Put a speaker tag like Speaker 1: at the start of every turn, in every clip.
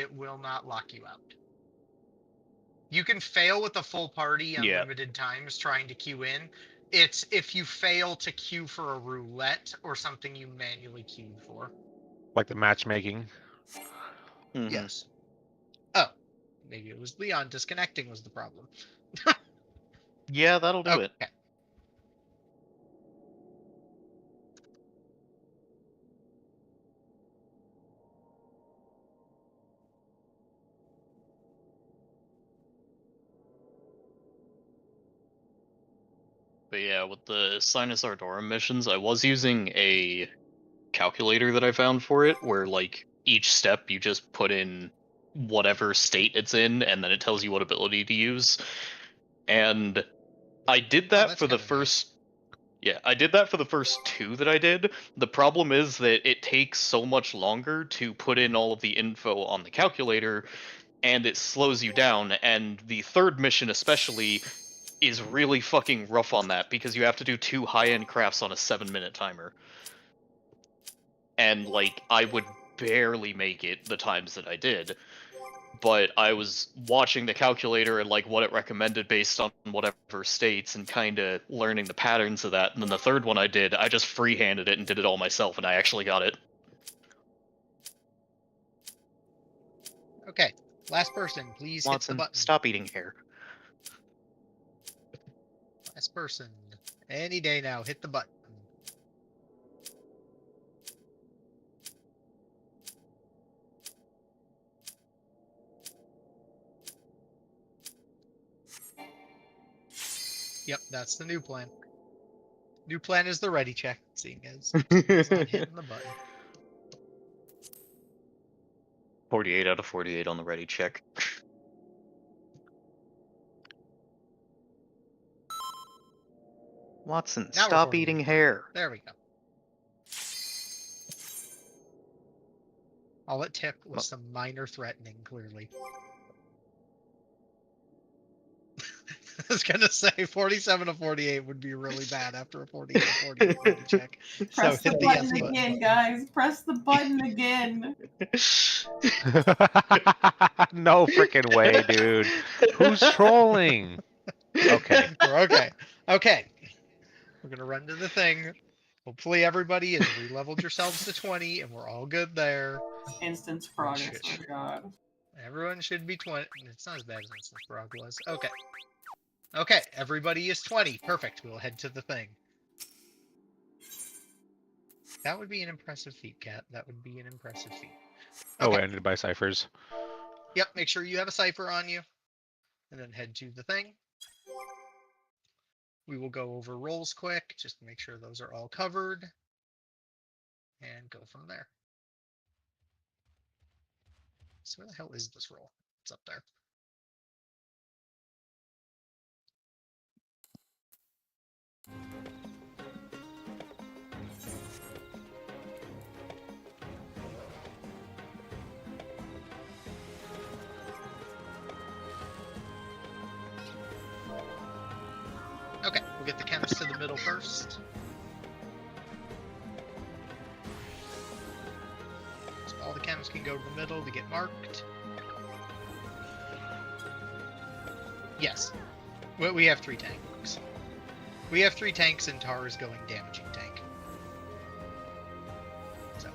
Speaker 1: it will not lock you out. You can fail with a full party unlimited times trying to queue in. It's if you fail to queue for a roulette or something you manually queued for.
Speaker 2: Like the matchmaking.
Speaker 3: Mm-hmm.
Speaker 1: Yes. Oh, maybe it was Leon disconnecting was the problem.
Speaker 3: Yeah, that'll do it.
Speaker 1: Okay.
Speaker 3: But yeah, with the Sinus Ardorum missions, I was using a calculator that I found for it, where like each step you just put in whatever state it's in, and then it tells you what ability to use. And I did that for the first. Yeah, I did that for the first two that I did. The problem is that it takes so much longer to put in all of the info on the calculator, and it slows you down. And the third mission especially is really fucking rough on that, because you have to do 2 high-end crafts on a 7-minute timer. And, like, I would barely make it the times that I did. But I was watching the calculator and, like, what it recommended based on whatever states and kind of learning the patterns of that. And then the third one I did, I just free-handed it and did it all myself, and I actually got it.
Speaker 1: Okay. Last person, please
Speaker 3: Watson,
Speaker 1: hit the button.
Speaker 3: stop eating hair.
Speaker 1: Last person. Any day now, hit the button. Yep, that's the new plan. New plan is the ready check, seeing as it's not hitting the button.
Speaker 3: 48 out of 48 on the ready check. Watson,
Speaker 1: Now
Speaker 3: stop eating hair.
Speaker 1: There we go. All it took was some minor threatening, clearly. I was gonna say 47 of 48 would be really bad after a 48 of 48 ready check.
Speaker 4: Press
Speaker 1: So
Speaker 4: the
Speaker 1: hit the
Speaker 4: button
Speaker 1: yes button.
Speaker 4: again, guys. Press the button again.
Speaker 2: No freaking way, dude. Who's trolling? Okay.
Speaker 1: Okay. Okay. We're gonna run to the thing. Hopefully everybody has re-leveled yourselves to 20 and we're all good there.
Speaker 4: Instance frog, I swear to God.
Speaker 1: Everyone should be 20. It's not as bad as Instance Frog was. Okay. Okay, everybody is 20. Perfect. We'll head to the thing. That would be an impressive feat, Cat. That would be an impressive feat.
Speaker 2: Okay. Oh, ended by ciphers.
Speaker 1: Yep, make sure you have a cipher on you. And then head to the thing. We will go over rolls quick, just to make sure those are all covered. And go from there. So where the hell is this roll? It's up there. Okay, we'll get the chemist to the middle first. So all the chemists can go to the middle to get marked. Yes. We have 3 tanks. We have 3 tanks and Tar is going damaging tank. So.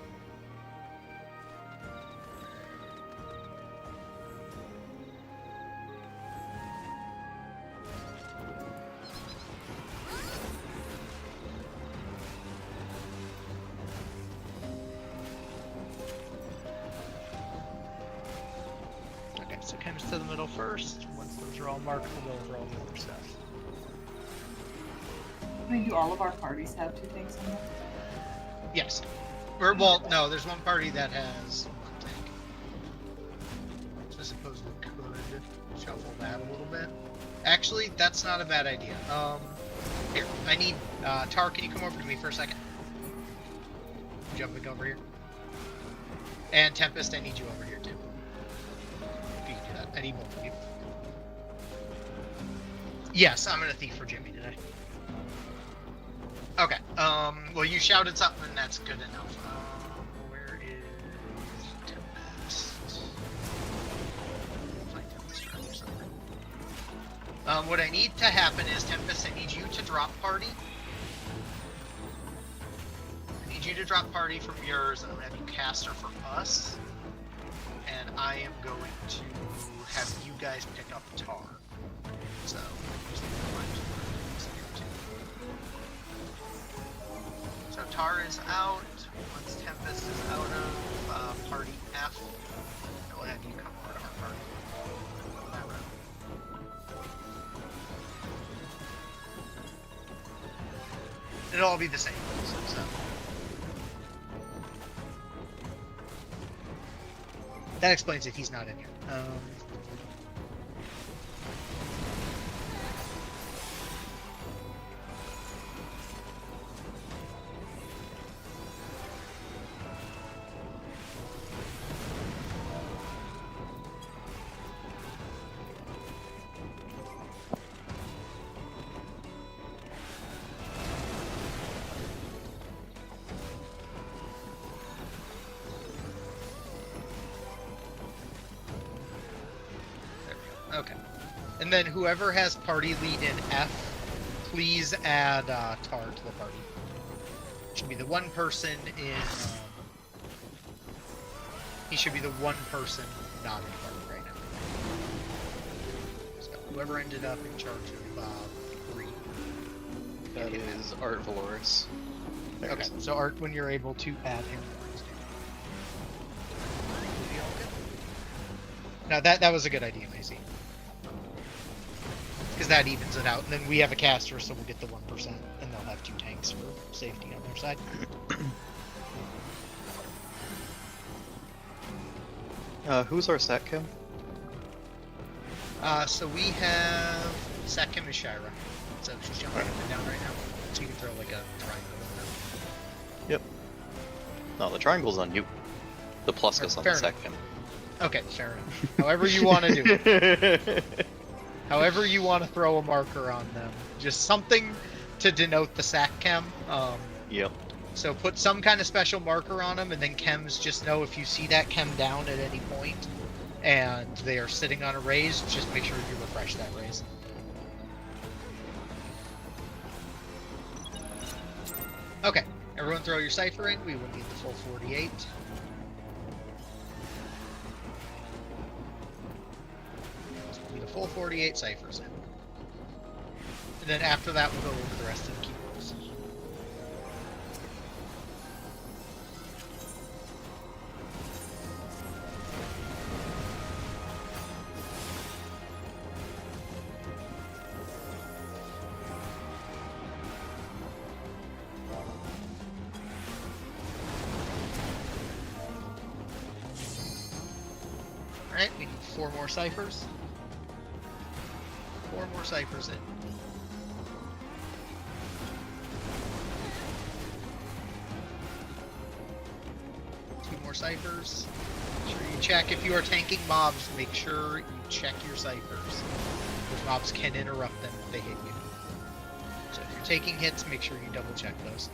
Speaker 1: Okay, so chemist to the middle first. Once those are all marked, we'll go over all the other stuff.
Speaker 4: I mean, do all of our parties have 2 things in them?
Speaker 1: Yes. Or, well, no, there's one party that has 1 tank. So I suppose we could shuffle that a little bit. Actually, that's not a bad idea. Here, I need, Tar, can you come over to me for a second? Jumping over here. And Tempest, I need you over here too. If you can do that. I need both of you. Yes, I'm gonna thief for Jimmy today. Okay, well you shouted something and that's good enough. Where is Tempest? What I need to happen is, Tempest, I need you to drop party. I need you to drop party from yours, and I'm going to have you caster for us. And I am going to have you guys pick up Tar. So, just need to find you. So Tar is out. Once Tempest is out of party F, I'll have you come over to our party. That round. It'll all be the same. So. That explains if he's not in here. Okay. And then whoever has party lead in F, please add Tar to the party. Should be the one person in. He should be the one person not in party right now. So whoever ended up in charge of 3.
Speaker 3: That is Art Valoris. There
Speaker 1: Okay,
Speaker 3: it is.
Speaker 1: so Art, when you're able to add him. No, that was a good idea, Macy. Because that evens it out, and then we have a caster, so we'll get the 1%, and they'll have 2 tanks for safety on their side.
Speaker 3: Who's our StatChem?
Speaker 1: So we have Satchem is Shira, so she's jumping up and down right now. So you can throw like a triangle in there.
Speaker 3: Yep. No, the triangle's on you. The plus goes on the
Speaker 1: fair
Speaker 3: StatChem.
Speaker 1: Okay, fair enough. However you want to do it. However you want to throw a marker on them. Just something to denote the Satchem.
Speaker 3: Yep.
Speaker 1: So put some kind of special marker on them, and then chems just know if you see that chem down at any point, and they are sitting on a raise, just make sure you refresh that raise. Okay, everyone throw your cipher in. We will need the full 48. So we'll need a full 48 ciphers in. And then after that, we'll go over the rest of the key rolls. Alright, we need 4 more ciphers. 4 more ciphers in. More ciphers. Make sure you check if you are tanking mobs. Make sure you check your ciphers. Those mobs can interrupt them if they hit you. So if you're taking hits, make sure you double check those.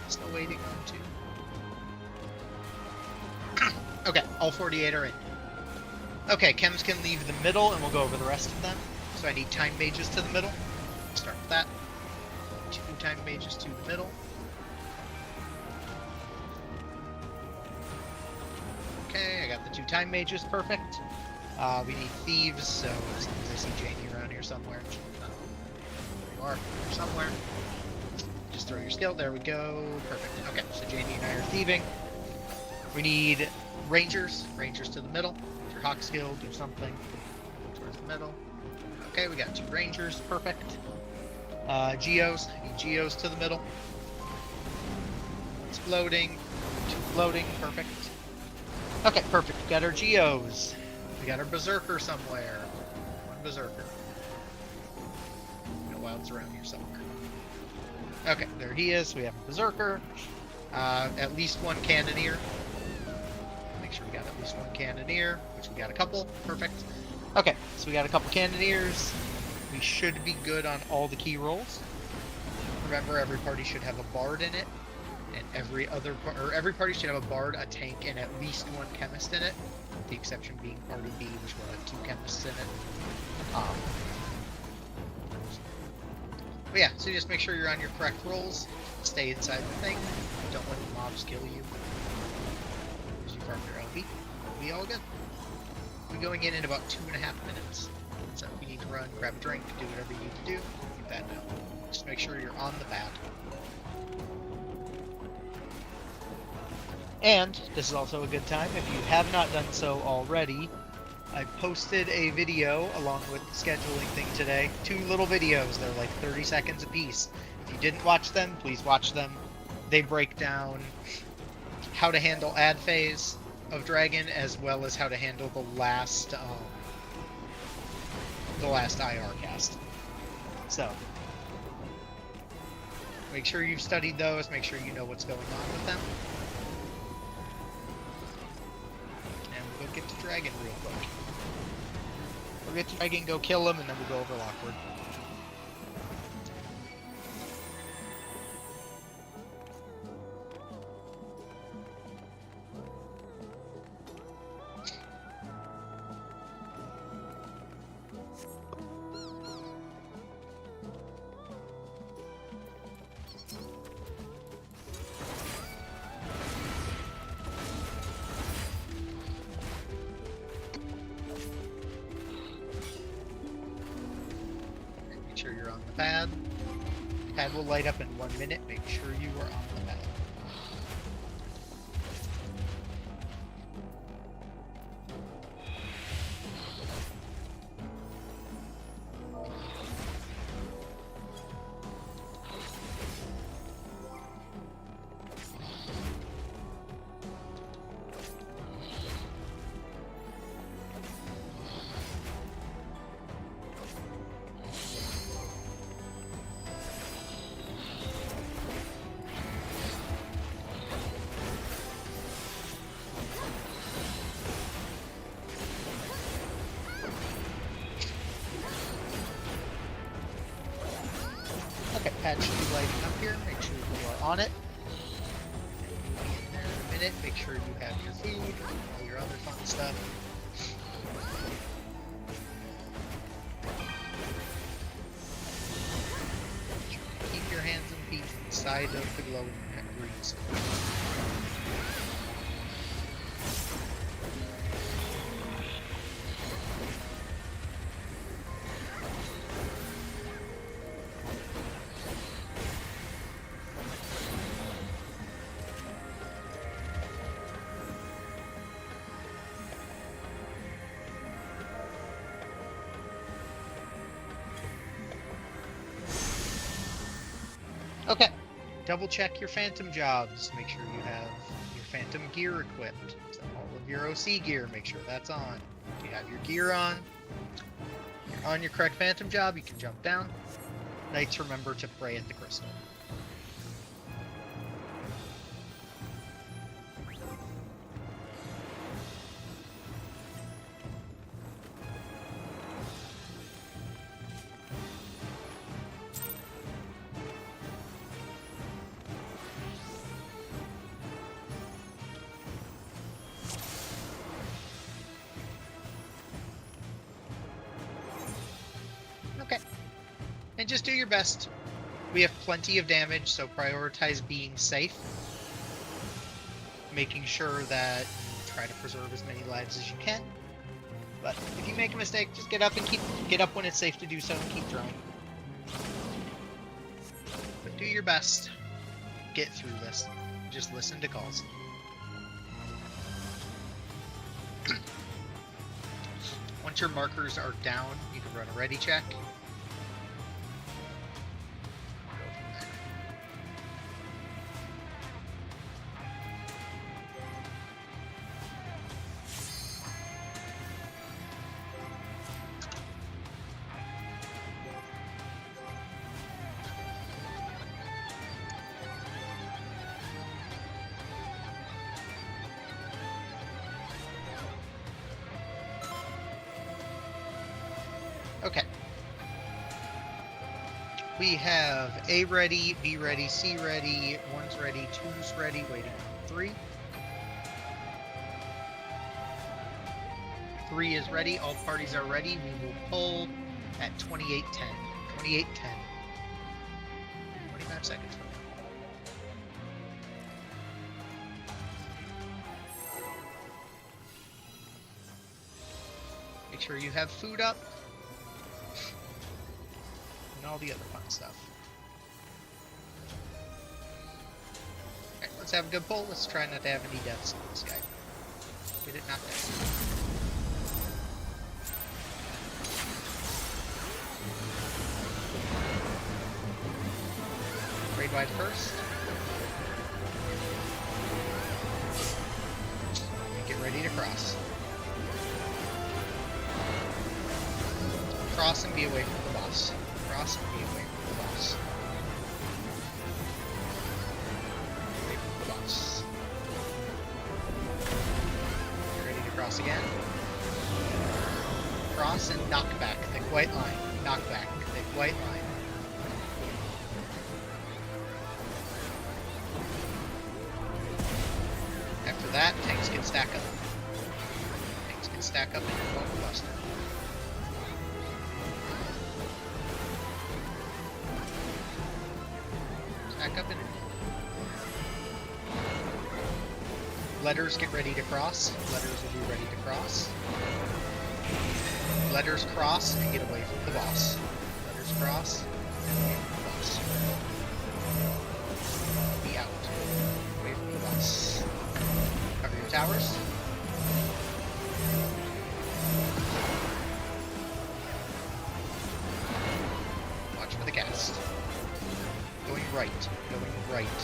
Speaker 1: Still waiting on 2. Okay, all 48 are in. Okay, chems can leave the middle, and we'll go over the rest of them. So I need time mages to the middle. Start with that. 2 time mages to the middle. Okay, I got the 2 time mages, perfect. We need thieves, so as long as I see Janie around here somewhere. There you are, here somewhere. Just throw your skill, there we go, perfect. Okay, so Janie and I are thieving. We need rangers to the middle. With your hawk skill, do something towards the middle. Okay, we got 2 rangers, perfect. Geos, I need Geos to the middle. Exploding, 2 floating, perfect. Okay, perfect. We got our Geos. We got our Berserker somewhere. 1 Berserker. No wilds around here somewhere. Okay, there he is. We have a Berserker. At least 1 Cannoneer. Make sure we got at least 1 Cannoneer, which we got a couple. Perfect. Okay, so we got a couple Cannoneers. We should be good on all the key rolls. Remember, every party should have a Bard in it. and every party should have a bard, a tank, and at least one chemist in it. The exception being Party B, which will have 2 chemists in it. But yeah, so just make sure you're on your correct rolls. Stay inside the thing. Don't let the mobs kill you. As you farm your LP, we'll be all good. We're going in about 2.5 minutes. So if you need to run, grab a drink, do whatever you need to do, do that now. Just make sure you're on the bat. And this is also a good time, if you have not done so already, I posted a video along with the scheduling thing today. 2 little videos, they're like 30 seconds apiece. If you didn't watch them, please watch them. They break down how to handle ad phase of Dragon, as well as how to handle the last IR cast. So, make sure you've studied those, make sure you know what's going on with them. And we'll go get to Dragon real quick. We'll get to Dragon, go kill him, and then we'll go over Lockwood. Make sure you're on the pad. Pad will light up in 1 minute. Make sure you are on the pad. Okay, pad should be lighting up here. Make sure you are on it. And we'll be in there in a minute. Make sure you have your food, all your other fun stuff. Keep your hands and feet inside of the glowing green circle. Okay, double check your phantom jobs. Make sure you have your phantom gear equipped. So all of your OC gear, make sure that's on. If you have your gear on, you're on your correct phantom job, you can jump down. Knights, remember to pray at the crystal. Okay. And just do your best. We have plenty of damage, so prioritize being safe. Making sure that you try to preserve as many lives as you can. But if you make a mistake, just get up and get up when it's safe to do so and keep trying. But do your best. Get through this. Just listen to calls. Once your markers are down, you can run a ready check. Okay. We have A ready, B ready, C ready, 1's ready, 2's ready, waiting on 3. 3 is ready, all parties are ready. We will pull at 28:10. 28:10. 25 seconds from now. Make sure you have food up. And all the other fun stuff. Alright, let's have a good pull. Let's try not to have any deaths on this guy. Get it knocked down. Raid wide first. And get ready to cross. Cross and be away from the boss. Cross and be away from the boss. Away from the boss. Get ready to cross again. Cross and knock back. Thick white line. Knock back. Thick white line. After that, tanks can stack up. Tanks can stack up in your bone buster. Stack up in it. Letters get ready to cross. Letters will be ready to cross. Letters cross and get away from the boss. Letters cross and away from the boss. Be out. Away from the boss. Cover your towers. Watch for the cast. Going right. Going right.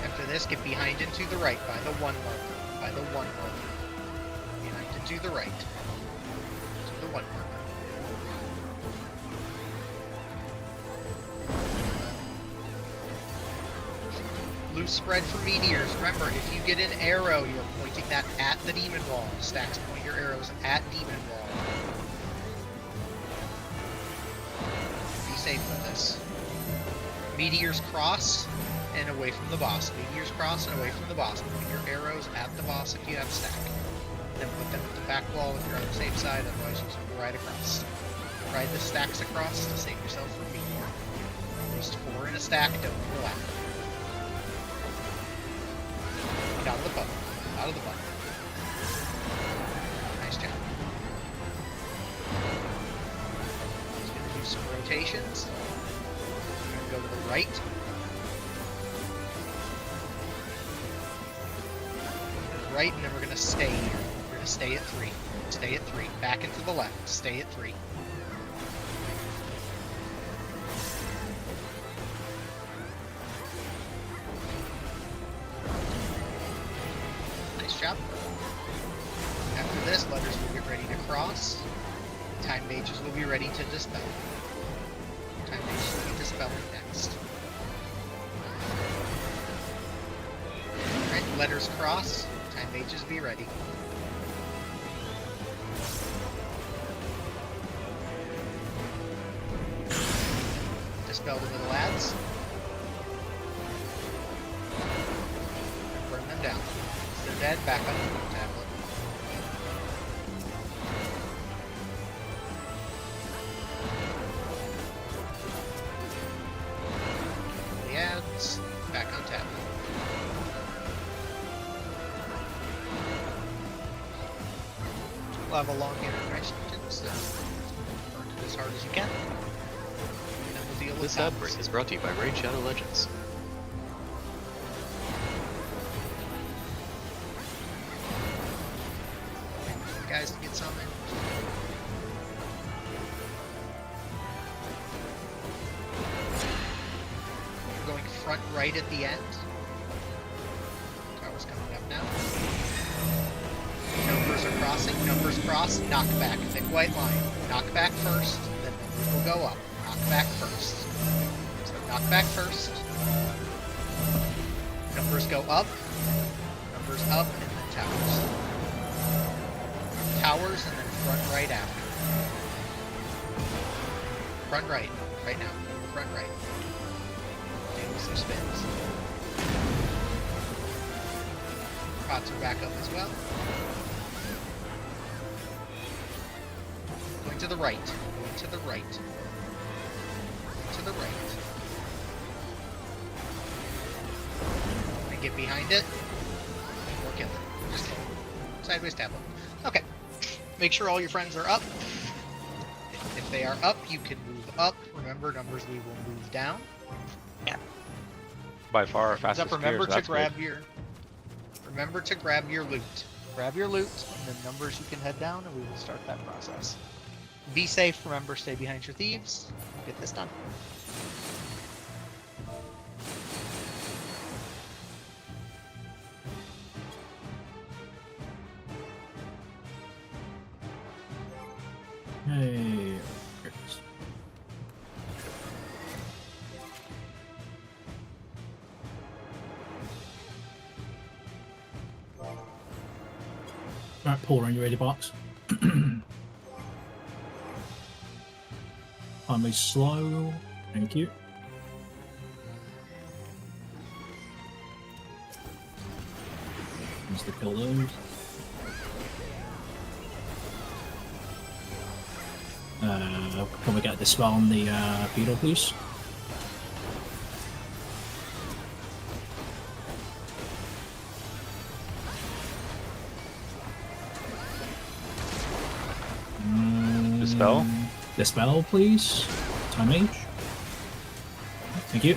Speaker 1: After this, get behind and to the right by the 1 marker. By the 1 marker. Behind and to the right. To the 1 marker. Loose spread for meteors. Remember, if you get an arrow, you're pointing that at the demon wall. Stacks, point your arrows at demon wall. Be safe with this. Meteors cross and away from the boss. Meteors cross and away from the boss. Point your arrows at the boss if you have stack. Then put them at the back wall if you're on the safe side, otherwise use them to ride across. Ride the stacks across to save yourself from meteor. At least 4 in a stack, don't overlap. Get out of the button. Out of the button. Nice job. Just gonna do some rotations. We're gonna go to the right. To the right, and then we're gonna stay here. We're gonna stay at 3. Stay at 3. Back into the left. Stay at 3. Job. After this, letters will get ready to cross. Time mages will be ready to dispel. Time mages will be dispelling next. Alright, letters cross. Time mages be ready. Dispel the little lads. Burn them down. They're dead, back up to the tablet. The ads, back on tablet. We'll have a long interaction, so burn it as hard as you can. And then we'll deal with
Speaker 3: This outbreak is brought to you by Raid Shadow Legends.
Speaker 1: Guys to get something. We're going front right at the end. Tower's coming up now. Numbers are crossing. Numbers cross. Knock back. Thick white line. Knock back first. Then numbers will go up. Knock back first. So knock back first. Numbers go up. Numbers up. And then towers. towers and then front right out. Front right, right now. Front right. Doing some spins. Pots are back up as well. Going to the right. Going to the right. To the right. And get behind it. Or kill it. Just kill it. Sideways tap them. Okay. Make sure all your friends are up. If they are up, you can move up. Remember, numbers we will move down.
Speaker 2: By far our
Speaker 1: Up,
Speaker 2: fastest
Speaker 1: remember
Speaker 2: gear, so
Speaker 1: to
Speaker 2: that's
Speaker 1: grab
Speaker 2: good.
Speaker 1: your. Remember to grab your loot. Grab your loot, and then numbers you can head down, and we will start that process. Be safe. Remember, stay behind your thieves. We'll get this done.
Speaker 5: Hey. Right, Paul, on your ready box. Army slow. Thank you. Needs to kill those. Probably get a dispel on the beetle, please.
Speaker 2: Dispel?
Speaker 5: Dispel, please. Time age. Thank you.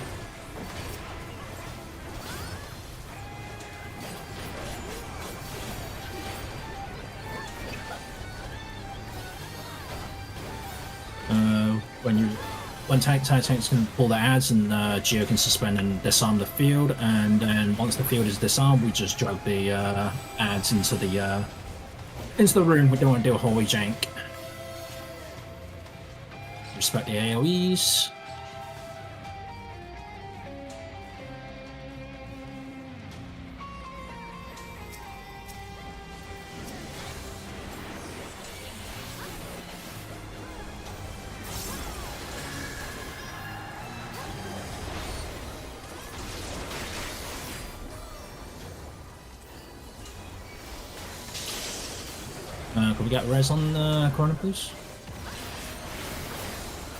Speaker 5: When tanks can pull their ads and Geo can suspend and disarm the field, and then once the field is disarmed, we just drag the ads into the room. We don't want to do a holy jank. Respect the AoEs. Could we get res on the corner, please?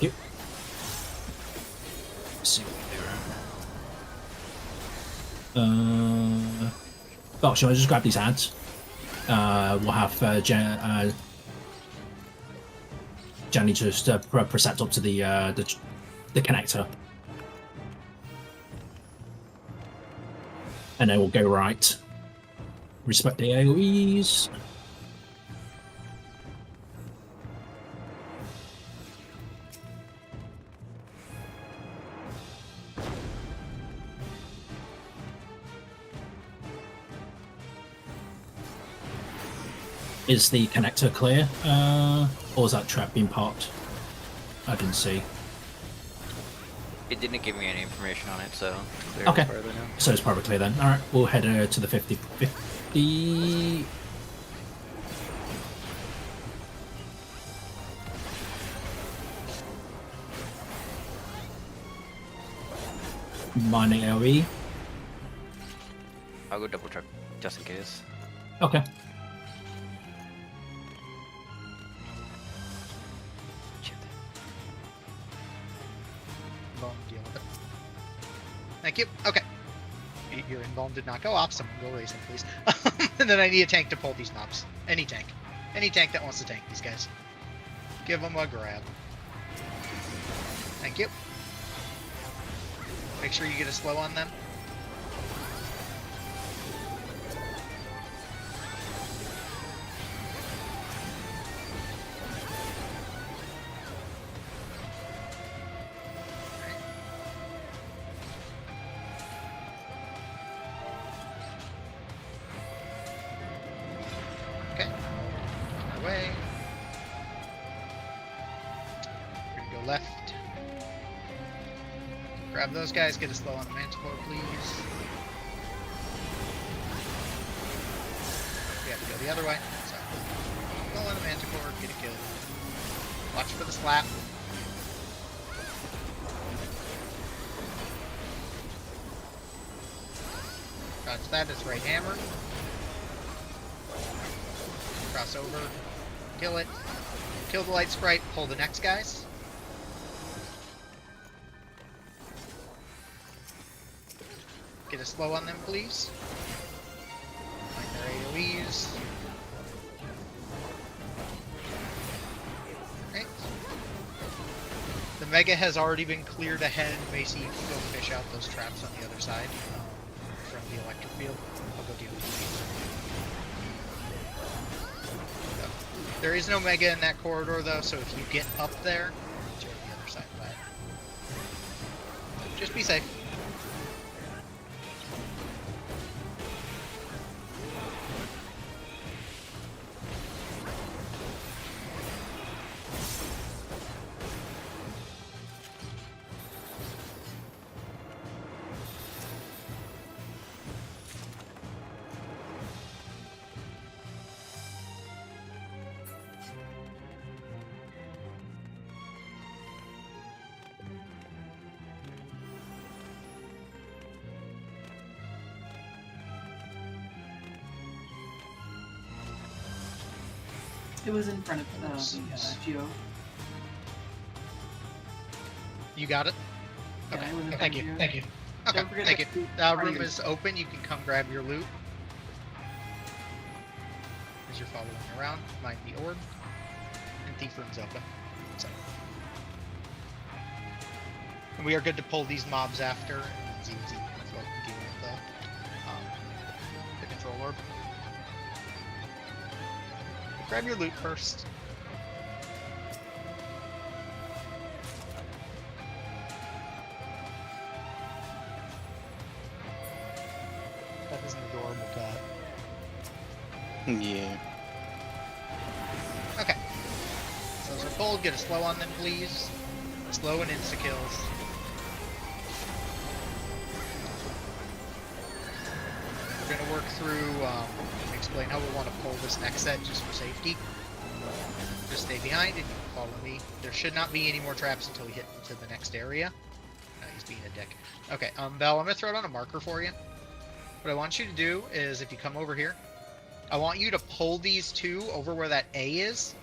Speaker 5: Thank you. Let's see what we do. Oh, shall I just grab these ads? We'll have Jenny just precept up to the connector, and then we'll go right. Respect the AoEs. Is the connector clear, or is that trap being popped? I didn't see.
Speaker 6: It didn't give me any information on it, so clear
Speaker 5: Okay.
Speaker 6: further now.
Speaker 5: So it's probably clear then. Alright, we'll head to the 50. Mining AoE.
Speaker 6: I'll go double check just in case.
Speaker 5: Okay.
Speaker 6: Shit.
Speaker 1: Invuln, deal with it. Thank you. Okay. Your Invuln did not go off. Someone go raise him, please. And then I need a tank to pull these knobs. Any tank. Any tank that wants to tank these guys. Give them a grab. Thank you. Make sure you get a slow on them. Okay. On our way. We're gonna go left. Grab those guys, get a slow on the Manticore, please. We have to go the other way. So, Manticore, get a kill. Watch for the slap. Dodge that, it's right hammer. Cross over, kill it. Kill the light sprite, pull the next guys. Get a slow on them, please. Find their AoEs. Okay. The Mega has already been cleared ahead. Macy, you can go fish out those traps on the other side from the electric field. I'll go deal with you. There is no Mega in that corridor though, so if you get up there, you're on the other side of that. Just be safe.
Speaker 4: It was in front of Geo.
Speaker 1: You got it?
Speaker 4: Yeah,
Speaker 1: Okay.
Speaker 4: it was in front
Speaker 1: Thank
Speaker 4: of
Speaker 1: you.
Speaker 4: Geo.
Speaker 1: Thank you. Okay.
Speaker 4: Don't forget
Speaker 1: Thank
Speaker 4: the
Speaker 1: you.
Speaker 4: party
Speaker 1: Room
Speaker 4: room.
Speaker 1: is open. You can come grab your loot as you're following around. Mind the orb. And thief room's open. So. And we are good to pull these mobs after. And ZZ can float and deal with the control orb. Grab your loot first. That is an adorable cat.
Speaker 2: Yeah.
Speaker 1: Okay. So those are pulled. Get a slow on them, please. Slow and insta-kills. We're going to work through, explain how we want to pull this next set just for safety. Just stay behind and you can follow me. There should not be any more traps until we hit into the next area. He's being a dick. Okay, Belle, I'm going to throw down a marker for you. What I want you to do is, if you come over here, I want you to pull these two over where that A is.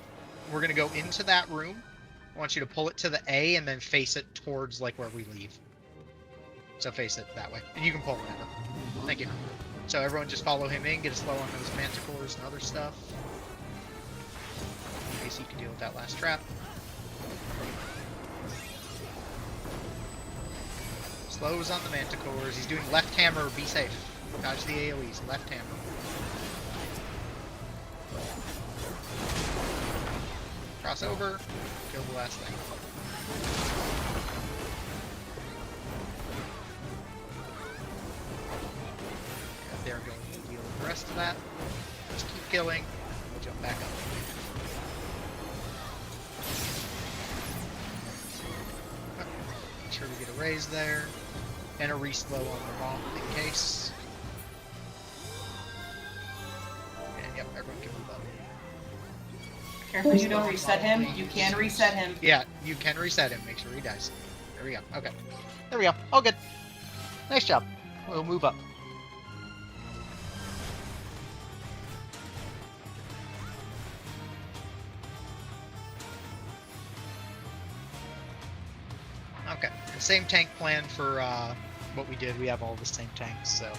Speaker 1: We're going to go into that room. I want you to pull it to the A and then face it towards, like, where we leave. So face it that way. And you can pull whenever. Thank you. So everyone just follow him in, get a slow on those manticores and other stuff. In case you can deal with that last trap. Slows on the manticores. He's doing left hammer, be safe. Dodge the AoEs, left hammer. Cross over, kill the last thing. They're going to deal with the rest of that. Just keep killing, and we'll jump back up. Okay. Make sure we get a raise there, and a reslow on the romp in case. And yep, everyone can move up.
Speaker 4: Careful you don't reset him. You can reset him.
Speaker 1: Yeah, you can reset him. Make sure he dies. There we go. Okay. There we go. All good. Nice job. We'll move up. Okay. The same tank plan for what we did. We have all the same tanks, so.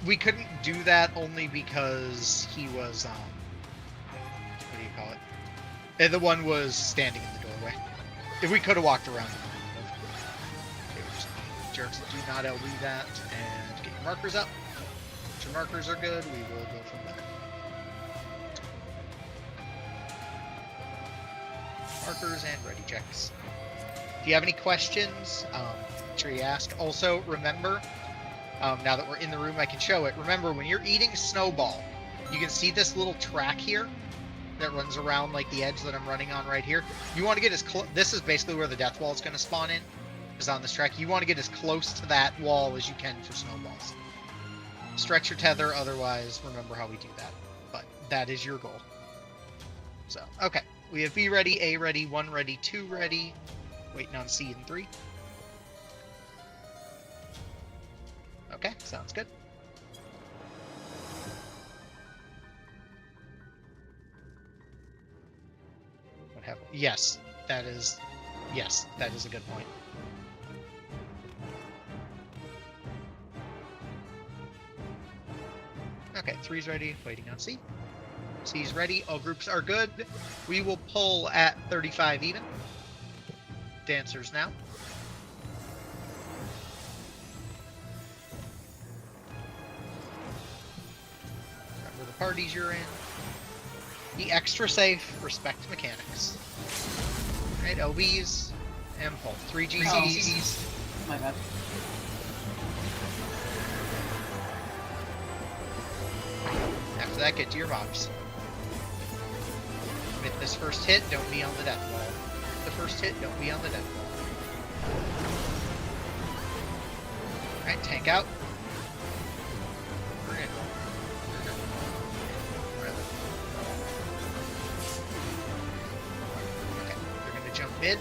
Speaker 1: We couldn't do that only because he was, what do you call it? The one was standing in the doorway. If we could have walked around, they were just jerks that do not LD that. And get your markers up. Once your markers are good, we will go from there. Markers and ready checks. If you have any questions, make sure you ask. Also, remember, now that we're in the room, I can show it. Remember, when you're eating Snowball, you can see this little track here that runs around like the edge that I'm running on right here. You want to get as close. This is basically where the death wall is going to spawn in, is on this track. You want to get as close to that wall as you can for snowballs. Stretch your tether, otherwise, remember how we do that. But that is your goal. So, okay. We have B ready, A ready, 1 ready, 2 ready. Waiting on C and 3. Okay, sounds good. What happened? Yes, that is a good point. Okay, 3's ready, waiting on C. C's ready, all groups are good. We will pull at 35 even. Dancers now. Remember the parties you're in. Be extra safe, respect mechanics. Alright, LBs, and pull. 3 GCs.
Speaker 4: Oh my god.
Speaker 1: After that, get to your mobs. With this first hit, don't be on the death wall. The first hit, don't be on the death wall. Alright, tank out. We're in. Okay, they're gonna jump mid.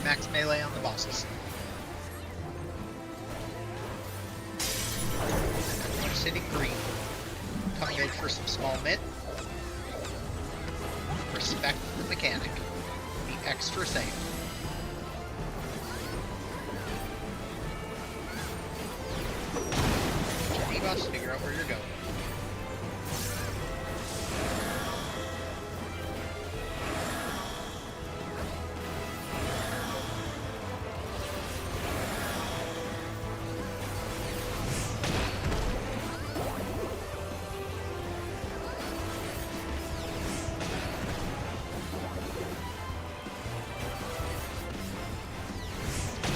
Speaker 1: Max melee on the bosses. Everyone's sitting green. Coming in for some small mid. Respect the mechanic. Be extra safe. Journey bus, figure out where you're going.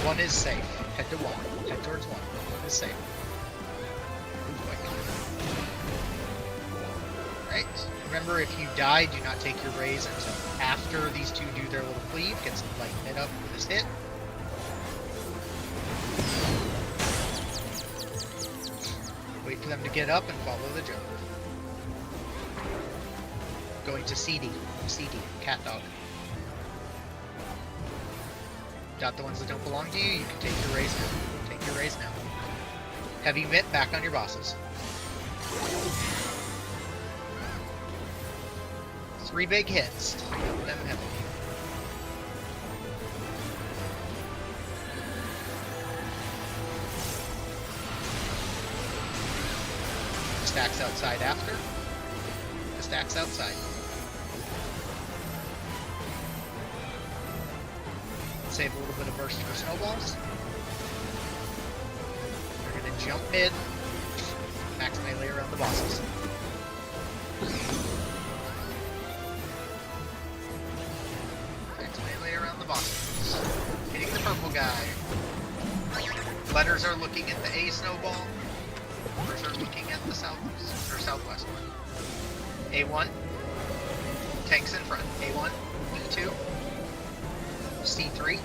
Speaker 1: One is safe. Head to 1. Head towards 1. 1 is safe. Move quick. Right. Remember, if you die, do not take your raise until after these two do their little cleave. Get some light mid up for this hit. Wait for them to get up and follow the jump. Going to CD. CD. Cat dog. Got the ones that don't belong to you, you can take your raise now. Take your raise now. Heavy mitt back on your bosses. 3 big hits. Get them heavy. Stacks outside after. The stacks outside. Save a little bit of burst for snowballs. We're gonna jump mid. Max melee around the bosses. Max melee around the bosses. Hitting the purple guy. Letters are looking at the A snowball. Letters are looking at the southeast or southwest one. A1. Tanks in front. A1. E2. C3.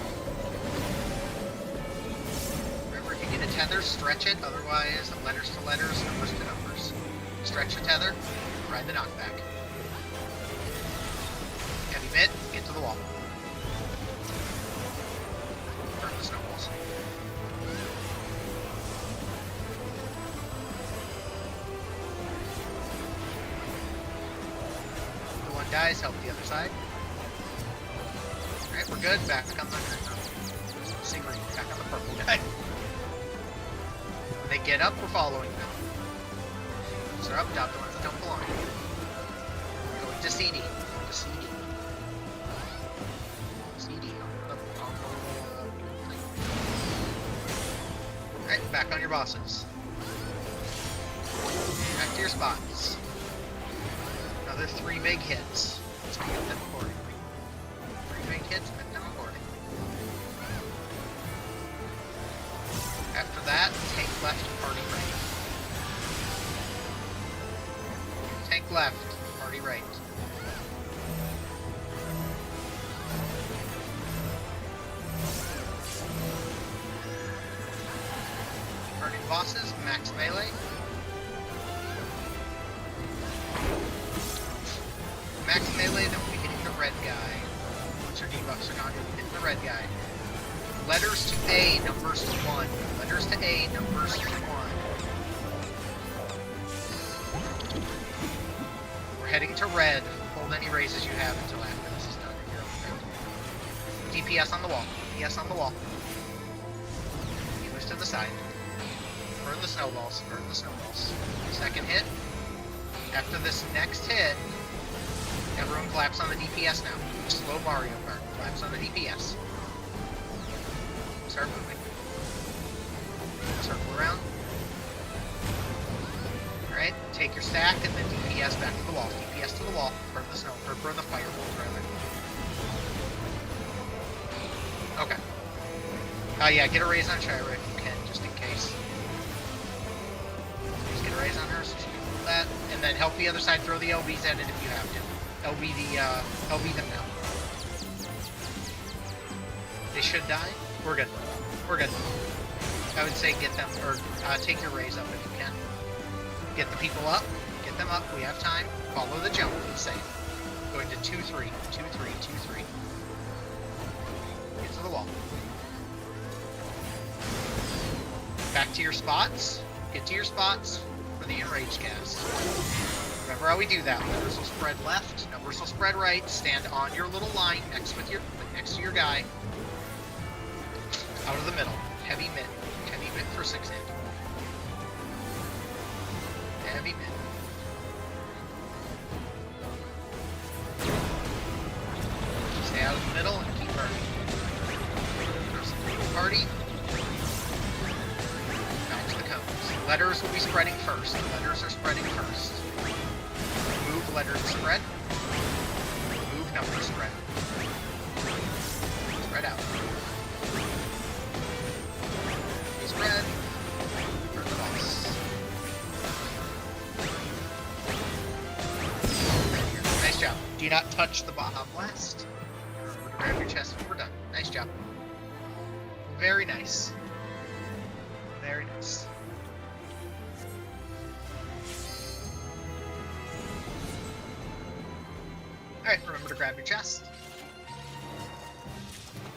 Speaker 1: Remember, if you get a tether, stretch it. Otherwise, letters to letters, numbers to numbers. Stretch the tether, ride the knockback. Heavy mid, get to the wall. Burn the snowballs. The one dies, help the other side. Alright, we're good. Back on the see green. Back on the purple guy. When they get up, we're following them. So they're up, dot the ones that don't belong. Going to CD. To CD. CD. Alright, back on your bosses. Back to your spots. Another 3 big hits. Let's get them accordingly. 3 big hits, and them accordingly. After that, tank left, party right. Tank left, party right. Burning bosses, max melee. Max melee, then we'll be hitting the red guy. Once your debuffs are gone, you'll be hitting the red guy. Letters to A, numbers to 1. Letters to A, numbers to 1. We're heading to red. Hold any raises you have until after this is done. You're okay. DPS on the wall. DPS on the wall. Healers to the side. Burn the snowballs. Burn the snowballs. Second hit. After this next hit, everyone claps on the DPS now. Slow Mario Kart. Claps on the DPS. Start moving. Circle around. Alright, take your stack and then DPS back to the wall. DPS to the wall. Burn the snow, or burn the fireballs rather. Okay. Oh yeah, get a raise on Shira if you can, just in case. Just get a raise on her so she can do that. And then help the other side throw the LBs at it if you have to. LB them now. They should die. We're good. We're good. I would say get them, or take your raise up if you can. Get the people up. Get them up. We have time. Follow the jump. Be safe. Going to 2-3. 2-3. 2-3. Get to the wall. Back to your spots. Get to your spots for the enraged cast. Remember how we do that. Numbers will spread left. Numbers will spread right. Stand on your little line next to your guy. Out of the middle. Heavy mid. Heavy mid for 6 hit. Heavy mid. Stay out of the middle and keep burning. Party. Back to the cones. Letters will be spreading first. Letters are spreading first. Move letters spread. Move numbers spread. Spread out. Red. For the boss. Nice job. Do not touch the Baja Blast. Grab your chest when we're done. Nice job. Very nice. Very nice. Alright, remember to grab your chest.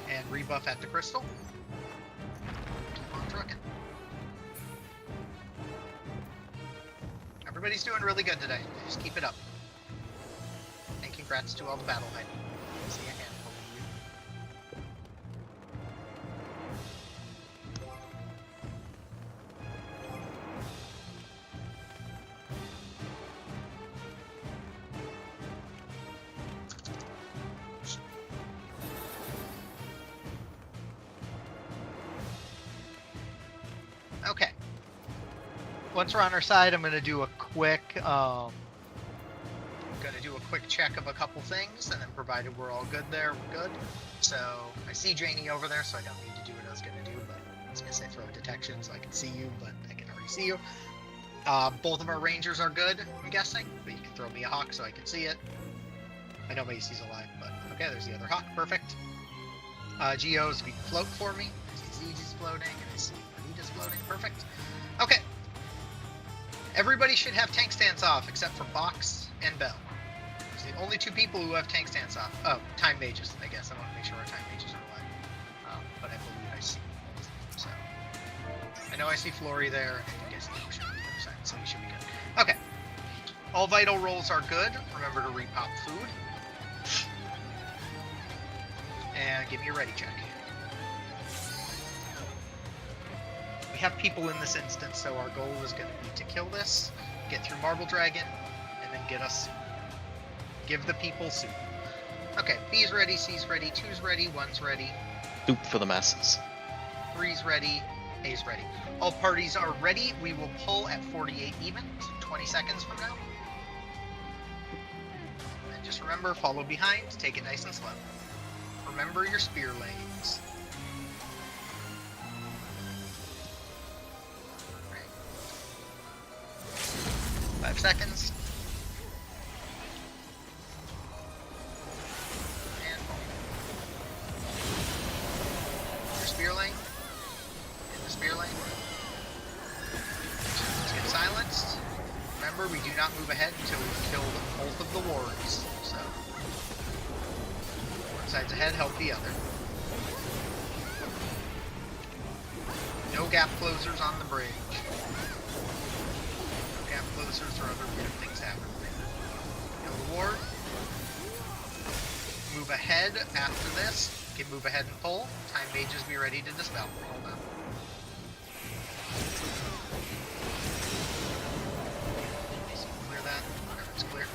Speaker 1: And rebuff at the crystal. Everybody's doing really good today. Just keep it up. And congrats to all the battle hype. See a handful of you. Okay. Once we're on our side, I'm gonna do a quick check of a couple things, and then provided we're all good there, we're good. So I see Janie over there, so I don't need to do what I was gonna do, but I was gonna say throw a detection so I can see you, but I can already see you. Both of our rangers are good, I'm guessing, but you can throw me a hawk so I can see it. I know Macy's alive, but okay, there's the other hawk, perfect. Geos, if you can float for me. I see ZG's floating, and I see Anita's floating, perfect. Okay. Everybody should have tank stance off, except for Box and Bell. It's the only two people who have tank stance off. Oh, time mages, I guess. I want to make sure our time mages are alive. But I believe I see both. So, I know I see Flory there, and I think I see Ocean on the other side, so we should be good. Okay. All vital rolls are good. Remember to repop food. And give me a ready check. We have people in this instance, so our goal is going to be to kill this, get through Marble Dragon, and then give the people soup. Okay, B's ready, C's ready, 2's ready, 1's ready.
Speaker 3: Soup for the masses.
Speaker 1: 3's ready, A's ready. All parties are ready. We will pull at 48 even, 20 seconds from now. And just remember, follow behind, take it nice and slow. Remember your spear lanes. 5 seconds. And fall. Your spear lane. In the spear lane. not move ahead until we've killed both of the wards. So, one side's ahead, help the other. No gap closers on the bridge. No gap closers or other weird things happening there. Kill the ward. Move ahead after this. You can move ahead and pull. Time mages be ready to dispel. Hold on. Clear that. Whatever, it's clear.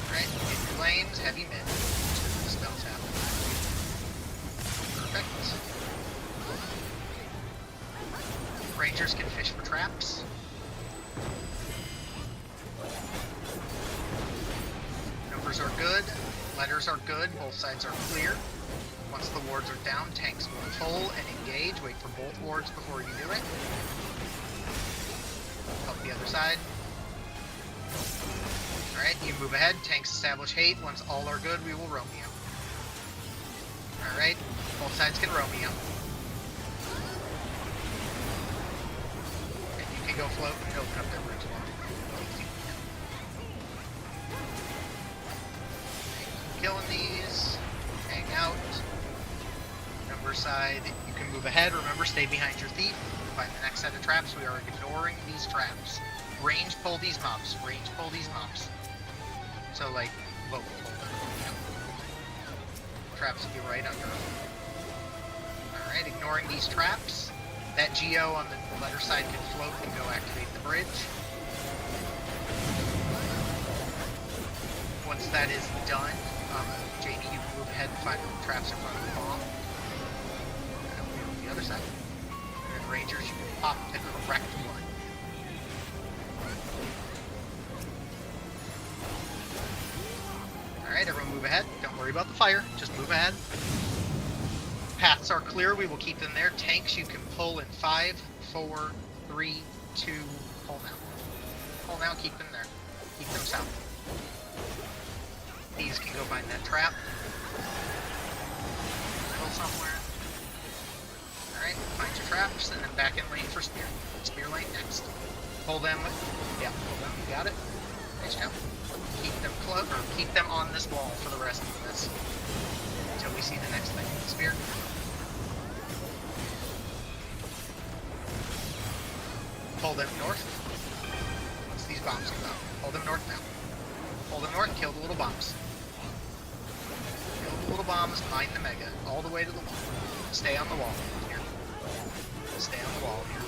Speaker 1: Alright, get your lanes, heavy mid. The spells happen. Perfect. Rangers can fish for traps. Numbers are good. Letters are good. Both sides are clear. Once the wards are down, tanks will pull and engage. Wait for both wards before you do it. Help the other side. Alright, you move ahead. Tanks establish hate. Once all are good, we will Romeo. Alright, both sides can Romeo. And you can go float and open up their bridge wall. Killing these. Hang out. Number side, you can move ahead. Remember, stay behind your thief. Find the next set of traps. We are ignoring these traps. Range pull these mobs. Range pull these mobs. So, like, vote pull them. Yep. Traps will be right under them. Alright, ignoring these traps. That Geo on the letter side can float and go activate the bridge. Once that is done, JD, you can move ahead and find the traps in front of the bomb. And on the other side. And Rangers, you can pop the correct one. Alright, everyone move ahead. Don't worry about the fire. Just move ahead. Paths are clear. We will keep them there. Tanks, you can pull in 5, 4, 3, 2, pull now. Pull now, keep them there. Keep them south. These can go find that trap. Middle somewhere. Alright, find your traps, and then back in lane for spear. Spear lane next. Pull them. Yeah, pull them. You got it. Nice job. Keep them close, or keep them on this wall for the rest of this. Until we see the next thing. Spear. Pull them north. Once these bombs come out. Pull them north now. Pull them north, kill the little bombs. Kill the little bombs, mine the mega. All the way to the wall. Stay on the wall here. Stay on the wall here.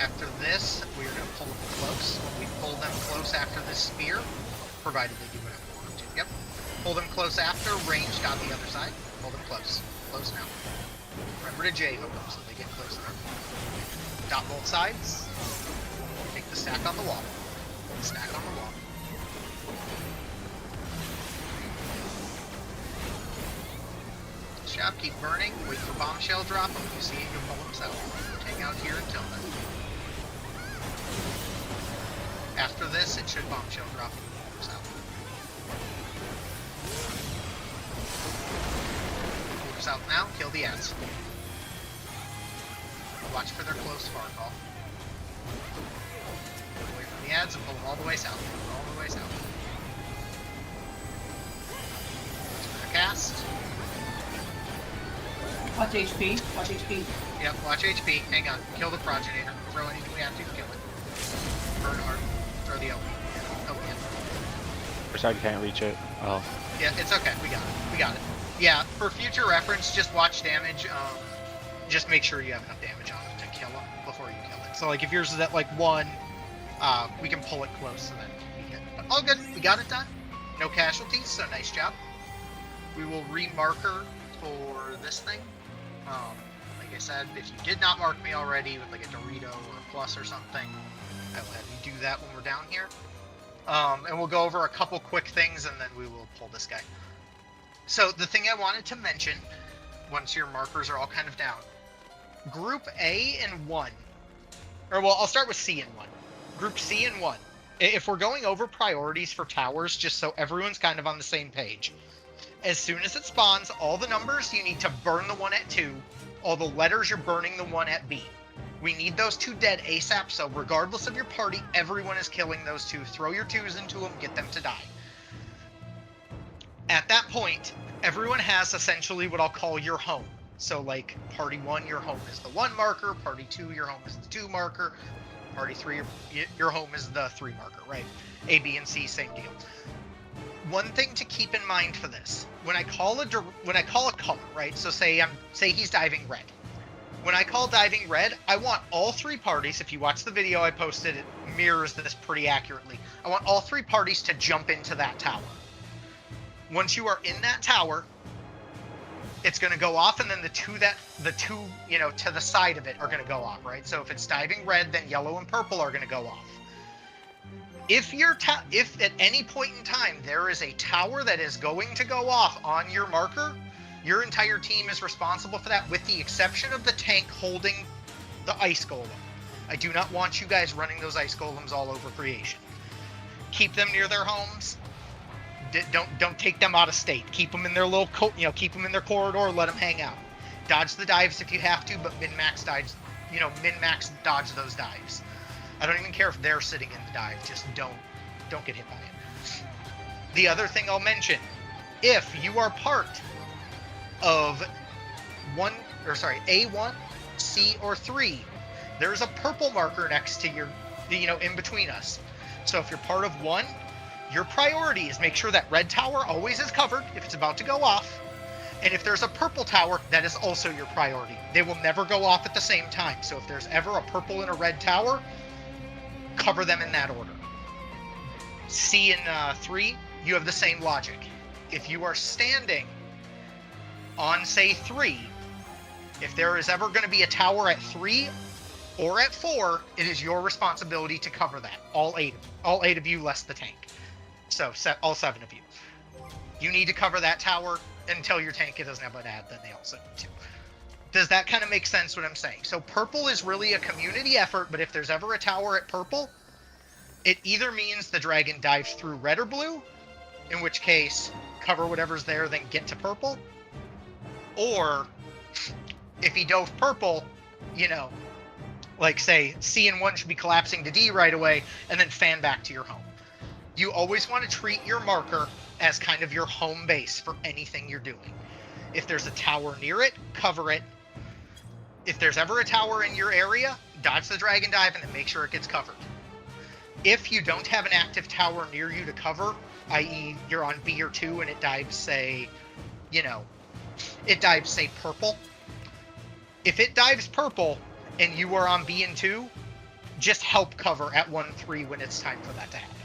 Speaker 1: After this, we're going to pull them close. When we pull them close after this spear, provided they do whatever they want to. Yep. Pull them close after, range got the other side. Pull them close. Close now. Remember to J hook them so they get close enough. Dot both sides. Take the stack on the wall. Stack on the wall. Shop, keep burning. Wait for bombshell drop. And when you see it, you'll pull them south. Hang out here until then. After this, it should bombshell drop and you pull them south. Pull them south now. Kill the ads. Watch for their close far call. Get away from the ads and pull them all the way south. All the way south. Watch for their cast.
Speaker 4: Watch HP. Watch HP.
Speaker 1: Yep, watch HP. Hang on. Kill the progenitor. Throw anything we have to kill it. Burn hard. Throw the LP. LP in.
Speaker 2: First side can't reach it. Oh.
Speaker 1: Yeah, it's okay. We got it. We got it. Yeah, for future reference, just watch damage. Just make sure you have enough damage on it to kill him before you kill it. So, like, if yours is at, like, 1, we can pull it close so that we hit. But all good. We got it done. No casualties, so nice job. We will remarker for this thing. Like I said, if you did not mark me already with, like, a Dorito or a plus or something, I will have you do that when we're down here. And we'll go over a couple quick things, and then we will pull this guy. So, the thing I wanted to mention, once your markers are all kind of down, Group A and 1, or well, I'll start with C and 1. Group C and 1. If we're going over priorities for towers, just so everyone's kind of on the same page, as soon as it spawns, all the numbers, you need to burn the one at 2, all the letters, you're burning the one at B. We need those 2 dead ASAP, so regardless of your party, everyone is killing those 2. Throw your 2s into them, get them to die. At that point, everyone has essentially what I'll call your home. So like party 1, your home is the 1 marker, party 2, your home is the 2 marker, party 3, your home is the 3 marker, right? A, B, and C, same deal. One thing to keep in mind for this, when I call a color, right? So say he's diving red. When I call diving red, I want all 3 parties, if you watch the video I posted, it mirrors this pretty accurately. I want all 3 parties to jump into that tower. Once you are in that tower, it's going to go off, and then the two, you know, to the side of it are going to go off, right? So if it's diving red, then yellow and purple are going to go off. If at any point in time there is a tower that is going to go off on your marker, your entire team is responsible for that, with the exception of the tank holding the ice golem. I do not want you guys running those ice golems all over creation. Keep them near their homes. Don't take them out of state. Keep them in their little, keep them in their corridor. Let them hang out. Dodge the dives if you have to, but min-max dodge those dives. I don't even care if they're sitting in the dive. Just don't get hit by it. The other thing I'll mention, if you are part of A1, C, or 3, there's a purple marker next to your, in between us. So if you're part of 1, your priority is make sure that red tower always is covered if it's about to go off. And if there's a purple tower, that is also your priority. They will never go off at the same time. So if there's ever a purple and a red tower, cover them in that order. C and 3, you have the same logic. If you are standing on, say, 3, if there is ever going to be a tower at 3 or at 4, it is your responsibility to cover that. All eight of you, less the tank. So all 7 of you. You need to cover that tower until your tank doesn't have an ad, then they also need to. Does that kind of make sense what I'm saying? So purple is really a community effort, but if there's ever a tower at purple, it either means the dragon dives through red or blue, in which case cover whatever's there, then get to purple. Or if he dove purple, like say C and 1 should be collapsing to D right away, and then fan back to your home. You always want to treat your marker as kind of your home base for anything you're doing. If there's a tower near it, cover it. If there's ever a tower in your area, dodge the dragon dive and then make sure it gets covered. If you don't have an active tower near you to cover, i.e. you're on B or 2 and it dives, say, purple. If it dives purple and you are on B and 2, just help cover at 1-3 when it's time for that to happen.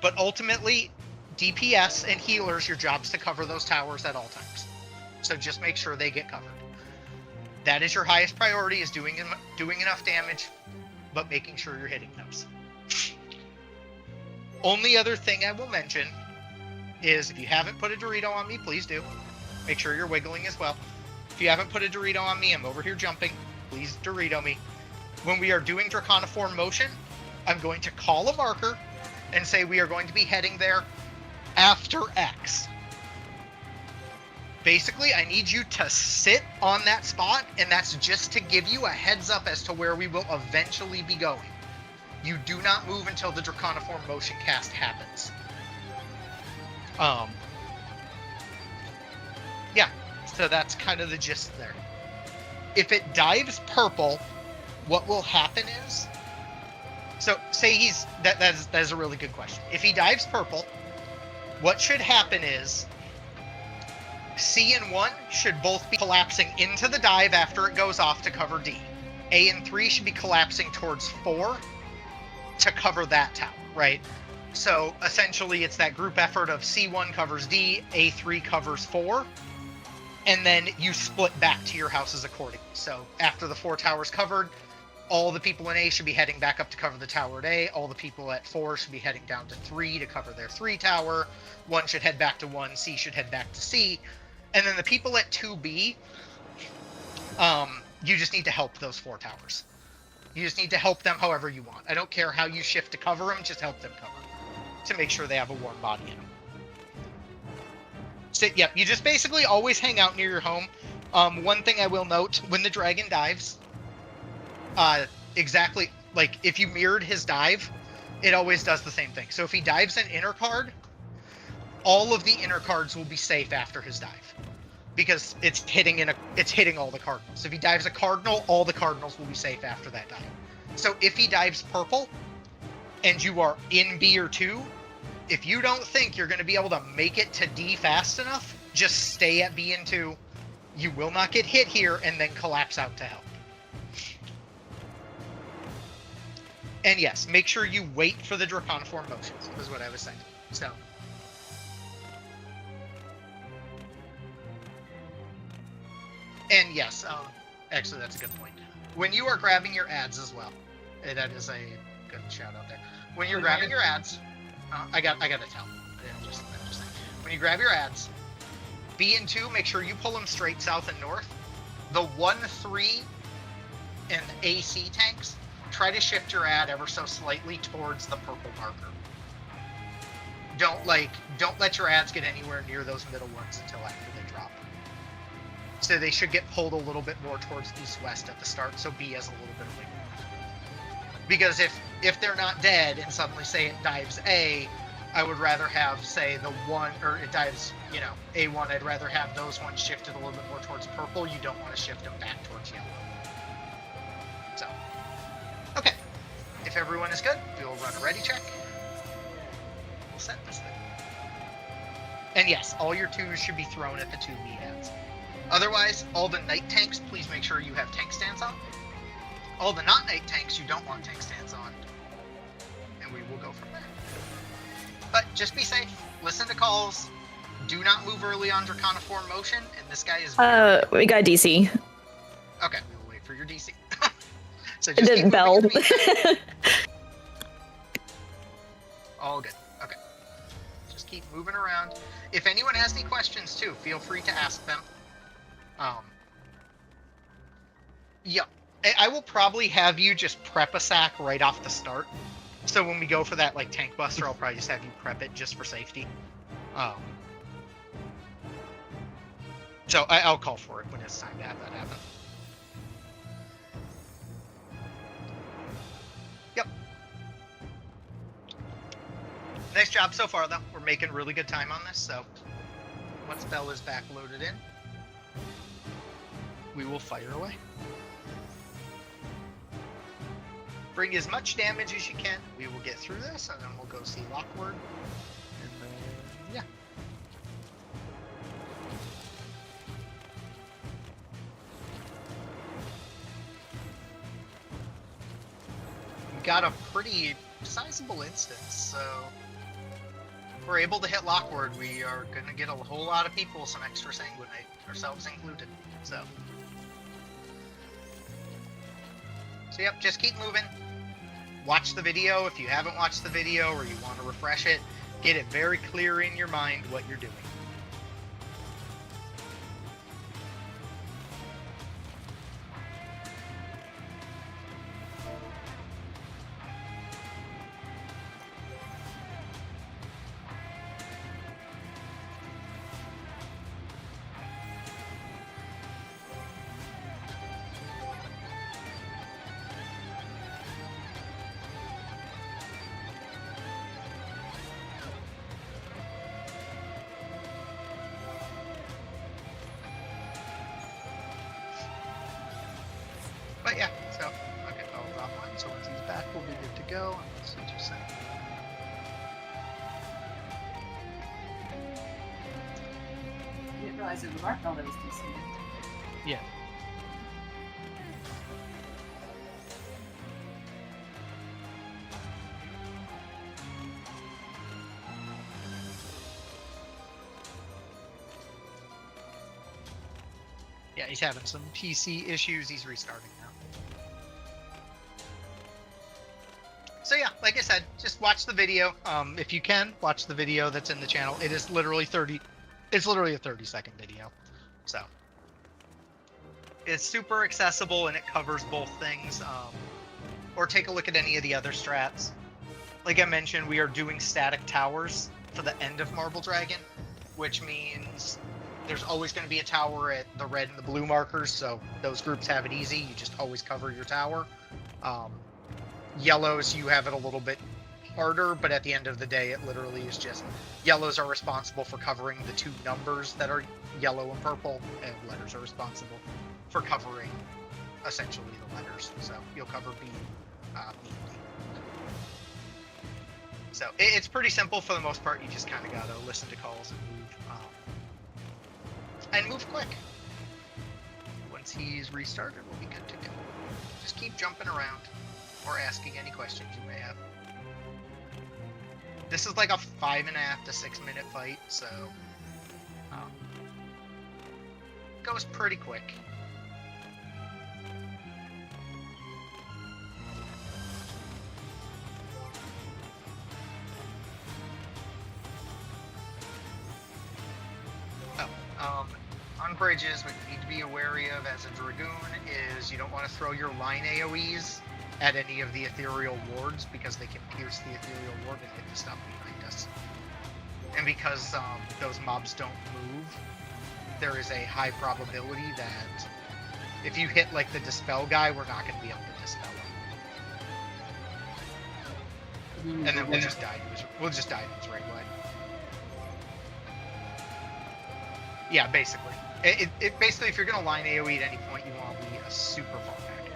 Speaker 1: But ultimately, DPS and healers, your job's to cover those towers at all times. So just make sure they get covered. That is your highest priority, is doing enough damage, but making sure you're hitting those. Only other thing I will mention is, if you haven't put a Dorito on me, please do. Make sure you're wiggling as well. If you haven't put a Dorito on me, I'm over here jumping. Please Dorito me. When we are doing Draconiform motion, I'm going to call a marker and say we are going to be heading there after X. Basically, I need you to sit on that spot, and that's just to give you a heads up as to where we will eventually be going. You do not move until the Draconiform motion cast happens. Yeah, so that's kind of the gist there. If it dives purple, what will happen is, so say that is a really good question. If he dives purple, what should happen is C and 1 should both be collapsing into the dive after it goes off to cover D. A and 3 should be collapsing towards 4 to cover that tower, right? So essentially it's that group effort of C1 covers D, A3 covers 4, and then you split back to your houses accordingly. So after the 4 towers covered, all the people in A should be heading back up to cover the tower at A. All the people at 4 should be heading down to 3 to cover their 3 tower. 1 should head back to 1. C should head back to C. And then the people at 2B, you just need to help those 4 towers. You just need to help them however you want. I don't care how you shift to cover them, just help them cover to make sure they have a warm body in them. So, yeah, you just basically always hang out near your home. One thing I will note, when the dragon dives, exactly, like, if you mirrored his dive, it always does the same thing. So if he dives an inner card, all of the inner cards will be safe after his dive. Because it's hitting all the cardinals. If he dives a cardinal, all the cardinals will be safe after that dive. So if he dives purple, and you are in B or 2, if you don't think you're going to be able to make it to D fast enough, just stay at B and 2. You will not get hit here and then collapse out to help. And yes, make sure you wait for the Draconiform motions, is what I was saying. So. And yes, actually that's a good point. When you are grabbing your ads as well, that is a good shout out there. When you're grabbing your ads, I gotta tell. I'm just saying. When you grab your ads, B and 2, make sure you pull them straight south and north. The 1, 3, and AC tanks, try to shift your ad ever so slightly towards the purple marker. Don't let your ads get anywhere near those middle ones until after they drop. So they should get pulled a little bit more towards east-west at the start, so B has a little bit of wiggle room. Because if they're not dead and suddenly say it dives A, I would rather have, say, the 1, or it dives, A1, I'd rather have those ones shifted a little bit more towards purple. You don't want to shift them back towards yellow. So, okay. If everyone is good, we'll run a ready check. We'll set this thing. And yes, all your 2s should be thrown at the 2 B ads. Otherwise, all the night tanks, please make sure you have tank stands on. All the not night tanks, you don't want tank stands on. And we will go from there. But just be safe. Listen to calls. Do not move early on Draconiform motion. And this guy is...
Speaker 7: We got DC.
Speaker 1: Okay, we will wait for your DC. So
Speaker 7: It
Speaker 1: just
Speaker 7: didn't bell.
Speaker 1: All good. Okay. Just keep moving around. If anyone has any questions, too, feel free to ask them. Yeah. I will probably have you just prep a sack right off the start. So when we go for that, like, tank buster, I'll probably just have you prep it just for safety. So I'll call for it when it's time to have that happen. Yep. Nice job so far, though. We're making really good time on this, so once Bell is back loaded in, we will fire away. Bring as much damage as you can. We will get through this, and then we'll go see Lockwood. And then, yeah. We got a pretty sizable instance, so if we're able to hit Lockwood, we are going to get a whole lot of people some extra Sanguinite, ourselves included. So yep, just keep moving. Watch the video if you haven't watched the video or you want to refresh it. Get it very clear in your mind what you're doing. But yeah, so okay, Bell's offline, so once he's back, we'll be good to go. And let's see what you say.
Speaker 4: I didn't realize it was marked all that was DC.
Speaker 2: Yeah.
Speaker 1: Yeah, he's having some PC issues. He's restarting now. So yeah, like I said, just watch the video. If you can, watch the video that's in the channel. It is literally it's literally a 30-second video. So it's super accessible and it covers both things. Or take a look at any of the other strats. Like I mentioned, we are doing static towers for the end of Marble Dragon, which means there's always going to be a tower at the red and the blue markers, so those groups have it easy. You just always cover your tower. Yellows, you have it a little bit harder, but at the end of the day, it literally is just yellows are responsible for covering the two numbers that are yellow and purple, and letters are responsible for covering essentially the letters. So you'll cover B, B, and D. So it's pretty simple for the most part. You just kind of gotta listen to calls and move quick. Once he's restarted, we'll be good to go. Just keep jumping around or asking any questions you may have. This is like a 5.5 to 6 minute fight, so goes pretty quick. On bridges, what you need to be wary of as a Dragoon is you don't want to throw your line AoEs at any of the ethereal wards because they can pierce the ethereal ward and hit the stuff behind us. And because those mobs don't move, there is a high probability that if you hit like the Dispel guy, we're not going to be able to Dispel him. And then we'll just die. We'll just die in his right way. Yeah, basically. It basically, if you're going to line AoE at any point, you want to be a super far back.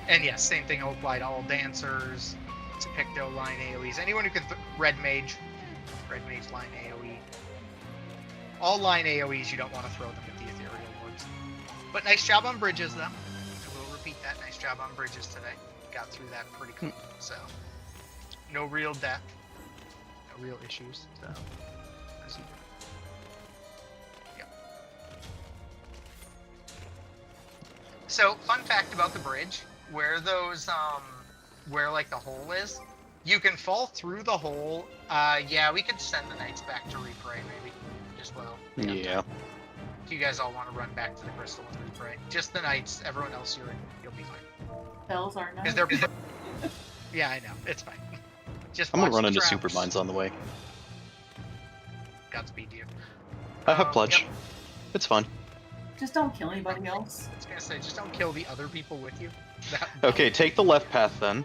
Speaker 1: And yes, same thing will apply to all dancers, to Picto line AoEs. Anyone who can red mage line AoE. All line AoEs, you don't want to throw them at the ethereal wards. But nice job on bridges, though. I will repeat that. Nice job on bridges today. Got through that pretty clean. So, no real death. No real issues. So, as you do. Yep. So, fun fact about the bridge, where those, where like the hole is, you can fall through the hole. Yeah, we could send the knights back to repray maybe, as well.
Speaker 2: Yeah.
Speaker 1: If you guys all want to run back to the crystal and repray, just the knights. Everyone else, you'll be fine.
Speaker 4: Bells are nice.
Speaker 1: Because they're. Yeah, I know. It's fine. Just
Speaker 3: I'm gonna
Speaker 1: watch
Speaker 3: run
Speaker 1: the
Speaker 3: into
Speaker 1: traps.
Speaker 3: super mines on the way.
Speaker 1: Godspeed to you.
Speaker 3: I have pledge.
Speaker 1: Yep.
Speaker 3: It's fine.
Speaker 4: Just don't kill anybody else.
Speaker 1: I was gonna say, just don't kill the other people with you.
Speaker 3: Okay, take the left path then.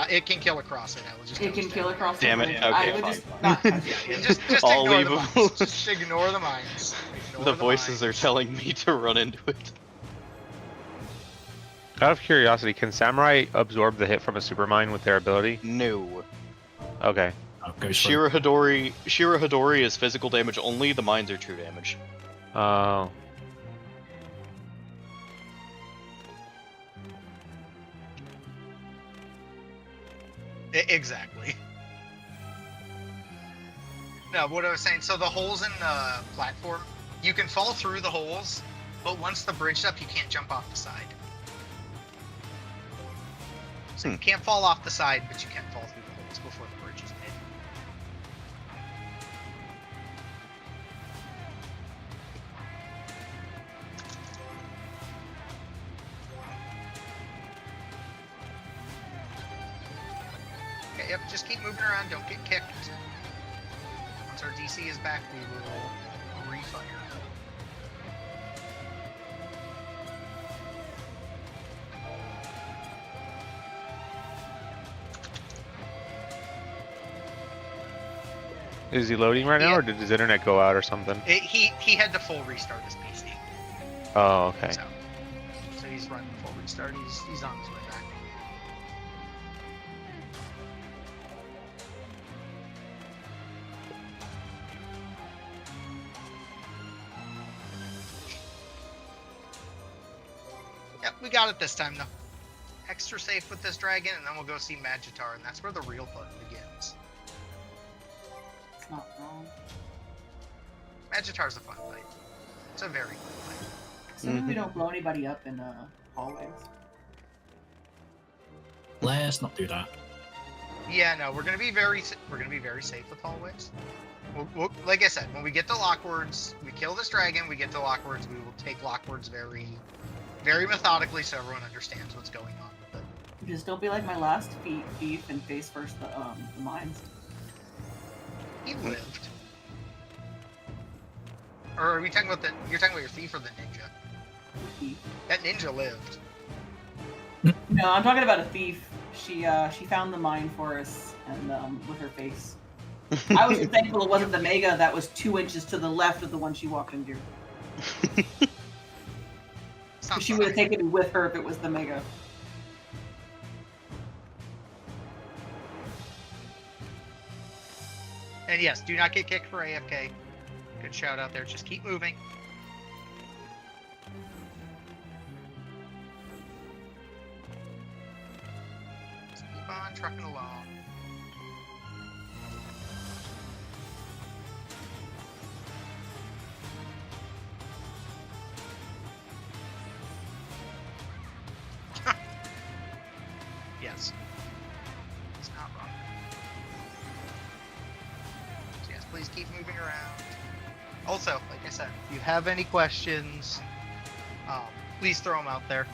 Speaker 1: It can kill across it. I will just.
Speaker 4: It can kill across
Speaker 3: Damn
Speaker 4: the
Speaker 3: it,
Speaker 4: bridge.
Speaker 3: okay,
Speaker 4: I would
Speaker 3: fine.
Speaker 4: just not touch it.
Speaker 1: Yeah, just
Speaker 3: I'll
Speaker 1: ignore
Speaker 3: leave
Speaker 1: the
Speaker 3: them.
Speaker 1: mines. Just ignore the mines. Ignore
Speaker 3: The voices are
Speaker 1: mines.
Speaker 3: telling me to run into it.
Speaker 2: Out of curiosity, can Samurai absorb the hit from a supermine with their ability?
Speaker 3: No.
Speaker 2: Okay.
Speaker 5: Oh, goes for
Speaker 3: Shira Hadori is physical damage only, the mines are true damage.
Speaker 2: Oh.
Speaker 1: Exactly. No, what I was saying, so the holes in the platform, you can fall through the holes, but once the bridge's up, you can't jump off the side. So you can't fall off the side, but you can fall through the holes before the bridge is made. Okay, yep, just keep moving around, don't get kicked. Once our DC is back, we will refire.
Speaker 2: Is he loading right now,
Speaker 1: Yeah.
Speaker 2: or did his internet go out or something?
Speaker 1: He had to full restart his PC.
Speaker 2: Oh, okay.
Speaker 1: So he's running full restart. He's on his way back. Yep, we got it this time though. Extra safe with this dragon, and then we'll go see Magitar, and that's where the real fun begins.
Speaker 4: It's not wrong.
Speaker 1: Magitar's a fun fight. It's a very fun fight.
Speaker 4: Assuming we don't blow anybody up in hallways.
Speaker 5: Let's not do that.
Speaker 1: Yeah, no, we're gonna be very safe with hallways. We'll, like I said, when we get to Lockwards, we kill this dragon. We get to Lockwards, we will take Lockwards very, very methodically, so everyone understands what's going on with it.
Speaker 4: Just don't be like my last thief and face first the mines.
Speaker 1: He lived. Or are we talking about the? You're talking about your thief or the ninja?
Speaker 4: Thief.
Speaker 1: That ninja lived.
Speaker 4: No, I'm talking about a thief. She found the mine for us and with her face. I was thankful it wasn't the Mega that was 2 inches to the left of the one she walked into.
Speaker 1: Sounds
Speaker 4: She would have
Speaker 1: fine.
Speaker 4: taken me with her if it was the Mega.
Speaker 1: And yes, do not get kicked for AFK. Good shout out there. Just keep moving. Just keep on trucking along. Yes. It's not wrong. So yes, please keep moving around. Also, like I said, if you have any questions, please throw them out there.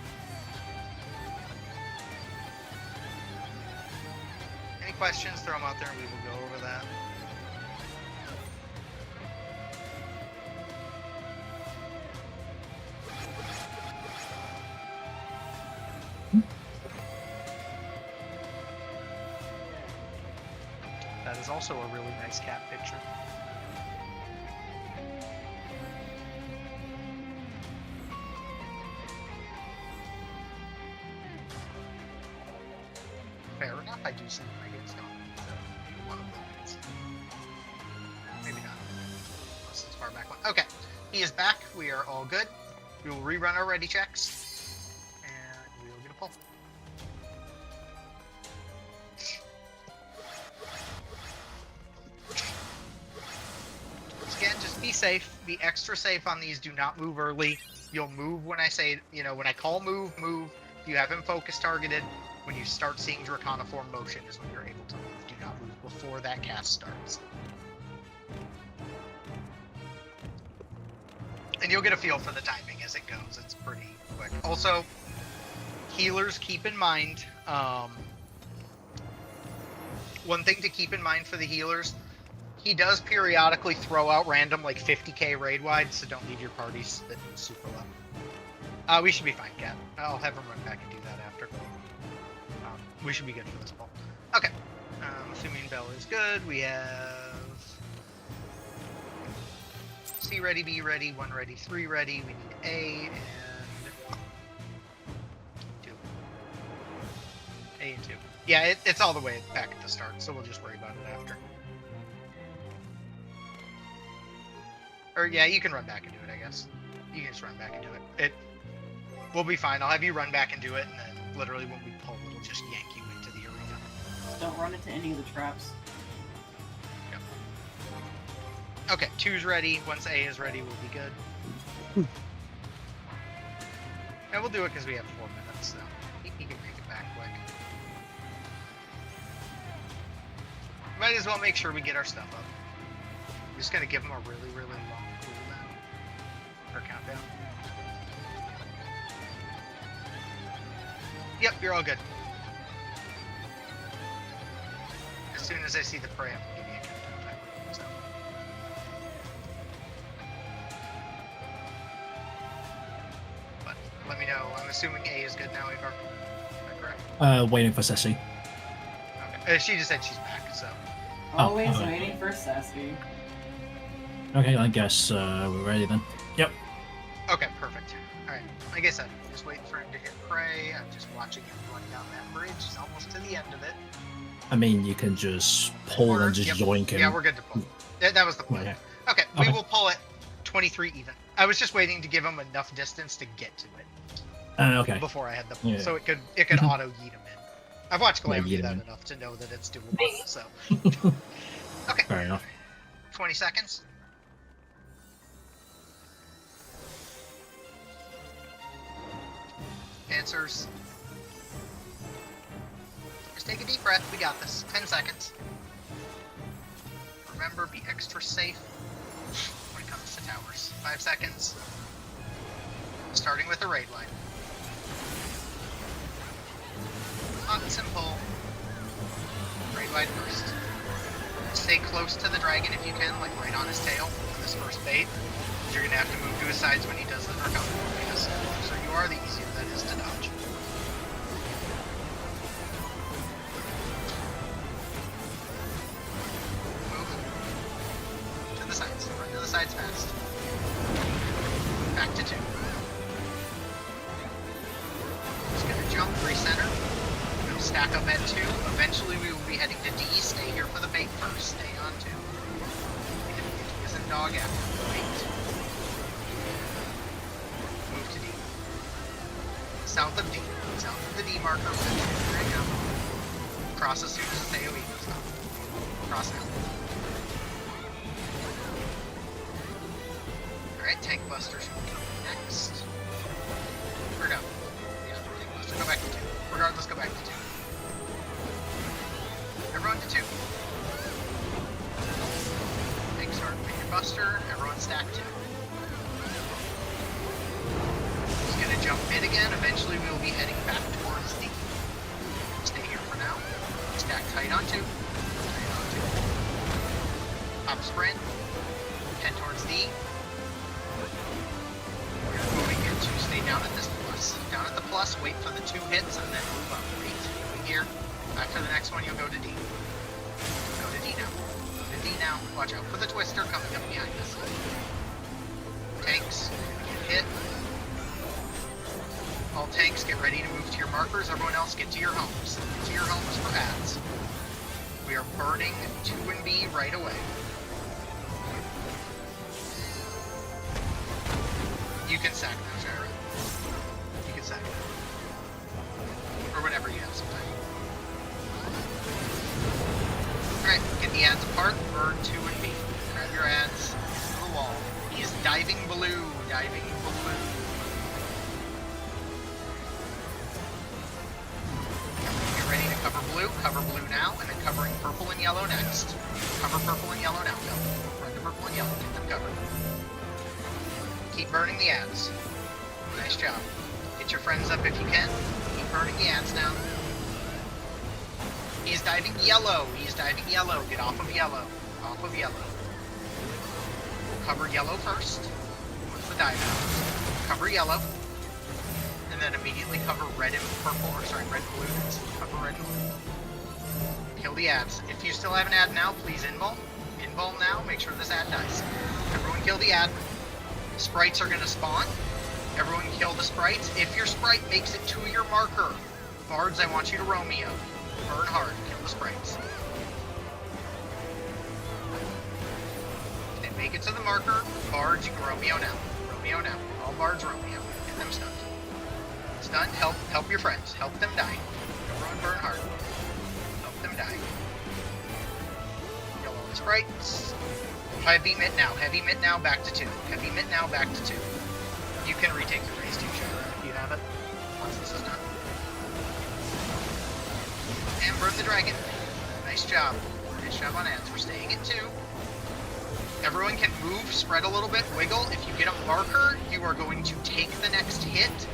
Speaker 1: Any questions, throw them out there and we will go over that. That is also a really nice cat picture. Fair enough, I do see my games going. So, one of them is. Maybe not. Unless it's far back one. Okay, he is back. We are all good. We will rerun our ready checks. And we will get a pull. Again, just be safe. Be extra safe on these. Do not move early. You'll move when I say, when I call move, move. If you have him focus targeted, when you start seeing Draconiform motion is when you're able to move. Do not move before that cast starts. And you'll get a feel for the timing as it goes. It's pretty quick. Also, healers, keep in mind, one thing to keep in mind for the healers, he does periodically throw out random, like 50k raid wide, so don't leave your parties sitting super low. We should be fine, Cat. I'll have him run back and do that after. We should be good for this ball. Okay. Assuming Bell is good, we have C ready, B ready, 1 ready, 3 ready. We need A and 2. A and 2. Yeah, it's all the way back at the start, so we'll just worry about it after. Or yeah, you can run back and do it, I guess. You can just run back and do it. We'll be fine. I'll have you run back and do it, and then literally when we pull, it'll just yank you into the arena.
Speaker 4: Don't run into any of the traps.
Speaker 1: Yep. Okay, 2's ready. Once A is ready, we'll be good. And we'll do it because we have 4 minutes, so he can make it back quick. Might as well make sure we get our stuff up. I'm just gonna give him a really, really long cooldown. Or countdown. Yep, you're all good. As soon as I see the prey, I'm gonna give you a countdown timer. So. But let me know. I'm assuming A is good now, Avar. Am I correct?
Speaker 5: Waiting for Ceci.
Speaker 1: Okay. She just said she's back, so.
Speaker 4: Always
Speaker 5: okay.
Speaker 4: waiting for Sassy.
Speaker 5: Okay, I guess we're ready then. Yep.
Speaker 1: Okay, perfect. Alright, like I said, just waiting for him to hit prey. I'm just watching him run down that bridge. He's almost to the end of it.
Speaker 5: I mean, you can just pull and just yoink him.
Speaker 1: Yeah, we're good to pull. That was the plan.
Speaker 5: Yeah.
Speaker 1: Okay, we
Speaker 5: Okay.
Speaker 1: will pull it 23 even. I was just waiting to give him enough distance to get to it
Speaker 5: Okay.
Speaker 1: before I had the pull,
Speaker 5: Yeah.
Speaker 1: so it could auto yeet him in. I've watched Glam
Speaker 5: yeet
Speaker 1: do
Speaker 5: him
Speaker 1: that
Speaker 5: in.
Speaker 1: enough to know that it's doable. So okay,
Speaker 5: Fair enough.
Speaker 1: 20 seconds. Answers. Just take a deep breath. We got this. 10 seconds. Remember, be extra safe when it comes to towers. 5 seconds. Starting with the raid line. hot and simple. Raid wide first. Stay close to the dragon if you can, like right on his tail for this first bait. You're gonna have to move to his sides when he does the draconic form, because the closer you are, the easier that is to dodge. Move to the sides. Run to the sides fast. Back to 2. Just gonna jump, recenter. We'll stack up at 2. Eventually we will be heading to D. Stay here for the bait first. Stay on 2. It isn't dog after. Wait. Move to D. South of D. South of the D marker. Right now. Cross as soon as the AoE goes off. Cross now. Alright, Tank Busters will come next. Or no. Yeah, Tank Buster. Go back to 2. Regardless, go back to 2. Everyone to 2. Tank start. Pick your Buster. Everyone stack 2. He's gonna jump mid again. Eventually we will be heading back towards D. Stay here for now. Stack tight on 2. Tight on 2. Top sprint. Head towards D. We're moving into stay down at this plus. Down at the plus, wait for the 2 hits, and then move up. Wait. Moving here. After the next one, you'll go to D. Go to D now. Go to D now. Watch out for the twister coming up behind us. Tanks. Get hit. All tanks, get ready to move to your markers. Everyone else, get to your homes. Get to your homes for ads. We are burning 2 and B right away. You can sack now, Shara. You can sack now. Or whatever you have sometime. Alright, get the ads apart. Burn 2 and B. Grab your ads to the wall. He is diving blue. Diving blue. Get ready to cover blue now, and then covering purple and yellow next. Cover purple and yellow now, go. Run to purple and yellow, get them covered. Keep burning the ads. Nice job. Get your friends up if you can. Keep burning the ads now. He's diving yellow. He's diving yellow. Get off of yellow. Off of yellow. We'll cover yellow first. What's the dive out? Cover yellow. And then immediately cover red and purple, or sorry, red blue. Cover red and blue. Kill the ads. If you still have an ad now, please invul. Invul now. Make sure this ad dies. Everyone kill the ad. Sprites are gonna spawn. Everyone kill the sprites. If your sprite makes it to your marker, Bards, I want you to Romeo. Burn hard. Kill the sprites. If they make it to the marker, Bards, you can Romeo now. Romeo now. All Bards Romeo. Get them stunned. Stunned. Help your friends. Help them die. Everyone burn hard. Help them die. Kill all the sprites. Heavy mid now. Heavy mid now. Back to 2. Heavy mid now. Back to 2. You can retake your raise too, Shara, if you have it. Once this is done. And burn the dragon. Nice job. Nice job on ads. We're staying at 2. Everyone can move, spread a little bit, wiggle. If you get a marker, you are going to take the next hit.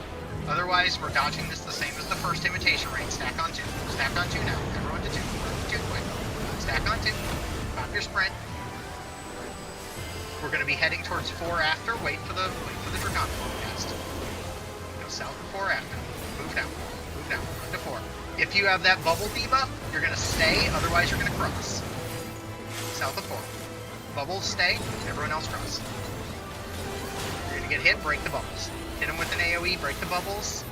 Speaker 1: Otherwise, we're dodging this the same as the first imitation raid. Stack on 2. Stack on 2 now. Everyone to 2. 2 quick. Stack on 2. Pop your sprint. We're going to be heading towards 4 after. Wait for the Draconic forecast. Go south of 4 after. Move down. Move down. Run to 4. If you have that bubble debuff, you're going to stay. Otherwise, you're going to cross. South of 4. Bubbles stay. Everyone else cross. You're going to get hit. Break the bubbles. Hit them with an AoE. Break the bubbles.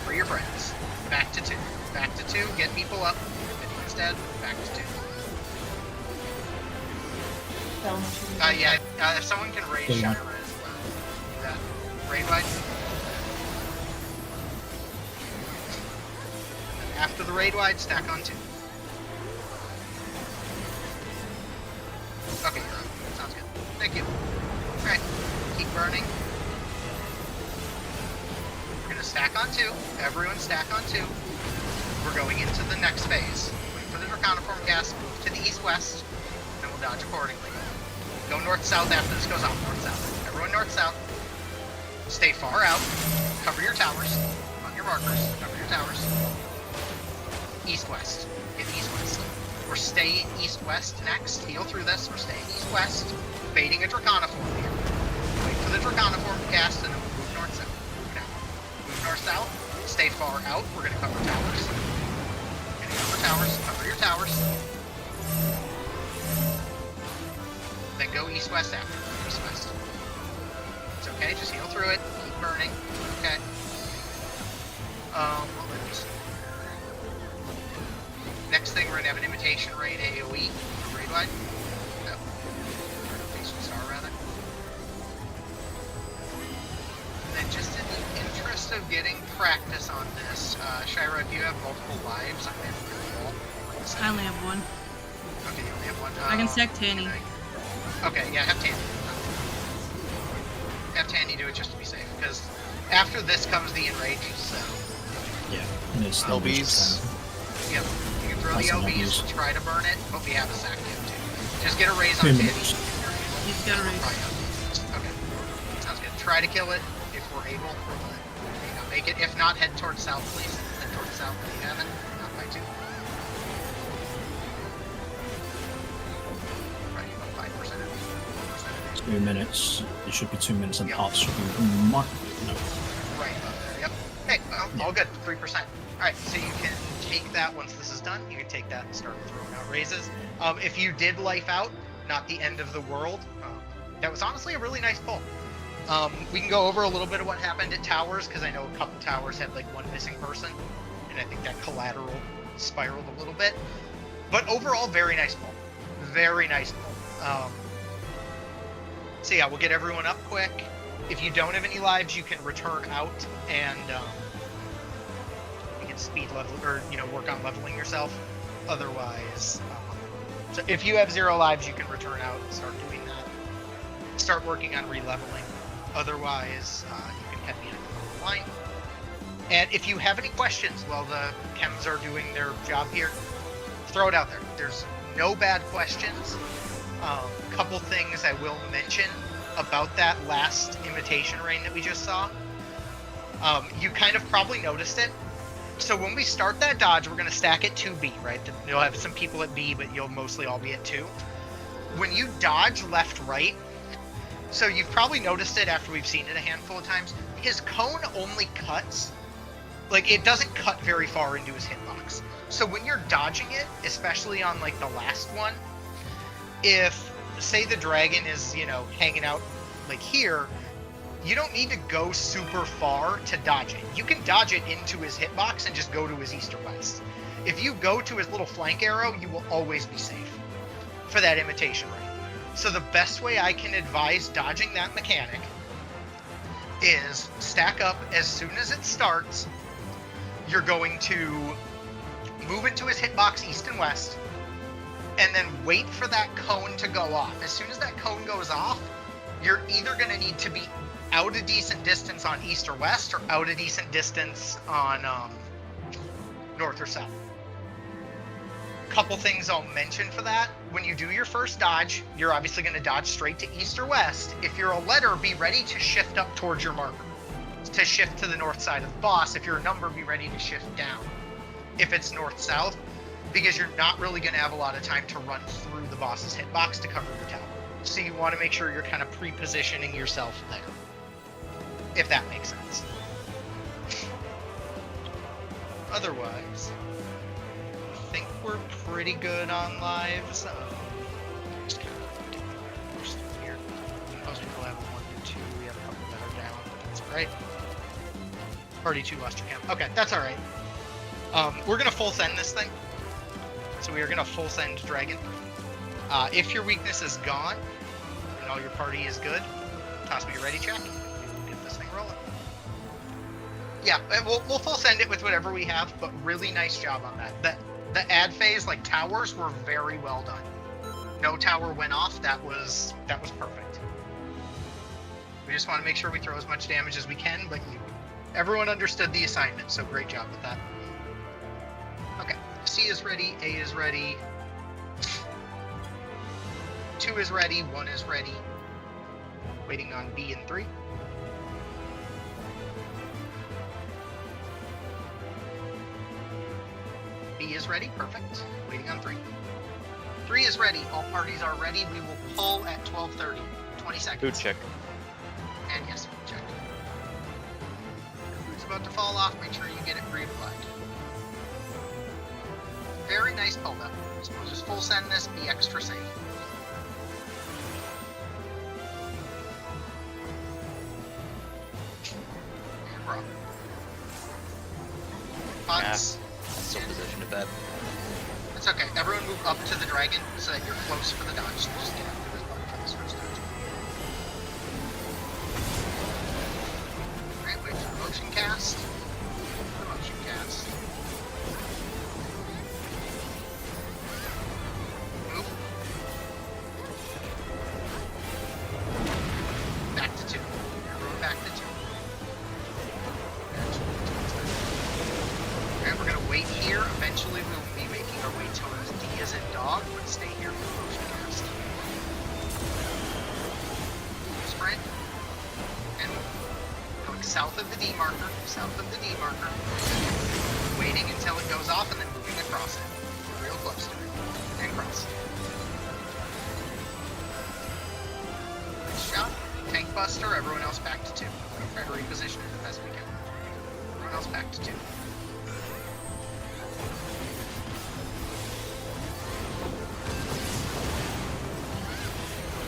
Speaker 1: For your friends. Back to 2. Back to 2. Get people up. Anyone's dead. Back to 2. Yeah, if someone can raid Shira as well. Do that. Raid wide. After the raid wide, stack on 2. Okay, you're up. Sounds good. Thank you. Alright, keep burning. We're gonna stack on 2. Everyone stack on 2. We're going into the next phase. Wait for the Draconiform cast, move to the east-west, and we'll dodge accordingly. Go north-south after this goes off. North-south. Everyone north-south. Stay far out. Cover your towers. On your markers. Cover your towers. East-west. Get east-west. We're staying east-west next. Heal through this. We're staying east-west. Baiting a Draconiform here. Wait for the Draconiform to cast, and then we'll move north-south. Okay. Move north-south. Stay far out. We're going to cover towers. Going to cover towers. Cover your towers. Then go east-west after. East-west. It's okay. Just heal through it. Keep burning. Okay. Let me see. Next thing, we're going to have an Imitation Raid AoE for raid wide. No. Imitation Star, rather. And then just in the interest of getting practice on this, Shira, if you have multiple lives, I'm going to have your wall.
Speaker 8: I only have one.
Speaker 1: Okay, you only have one.
Speaker 8: I can stack Tanny.
Speaker 1: Okay, yeah, have Tanny. Have Tanny do it just to be safe, because after this comes the Enrage, so...
Speaker 5: Yeah, and it's still
Speaker 3: LBs.
Speaker 1: Yep. You can throw
Speaker 5: That's
Speaker 1: the
Speaker 5: an
Speaker 1: LBs,
Speaker 5: LBs.
Speaker 1: try to burn it, but we have a sack kit too. Just get a raise
Speaker 5: 2
Speaker 1: on Tanny.
Speaker 5: minutes.
Speaker 8: He's got a raise.
Speaker 1: Okay. Sounds good. Try to kill it if we're able. Make it. If not, head towards south, please. Head towards south if you haven't. Not by 2. Right, about 5%.
Speaker 5: 2 minutes. It should be 2 minutes, and
Speaker 1: Yeah.
Speaker 5: parts should be no.
Speaker 1: Right up there, yep. Hey, well, all good. 3%. Alright, so you can take that once this is done. You can take that and start throwing out raises. If you did life out, not the end of the world, that was honestly a really nice pull. We can go over a little bit of what happened at towers, because I know a couple towers had like one missing person, and I think that collateral spiraled a little bit. But overall, very nice pull. Very nice pull. So yeah, we'll get everyone up quick. If you don't have any lives, you can return out and you can speed level, or work on leveling yourself. Otherwise, so if you have 0 lives, you can return out and start doing that. Start working on re-leveling. Otherwise, you can head the end of the line. And if you have any questions while the chems are doing their job here, throw it out there. There's no bad questions. Couple things I will mention about that last imitation rain that we just saw. You kind of probably noticed it. So when we start that dodge, we're going to stack at 2B, right? You'll have some people at B, but you'll mostly all be at 2. When you dodge left-right, so you've probably noticed it after we've seen it a handful of times, his cone only cuts, like it doesn't cut very far into his hitbox. So when you're dodging it, especially on like the last one, if say the dragon is, hanging out like here, you don't need to go super far to dodge it. You can dodge it into his hitbox and just go to his east or west. If you go to his little flank arrow, you will always be safe for that imitation rain. So the best way I can advise dodging that mechanic is stack up as soon as it starts. You're going to move into his hitbox east and west, and then wait for that cone to go off. As soon as that cone goes off, you're either going to need to be out a decent distance on east or west, or out a decent distance on north or south. Couple things I'll mention for that. When you do your first dodge, you're obviously going to dodge straight to east or west. If you're a letter, be ready to shift up towards your marker, to shift to the north side of the boss. If you're a number, be ready to shift down. If it's north-south, because you're not really going to have a lot of time to run through the boss's hitbox to cover your tower. So you want to make sure you're kind of pre-positioning yourself there, if that makes sense. Otherwise, I think we're pretty good on lives. Just kind of do more stuff here. Most people have 1 or 2. We have a couple that are down, but that's all right. Party 2 lost your camp. Okay, that's all right. We're gonna full send this thing. So we are gonna full send Dragon. If your weakness is gone and all your party is good, toss me a ready check. We'll get this thing rolling. Yeah, and we'll full send it with whatever we have, but really nice job on that. The ad phase, like towers, were very well done. No tower went off. That was perfect. We just want to make sure we throw as much damage as we can, but everyone understood the assignment, so great job with that. Okay, C is ready, A is ready, 2 is ready, 1 is ready. Waiting on B and 3. D is ready. Perfect. Waiting on 3. 3 is ready. All parties are ready. We will pull at 12:30. 20 seconds.
Speaker 2: Food check.
Speaker 1: And yes, food check. Food's about to fall off. Make sure you get it reapplied. Very nice pull though. So we'll just full send this. Be extra safe. And we're up. Pots.
Speaker 3: Still positioned to bed.
Speaker 1: It's okay. Everyone move up to the dragon so that you're close for the dodge. So just get after this button for this first dodge. Alright, wait for the motion cast. The motion cast. Move. Back to 2. Everyone back to 2. Alright, we're gonna wait here. Eventually we'll be making our way towards D as in dog, but stay here for the motion cast. Sprint. And going south of the D marker, south of the D marker. Waiting until it goes off and then moving across it. Real close to it. And cross. Nice shot. Tank buster, everyone else back to 2. Try to reposition it the best we can. Everyone else back to 2.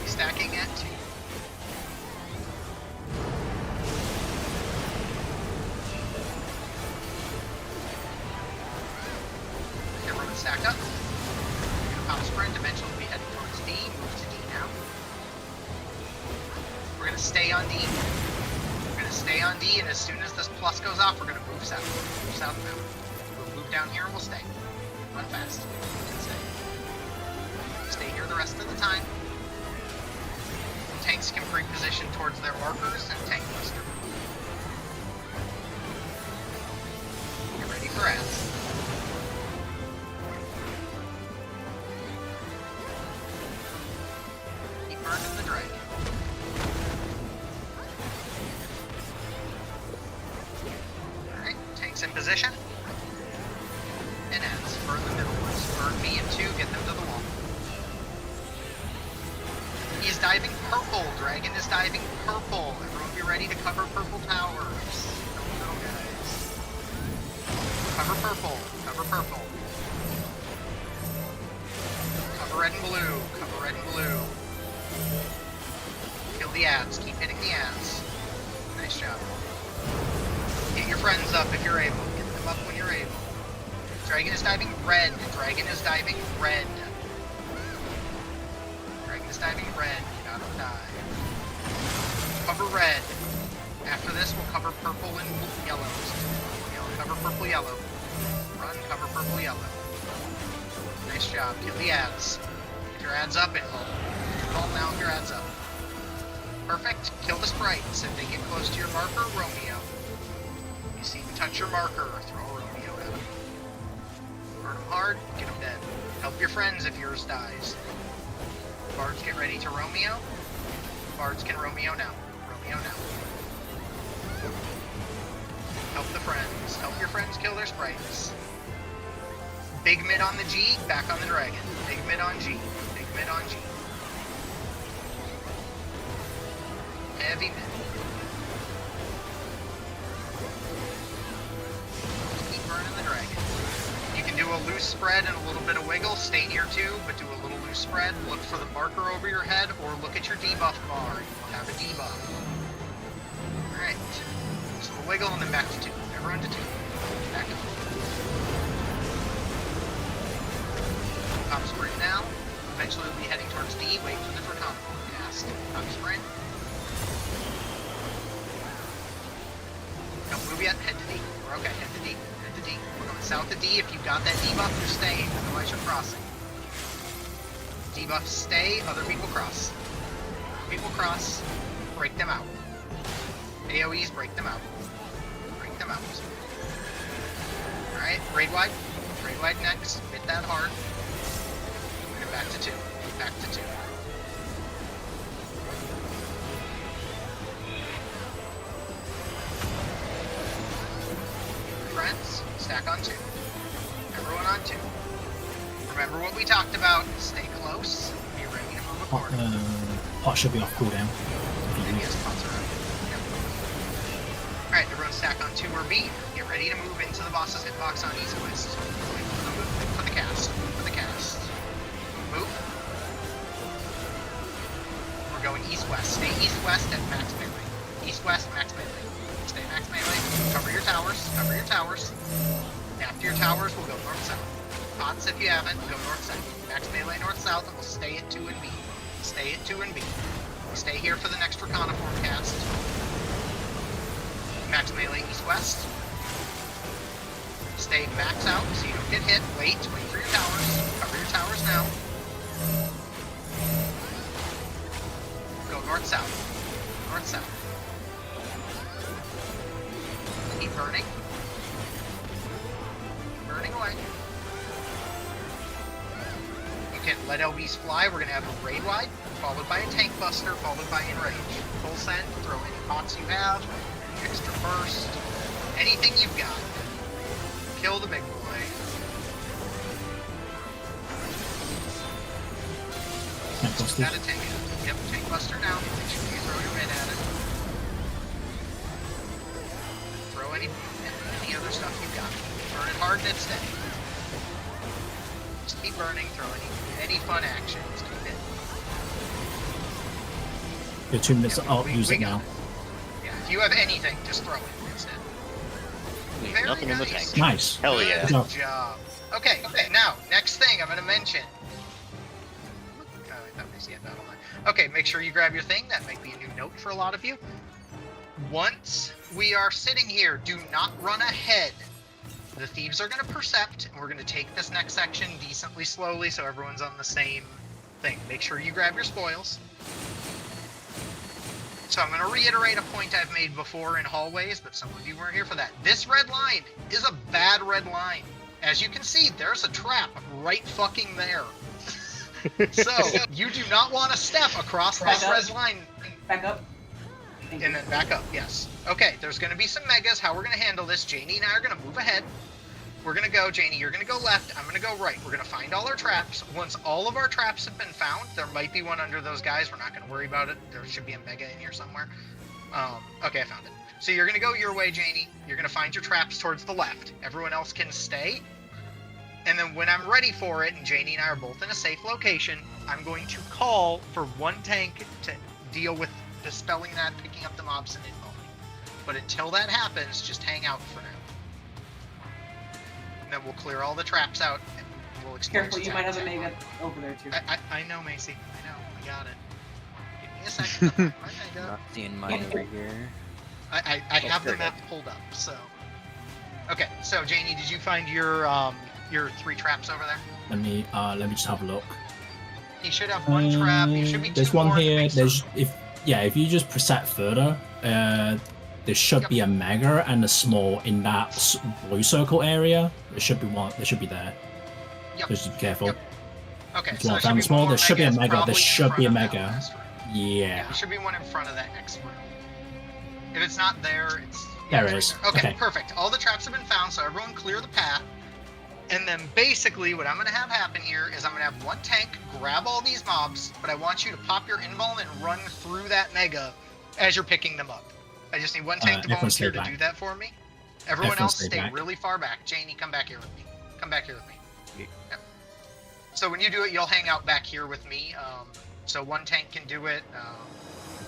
Speaker 1: Stacking at 2. Everyone stack up. We're gonna pop sprint, eventually we'll be heading towards D. Move to D now. We're gonna stay on D. We're gonna stay on D, and as soon as this plus goes off, we're gonna move south. Move south now. We'll move down here and we'll stay. Run fast. And stay. Stay here the rest of the time. Tanks can pre-position towards their markers and tank buster. Get ready for ads. Keep burning the dragon. Alright, tanks in position. And ads. Burn the middle ones. Burn me and 2, get them to the wall. He's diving purple. Dragon is diving purple. Everyone be ready to cover purple towers. Don't go, guys. Cover purple. Cover purple. Cover red and blue. Cover red and blue. Kill the ads. Keep hitting the ads. Nice job. Get your friends up if you're able. Get them up when you're able. Dragon is diving red. Dragon is diving red. Dragon is diving red. You gotta die. Cover red. After this, we'll cover purple and yellow. Cover purple, yellow. Run, cover purple, yellow. Nice job. Kill the ads. Get your ads up and roll now with your ads up. Perfect. Kill the sprites. If they get close to your marker, Romeo. You see them touch your marker, throw a Romeo at them. Burn them hard, get them dead. Help your friends if yours dies. Bards get ready to Romeo. Bards can Romeo now. Romeo now. Help the friends. Help your friends kill their sprites. Big mid on the G, back on the dragon. Big mid on G. Big mid on G. Heavy mid. Keep burning the dragon. You can do a loose spread and a little bit of wiggle. Stay here too, but do a little loose spread. Look for the marker over your head, or look at your debuff bar. You will have a debuff. Alright. So we'll wiggle and then back to 2. Everyone to 2. Back to 2. Top sprint now. Eventually we'll be heading towards D. Wait for the Draconic cast. Top sprint. Don't move yet. Head to D. We're okay. Head to D. Head to D. We're going south to D. If you've got that debuff, you're staying. Otherwise you're crossing. Debuffs stay. Other people cross. People cross. Break them out. AoEs, break them out. Break them out. Alright, raid wide. Raid wide next. Hit that hard. And back to 2. Back to 2. Friends, stack on 2. Everyone on 2. Remember what we talked about. Stay close. Be ready to move
Speaker 5: Pot,
Speaker 1: accordingly.
Speaker 5: pot should be off cooldown.
Speaker 1: And yes, pots are up. Yep. Alright, everyone stack on 2 or B. Get ready to move into the boss's hitbox on East West. For the cast. For the cast. Move. We're going East-West. Stay East-West at max melee. East-West, max melee. Stay max melee. Cover your towers. Cover your towers. After your towers, we'll go north-south. Pots, if you haven't, go north-south. Max melee north-south, and we'll stay at 2 and B. Stay at 2 and B. We'll stay here for the next Reconiform cast. Max melee east-west. Stay max out so you don't get hit. Wait for your towers. Cover your towers now. Go north-south. North-south. Keep burning. Burning away. You can let LBs fly. We're going to have a raid wide, followed by a tank buster, followed by enrage. Full send, throw any pots you have, extra burst, anything you've got. Kill the big boy.
Speaker 5: Tank buster.
Speaker 1: Got a tank. Yep, tank buster now. Make sure you throw your mid at it. Throw any other stuff you've got. Burn it hard and it's steady. Just keep burning, throw any fun actions. Keep it.
Speaker 5: Your 2 minutes
Speaker 1: Yeah,
Speaker 5: out,
Speaker 1: we
Speaker 5: use it
Speaker 1: got
Speaker 5: now.
Speaker 1: it. Yeah, if you have anything, just throw it instead.
Speaker 3: Leave
Speaker 1: Very
Speaker 3: nothing in the
Speaker 1: nice.
Speaker 3: tank.
Speaker 5: Nice.
Speaker 3: Hell
Speaker 1: Good
Speaker 3: yeah.
Speaker 5: No.
Speaker 1: job. Okay, now, next thing I'm going to mention. Oh, I thought we see it battle line. Okay, make sure you grab your thing. That might be a new note for a lot of you. Once we are sitting here, do not run ahead. The thieves are going to percept, and we're going to take this next section decently slowly so everyone's on the same thing. Make sure you grab your spoils. So I'm going to reiterate a point I've made before in hallways, but some of you weren't here for that. This red line is a bad red line. As you can see, there's a trap right fucking there. So, you do not want to step across this red line.
Speaker 4: Back up. Thank
Speaker 1: And
Speaker 4: you.
Speaker 1: then back up, yes. Okay, there's going to be some megas. How we're going to handle this, Janie and I are going to move ahead. We're going to go, Janie, you're going to go left. I'm going to go right. We're going to find all our traps. Once all of our traps have been found, there might be one under those guys. We're not going to worry about it. There should be a mega in here somewhere. Okay, I found it. So you're going to go your way, Janie. You're going to find your traps towards the left. Everyone else can stay. And then when I'm ready for it, and Janie and I are both in a safe location, I'm going to call for one tank to deal with dispelling that, picking up the mobs, and involving. But until that happens, just hang out for now. And then we'll clear all the traps out, and we'll explain.
Speaker 4: Careful, you might have a mega over there too.
Speaker 1: I know, Macy. I know. I got it. Give me a second. to find my mega.
Speaker 6: Not seeing mine over here.
Speaker 1: I have the map pulled up, so. Okay, so Janie, did you find your 3 traps over there?
Speaker 5: Let me just have a look.
Speaker 1: You should have one trap. You should be 2
Speaker 5: There's one
Speaker 1: more in the
Speaker 5: here.
Speaker 1: big
Speaker 5: There's
Speaker 1: circle.
Speaker 5: if you just preset further, there should be a mega and a small in that blue circle area. There should be one. There should be there.
Speaker 1: Yep.
Speaker 5: Just be careful.
Speaker 1: Yep. Okay,
Speaker 5: If
Speaker 1: so
Speaker 5: you
Speaker 1: there
Speaker 5: want
Speaker 1: should
Speaker 5: to
Speaker 1: be
Speaker 5: small,
Speaker 1: one more
Speaker 5: there should be a
Speaker 1: mega. It's
Speaker 5: mega. There
Speaker 1: probably in
Speaker 5: should be a
Speaker 1: front of that
Speaker 5: mega.
Speaker 1: last room.
Speaker 5: Yeah.
Speaker 1: There should be one in front of that X room. If it's not there, it's
Speaker 5: There
Speaker 1: it's
Speaker 5: it is.
Speaker 1: right there. Okay,
Speaker 5: Okay.
Speaker 1: perfect. All the traps have been found, so everyone clear the path. And then basically what I'm going to have happen here is I'm going to have one tank grab all these mobs, but I want you to pop your invuln and run through that mega as you're picking them up. I just need one tank to
Speaker 5: everyone stay
Speaker 1: volunteer to
Speaker 5: back.
Speaker 1: do that for me. Everyone
Speaker 5: Everyone
Speaker 1: else
Speaker 5: stay
Speaker 1: stay
Speaker 5: back.
Speaker 1: really far back. Janie, come back here with me. Come back here with me.
Speaker 6: Yeah.
Speaker 1: Yep. So when you do it, you'll hang out back here with me. So one tank can do it.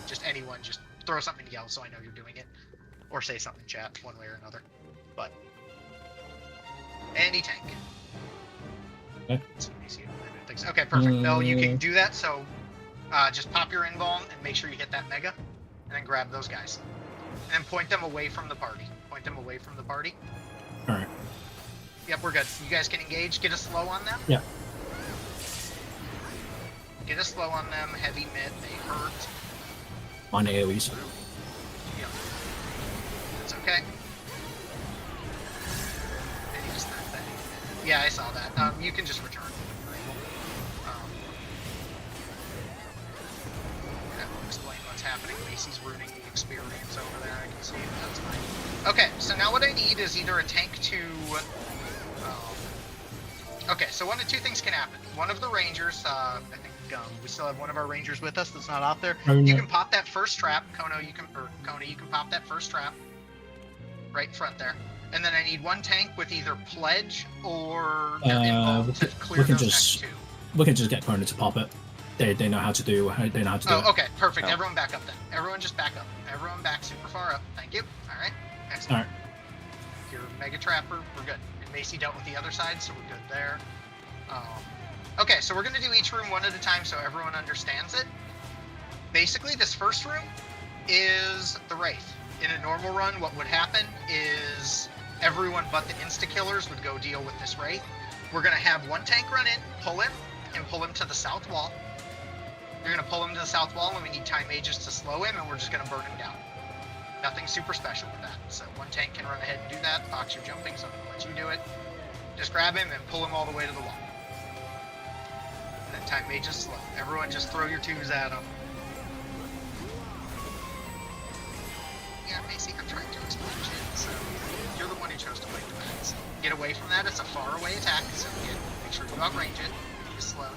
Speaker 1: Just anyone, just throw something yell so I know you're doing it. Or say something, chat, one way or another. But any tank.
Speaker 5: Okay.
Speaker 1: Okay, perfect. No, you can do that. So just pop your invuln and make sure you hit that mega, and then grab those guys, and then point them away from the party. Point them away from the party.
Speaker 5: All right.
Speaker 1: Yep, we're good. You guys can engage. Get a slow on them.
Speaker 5: Yeah.
Speaker 1: Get a slow on them. Heavy mid. They hurt.
Speaker 5: Mine AoEs.
Speaker 1: Yep. That's okay. And you just threw that. Yeah, I saw that. You can just return. That will explain what's happening. Macy's ruining the experience over there. I can see it. That's fine. Okay, so now what I need is either a tank to Okay, so one of two things can happen. One of the rangers, I think we still have one of our rangers with us that's not out there.
Speaker 5: Oh,
Speaker 1: You
Speaker 5: no.
Speaker 1: can pop that first trap, Kona. You can pop that first trap right in front there. And then I need one tank with either pledge or their involved to clear
Speaker 5: we can
Speaker 1: those
Speaker 5: just-
Speaker 1: next two.
Speaker 5: We can just get Kona to pop it. They know how to do. They know how to do
Speaker 1: Oh,
Speaker 5: it.
Speaker 1: okay, perfect.
Speaker 6: Oh.
Speaker 1: Everyone back up then. Everyone just back up. Everyone back super far up. Thank you. All right. Excellent.
Speaker 5: All right.
Speaker 1: You're a Mega Trapper. We're good. And Macy dealt with the other side, so we're good there. Okay, so we're going to do each room one at a time so everyone understands it. Basically, this first room is the Wraith. In a normal run, what would happen is everyone but the insta-killers would go deal with this Wraith. We're going to have one tank run in, pull him, and pull him to the south wall. You're going to pull him to the south wall, and we need time mages to slow him, and we're just going to burn him down. Nothing super special with that. So one tank can run ahead and do that. Fox, you're jumping, so I'm going to let you do it. Just grab him and pull him all the way to the wall. And then time mages slow. Everyone just throw your twos at him. Yeah, Macy, I'm trying to explain shit, so you're the one who chose to fight the bats. Get away from that, it's a far away attack, so make sure you outrange it. Just slow.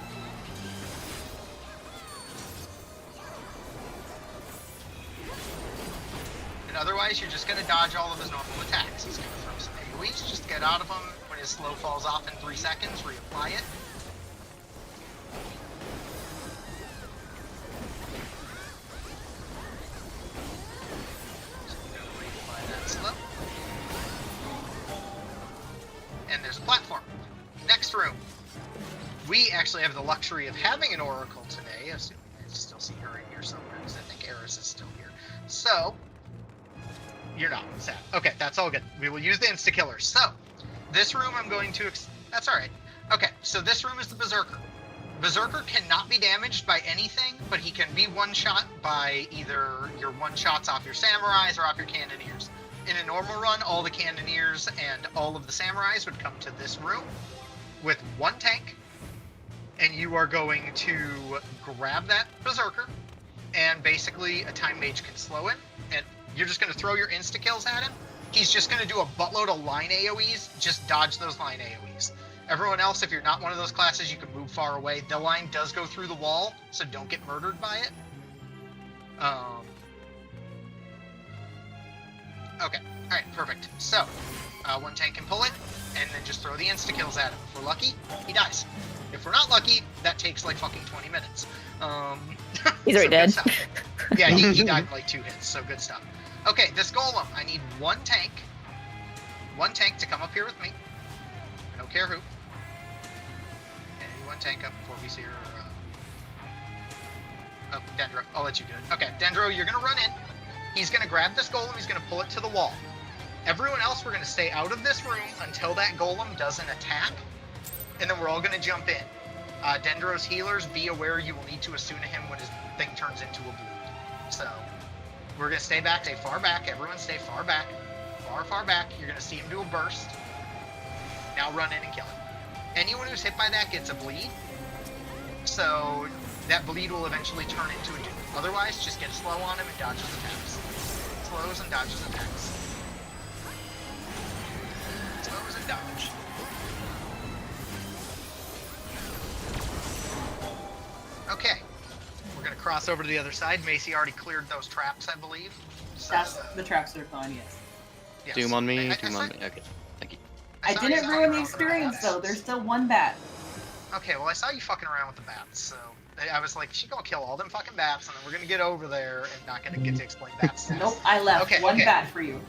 Speaker 1: And otherwise, you're just going to dodge all of his normal attacks. He's going to throw some AoEs, just get out of him. When his slow falls off in 3 seconds, reapply it. So you gotta reapply that slow. And there's a platform. Next room. We actually have the luxury of having an Oracle today, assuming I still see her in here somewhere, because I think Eris is still here. So, you're not sad. Okay, that's all good. We will use the insta-killer. So, this room I'm going to... That's alright. Okay, so this room is the Berserker. Berserker cannot be damaged by anything, but he can be one-shot by either your one-shots off your Samurais or off your Cannoneers. In a normal run, all the Cannoneers and all of the Samurais would come to this room with one tank, and you are going to grab that Berserker, and basically a Time Mage can slow him, and you're just going to throw your insta-kills at him. He's just going to do a buttload of line AoEs, just dodge those line AoEs. Everyone else, if you're not one of those classes, you can move far away. The line does go through the wall, so don't get murdered by it. Okay, alright, perfect. So, one tank can pull it, and then just throw the insta-kills at him. If we're lucky, he dies. If we're not lucky, that takes like fucking 20 minutes.
Speaker 7: He's already dead.
Speaker 1: Yeah, he died in like 2 hits, so good stuff. Okay, this golem, I need one tank to come up here with me. I don't care who. And one tank up before we see her. Oh, Dendro, I'll let you do it. Okay, Dendro, you're gonna run in. He's gonna grab this golem, he's gonna pull it to the wall. Everyone else, we're gonna stay out of this room until that golem doesn't attack, and then we're all gonna jump in. Dendro's healers, be aware you will need to Asuna him when his thing turns into a bleed. So, we're gonna stay back, stay far back, everyone stay far back. Far back, you're gonna see him do a burst. Now run in and kill him. Anyone who's hit by that gets a bleed, so that bleed will eventually turn into a dupe. Otherwise, just get slow on him and dodges attacks. Slows and dodges attacks. Slows and dodge. Okay. We're gonna cross over to the other side. Macy already cleared those traps, I believe. So,
Speaker 4: The traps are fine, yes.
Speaker 1: yes.
Speaker 3: Doom on me,
Speaker 1: I
Speaker 3: doom
Speaker 1: saw-
Speaker 3: on me. Okay, thank you.
Speaker 4: I
Speaker 1: saw you
Speaker 4: didn't
Speaker 1: fucking
Speaker 4: ruin the
Speaker 1: around with
Speaker 4: experience
Speaker 1: bats.
Speaker 4: though. There's still one bat.
Speaker 1: Okay, well I saw you fucking around with the bats, so I was like, she gonna kill all them fucking bats, and then we're gonna get over there and not gonna get to explain bats.
Speaker 4: Nope, I left
Speaker 1: Okay,
Speaker 4: one
Speaker 1: okay.
Speaker 4: bat for you.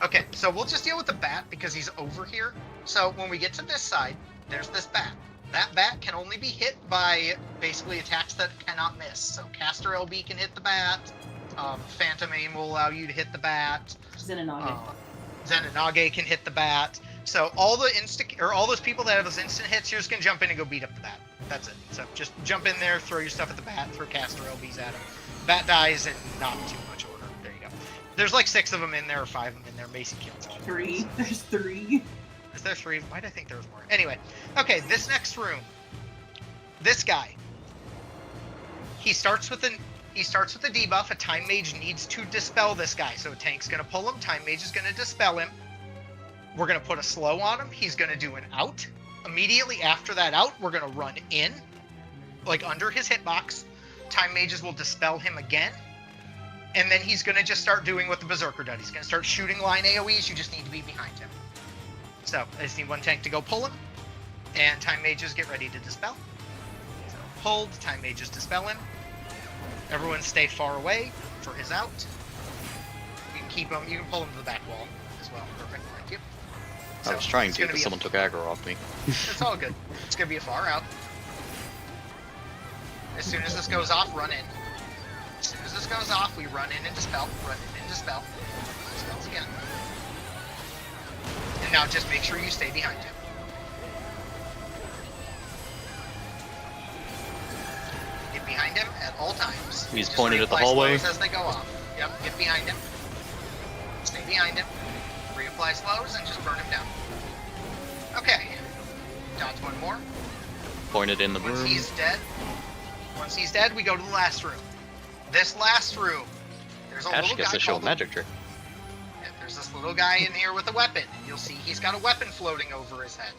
Speaker 1: Okay, so we'll just deal with the bat because he's over here. So when we get to this side, there's this bat. That bat can only be hit by basically attacks that cannot miss. So Caster LB can hit the bat. Phantom Aim will allow you to hit the bat.
Speaker 4: Zenonage.
Speaker 1: Zenonage can hit the bat. So all those people that have those instant hits, you're just gonna jump in and go beat up the bat. That's it. So just jump in there, throw your stuff at the bat, throw Caster LBs at him. Bat dies in not too much order. There you go. There's like 6 of them in there or 5 of them in there. Macy kills all of them.
Speaker 4: 3. There's 3.
Speaker 1: Is there 3? Why did I think there was more? Anyway, okay, this next room. This guy. He starts with a debuff. A Time Mage needs to dispel this guy. So a tank's gonna pull him, Time Mage is gonna dispel him. We're gonna put a slow on him. He's gonna do an out. Immediately after that out, we're gonna run in, like under his hitbox. Time Mages will dispel him again, and then he's gonna just start doing what the Berserker does. He's gonna start shooting line AoEs. You just need to be behind him. So I just need one tank to go pull him, and Time Mages get ready to dispel. So pulled, Time Mages dispel him. Everyone stay far away for his out. You can keep him. You can pull him to the back wall as well. Perfect. Thank you.
Speaker 3: I was trying
Speaker 1: it's
Speaker 3: to,
Speaker 1: gonna
Speaker 3: but
Speaker 1: be
Speaker 3: someone took aggro off me.
Speaker 1: It's all good. It's gonna be a far out. As soon as this goes off, run in. As soon as this goes off, we run in and dispel. Run in and dispel. Dispels again. And now just make sure you stay behind him. Get behind him at all times.
Speaker 3: He's
Speaker 1: Just
Speaker 3: pointed at the
Speaker 1: reapply
Speaker 3: hallway.
Speaker 1: slows as they go off. Yep, get behind him. Stay behind him. Reapply slows and just burn him down. Okay. Dodge one more.
Speaker 3: Pointed in the
Speaker 1: Once
Speaker 3: room.
Speaker 1: he's dead, we go to the last room. This last room, there's a
Speaker 3: Ash
Speaker 1: little
Speaker 3: gets
Speaker 1: guy
Speaker 3: to show a
Speaker 1: called
Speaker 3: magic trick.
Speaker 1: Yeah, there's this little guy in here with a weapon. You'll see he's got a weapon floating over his head.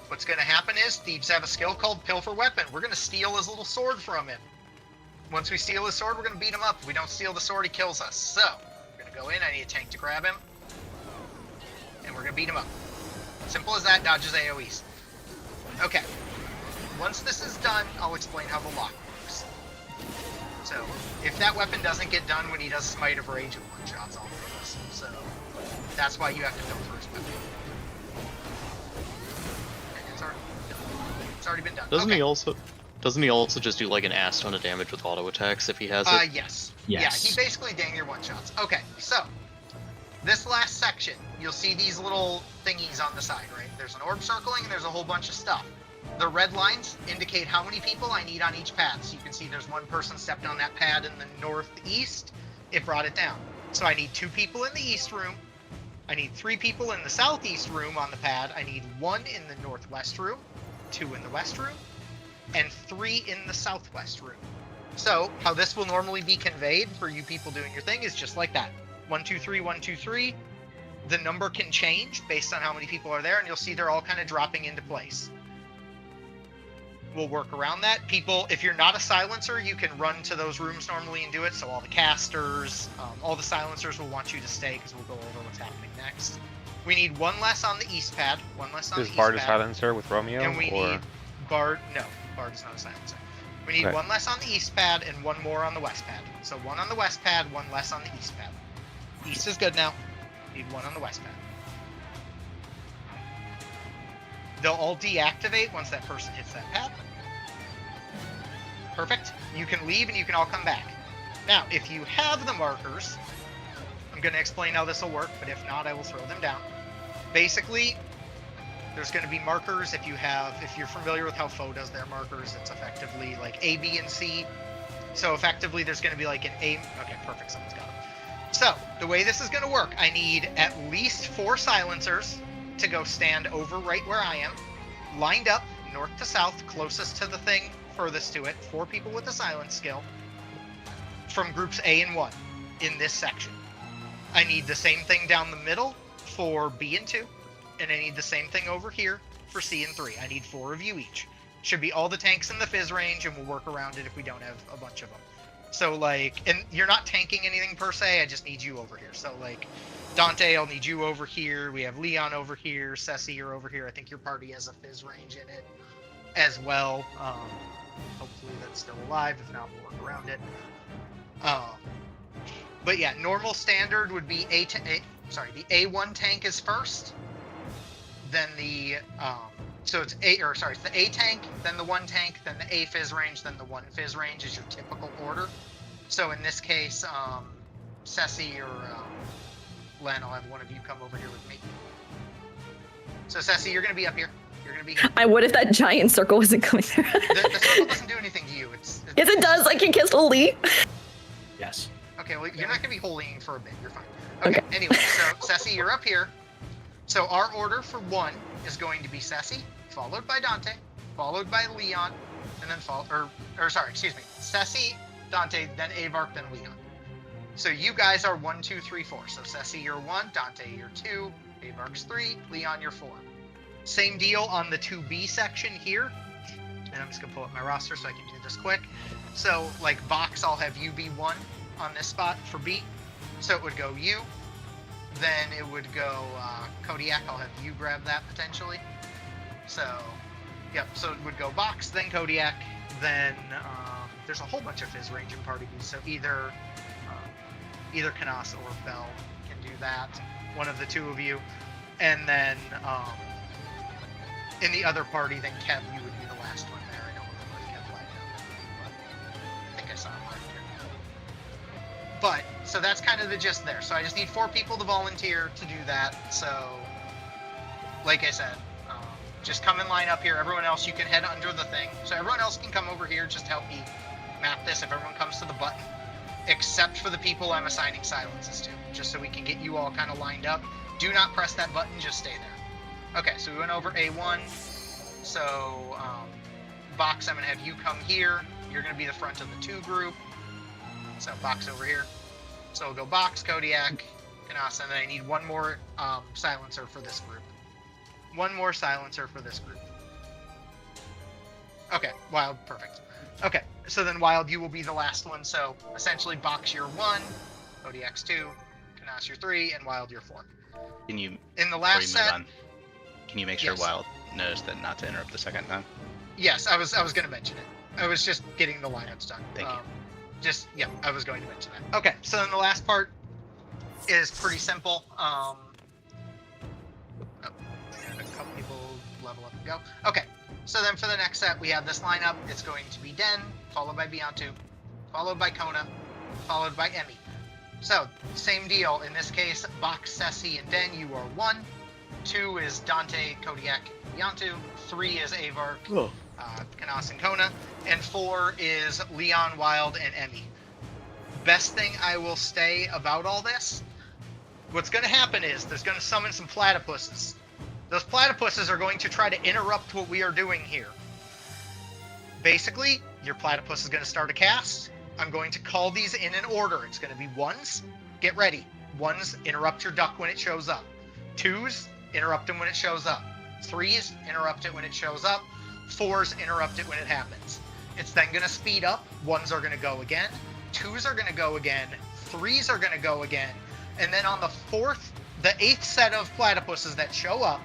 Speaker 1: What's going to happen is thieves have a skill called Pilfer Weapon. We're going to steal his little sword from him. Once we steal his sword, we're going to beat him up. If we don't steal the sword, he kills us. So, we're going to go in. I need a tank to grab him. And we're going to beat him up. Simple as that, dodges AoEs. Okay. Once this is done, I'll explain how the lock works. So, if that weapon doesn't get done when he does Smite of Rage, it one-shots all of us. So, that's why you have to Pilfer his weapon. And it's already done. It's already been done.
Speaker 3: Doesn't
Speaker 1: Okay.
Speaker 3: he also just do like an ass ton of damage with auto attacks if he has it?
Speaker 1: Yes.
Speaker 5: Yes.
Speaker 1: Yeah, he basically dang near one-shots. Okay, so, this last section, you'll see these little thingies on the side, right? There's an orb circling and there's a whole bunch of stuff. The red lines indicate how many people I need on each pad. So you can see there's one person stepped on that pad in the northeast. It brought it down. So I need 2 people in the east room. I need 3 people in the southeast room on the pad. I need 1 in the northwest room, 2 in the west room, and 3 in the southwest room. So how this will normally be conveyed for you people doing your thing is just like that. 1, 2, 3, 1, 2, 3. The number can change based on how many people are there, and you'll see they're all kind of dropping into place. We'll work around that. People, if you're not a silencer, you can run to those rooms normally and do it. So all the casters, all the silencers will want you to stay because we'll go over what's happening next. We need 1 less on the east pad, 1 less on
Speaker 2: Is
Speaker 1: the east
Speaker 2: Bard a
Speaker 1: pad.
Speaker 2: silencer with Romeo?
Speaker 1: And we
Speaker 2: or...
Speaker 1: need Bard, no, Bard is not a silencer. We need
Speaker 2: Okay.
Speaker 1: 1 less on the east pad and 1 more on the west pad. So 1 on the west pad, 1 less on the east pad. East is good now. Need 1 on the west pad. They'll all deactivate once that person hits that pad. Perfect. You can leave and you can all come back. Now, if you have the markers, I'm going to explain how this will work, but if not, I will throw them down. Basically, there's going to be markers if you're familiar with how Foe does their markers, it's effectively like A, B, and C. So effectively, there's going to be like an A. Okay, perfect. Someone's got it. So the way this is going to work, I need at least 4 silencers to go stand over right where I am, lined up north to south, closest to the thing, furthest to it. 4 people with a silence skill from groups A and 1 in this section. I need the same thing down the middle for B and 2, and I need the same thing over here for C and 3. I need 4 of you each. Should be all the tanks in the fizz range, and we'll work around it if we don't have a bunch of them. So like, and you're not tanking anything per se, I just need you over here. So like, Dante, I'll need you over here. We have Leon over here. Ceci, you're over here. I think your party has a fizz range in it as well. Hopefully that's still alive. If not, we'll work around it. But yeah, normal standard would be the A1 tank is first. Then the it's the A tank, then the 1 tank, then the A fizz range, then the 1 fizz range is your typical order. So in this case, Ceci or Len, I'll have one of you come over here with me. So Ceci, you're gonna be up here. You're gonna be here.
Speaker 7: I would if that giant circle wasn't coming there.
Speaker 1: The circle doesn't do anything to you.
Speaker 7: Yes, it does. I can cast Holy.
Speaker 5: Yes.
Speaker 1: Okay, well, you're not gonna be holding for a bit. You're fine. Okay. Anyway, so Ceci, you're up here. So our order for 1 is going to be Ceci, followed by Dante, followed by Leon, and then Ceci, Dante, then Avark, then Leon. So you guys are 1, 2, 3, 4. So Ceci, you're 1, Dante, you're 2, Avark's 3, Leon, you're 4. Same deal on the 2B section here. And I'm just gonna pull up my roster so I can do this quick. So like box, I'll have you be 1 on this spot for B. So it would go you. Then it would go Kodiak. I'll have you grab that potentially. So, yep. So it would go box, then Kodiak, then there's a whole bunch of Fizz range in party B. So either Canas or Bell can do that. One of the two of you, and then in the other party, then Kev, you would be the last one there. I don't remember if Kev lined up, but I think I saw him last year. But so that's kind of the gist there. So I just need 4 people to volunteer to do that. So, like I said, just come and line up here. Everyone else, you can head under the thing. So everyone else can come over here. Just help me map this. If everyone comes to the button, except for the people I'm assigning silences to, just so we can get you all kind of lined up. Do not press that button. Just stay there. Okay, so we went over A1. So box, I'm gonna have you come here. You're gonna be the front of the 2 group. So box over here. So we'll go box, Kodiak, Canas, and then I need 1 more silencer for this group. 1 more silencer for this group. Okay, Wild, perfect. Okay, so then Wild, you will be the last one. So essentially box you're 1, Kodiak's 2, Canas you're 3, and Wild you're 4.
Speaker 9: Can you,
Speaker 1: In the
Speaker 9: before
Speaker 1: last
Speaker 9: you move
Speaker 1: set,
Speaker 9: on, can you make sure
Speaker 1: Yes.
Speaker 9: Wild knows that not to interrupt the second time?
Speaker 1: yes, I was gonna mention it. I was just getting the lineups done.
Speaker 9: Thank you.
Speaker 1: Yeah, I was going to mention that. Okay, so then the last part is pretty simple. Oh, a couple people level up and go. Okay, so then for the next set, we have this lineup. It's going to be Den, followed by Beyontu, followed by Kona, followed by Emmy. So, same deal. In this case, Box, Ceci, and Den, you are 1. 2 is Dante, Kodiak, and Beyontu. 3 is Avar, Canas, and Kona. And 4 is Leon, Wild, and Emmy. Best thing I will say about all this, what's going to happen is there's going to summon some platypuses. Those platypuses are going to try to interrupt what we are doing here. Basically, your platypus is going to start a cast. I'm going to call these in an order. It's going to be 1s, get ready. 1s, interrupt your duck when it shows up. 2s, interrupt them when it shows up. 3s, interrupt it when it shows up. 4s, interrupt it when it happens. It's then going to speed up. 1s are going to go again. 2s are going to go again. 3s are going to go again. And then on the 8th set of platypuses that show up,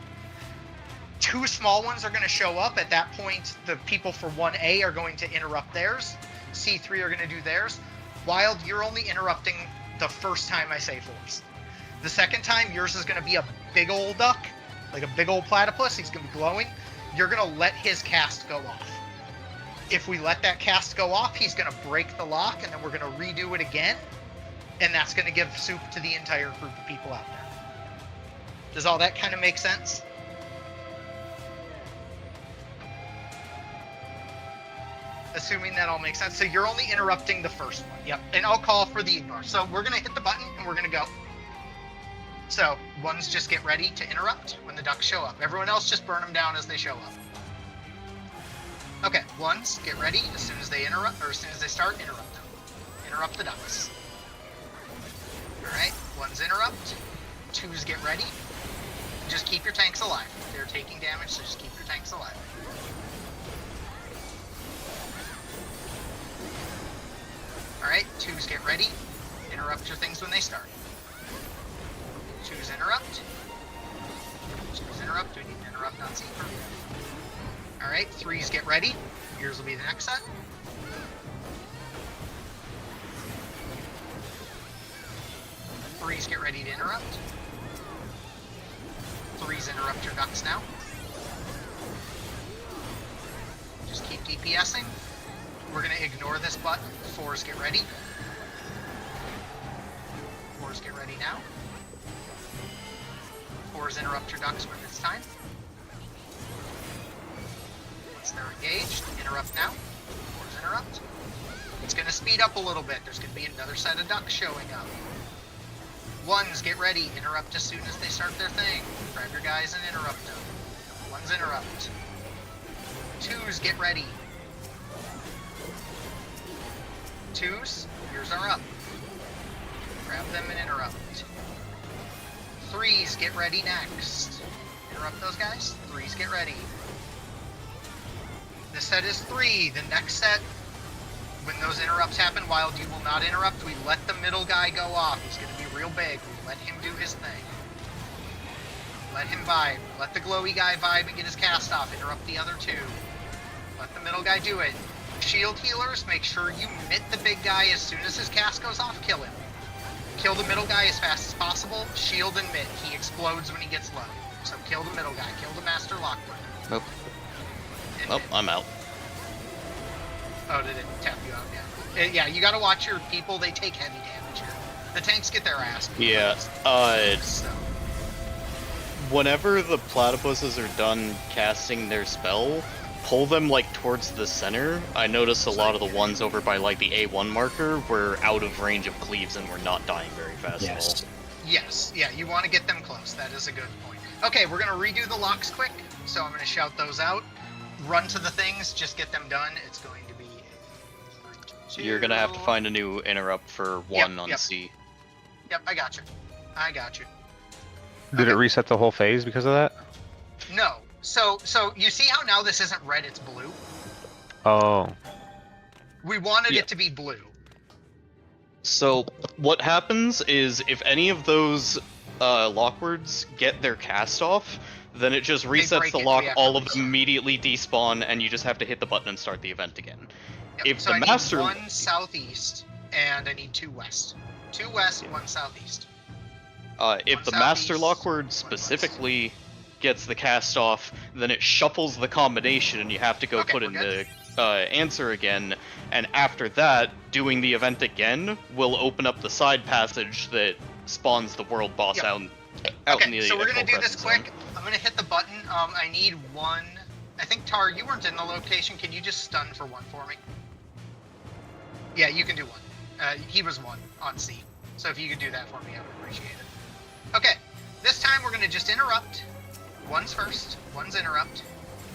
Speaker 1: 2 small ones are going to show up. At that point, the people for 1A are going to interrupt theirs. C3 are going to do theirs. Wild, you're only interrupting the first time I say 4s. The second time, yours is going to be a big old duck, like a big old platypus. He's going to be glowing. You're going to let his cast go off. If we let that cast go off, he's going to break the lock, and then we're going to redo it again. And that's going to give soup to the entire group of people out there. Does all that kind of make sense? Assuming that all makes sense. So you're only interrupting the first one. Yep. And I'll call for the ignore. So we're going to hit the button, and we're going to go. So 1s just get ready to interrupt when the ducks show up. Everyone else just burn them down as they show up. Okay, 1s get ready as soon as they interrupt, or as soon as they start, interrupt them. Interrupt the ducks. Alright, 1s interrupt. 2s get ready. Just keep your tanks alive. They're taking damage, so just keep your tanks alive. Alright, 2s get ready. Interrupt your things when they start. 2s interrupt. 2s interrupt. We need to interrupt on Seeker. Alright, 3s get ready. Yours will be the next set. Threes get ready to interrupt. 3s interrupt your ducks now. Just keep DPSing. We're going to ignore this button. 4s get ready. 4s get ready now. 4s interrupt your ducks when it's time. Once they're engaged, interrupt now. 4s interrupt. It's going to speed up a little bit. There's going to be another set of ducks showing up. 1s get ready. Interrupt as soon as they start their thing. Grab your guys and interrupt them. 1s interrupt. 2s get ready. 2s, yours are up. Grab them and interrupt. 3s get ready next. Interrupt those guys. 3s, get ready. This set is 3. The next set, when those interrupts happen, Wild, you will not interrupt. We let the middle guy go off. He's going to be real big. We let him do his thing. Let him vibe. Let the glowy guy vibe and get his cast off. Interrupt the other 2. Let the middle guy do it. Shield healers, make sure you mitt the big guy as soon as his cast goes off. Kill him. Kill the middle guy as fast as possible. Shield and mitt. He explodes when he gets low. So kill the middle guy. Kill the Master Lockwood.
Speaker 3: Nope.
Speaker 1: And
Speaker 3: Nope, I'm out.
Speaker 1: Oh, did it tap you out? Yeah. Yeah, you gotta watch your people. They take heavy damage here. The tanks get their ass beat.
Speaker 3: Yeah,
Speaker 1: So,
Speaker 3: whenever the platypuses are done casting their spell, pull them like towards the center. I noticed a lot of the ones over by like the A1 marker were out of range of cleaves and were not dying very fast at all.
Speaker 1: yes, yeah, you want to get them close. That is a good point. Okay, we're gonna redo the locks quick. So I'm gonna shout those out. Run to the things. Just get them done. It's going to be.
Speaker 3: You're gonna have to find a new interrupt for 1 on
Speaker 1: yep.
Speaker 3: C.
Speaker 1: Yep, I got you. I got you.
Speaker 2: Did it reset the whole phase because of that?
Speaker 1: No. So you see how now this isn't red, it's blue?
Speaker 2: Oh.
Speaker 1: We wanted
Speaker 3: Yeah.
Speaker 1: it to be blue.
Speaker 3: So what happens is if any of those lockwords get their cast off, then it just resets
Speaker 1: break
Speaker 3: the
Speaker 1: it,
Speaker 3: lock,
Speaker 1: we have to
Speaker 3: all of them
Speaker 1: restart.
Speaker 3: immediately despawn, and you just have to hit the button and start the event again.
Speaker 1: Yep.
Speaker 3: If
Speaker 1: So
Speaker 3: the
Speaker 1: I
Speaker 3: master
Speaker 1: need 1 southeast, and I need 2 west. 2 west, 1 southeast.
Speaker 3: if
Speaker 1: One
Speaker 3: the master
Speaker 1: southeast,
Speaker 3: lockword
Speaker 1: 1 west.
Speaker 3: specifically gets the cast off, then it shuffles the combination, and you have to go
Speaker 1: Okay,
Speaker 3: put
Speaker 1: we're
Speaker 3: in
Speaker 1: good.
Speaker 3: the answer again. And after that, doing the event again will open up the side passage that spawns the world boss
Speaker 1: Yep.
Speaker 3: out in
Speaker 1: Okay,
Speaker 3: the
Speaker 1: so we're gonna
Speaker 3: actual
Speaker 1: do this
Speaker 3: presence zone.
Speaker 1: quick. I'm gonna hit the button. I need 1. I think Tar, you weren't in the location. Can you just stun for 1 for me? Yeah, you can do 1. He was 1 on C. So if you could do that for me, I would appreciate it. Okay, this time we're gonna just interrupt. 1's first, 1's interrupt.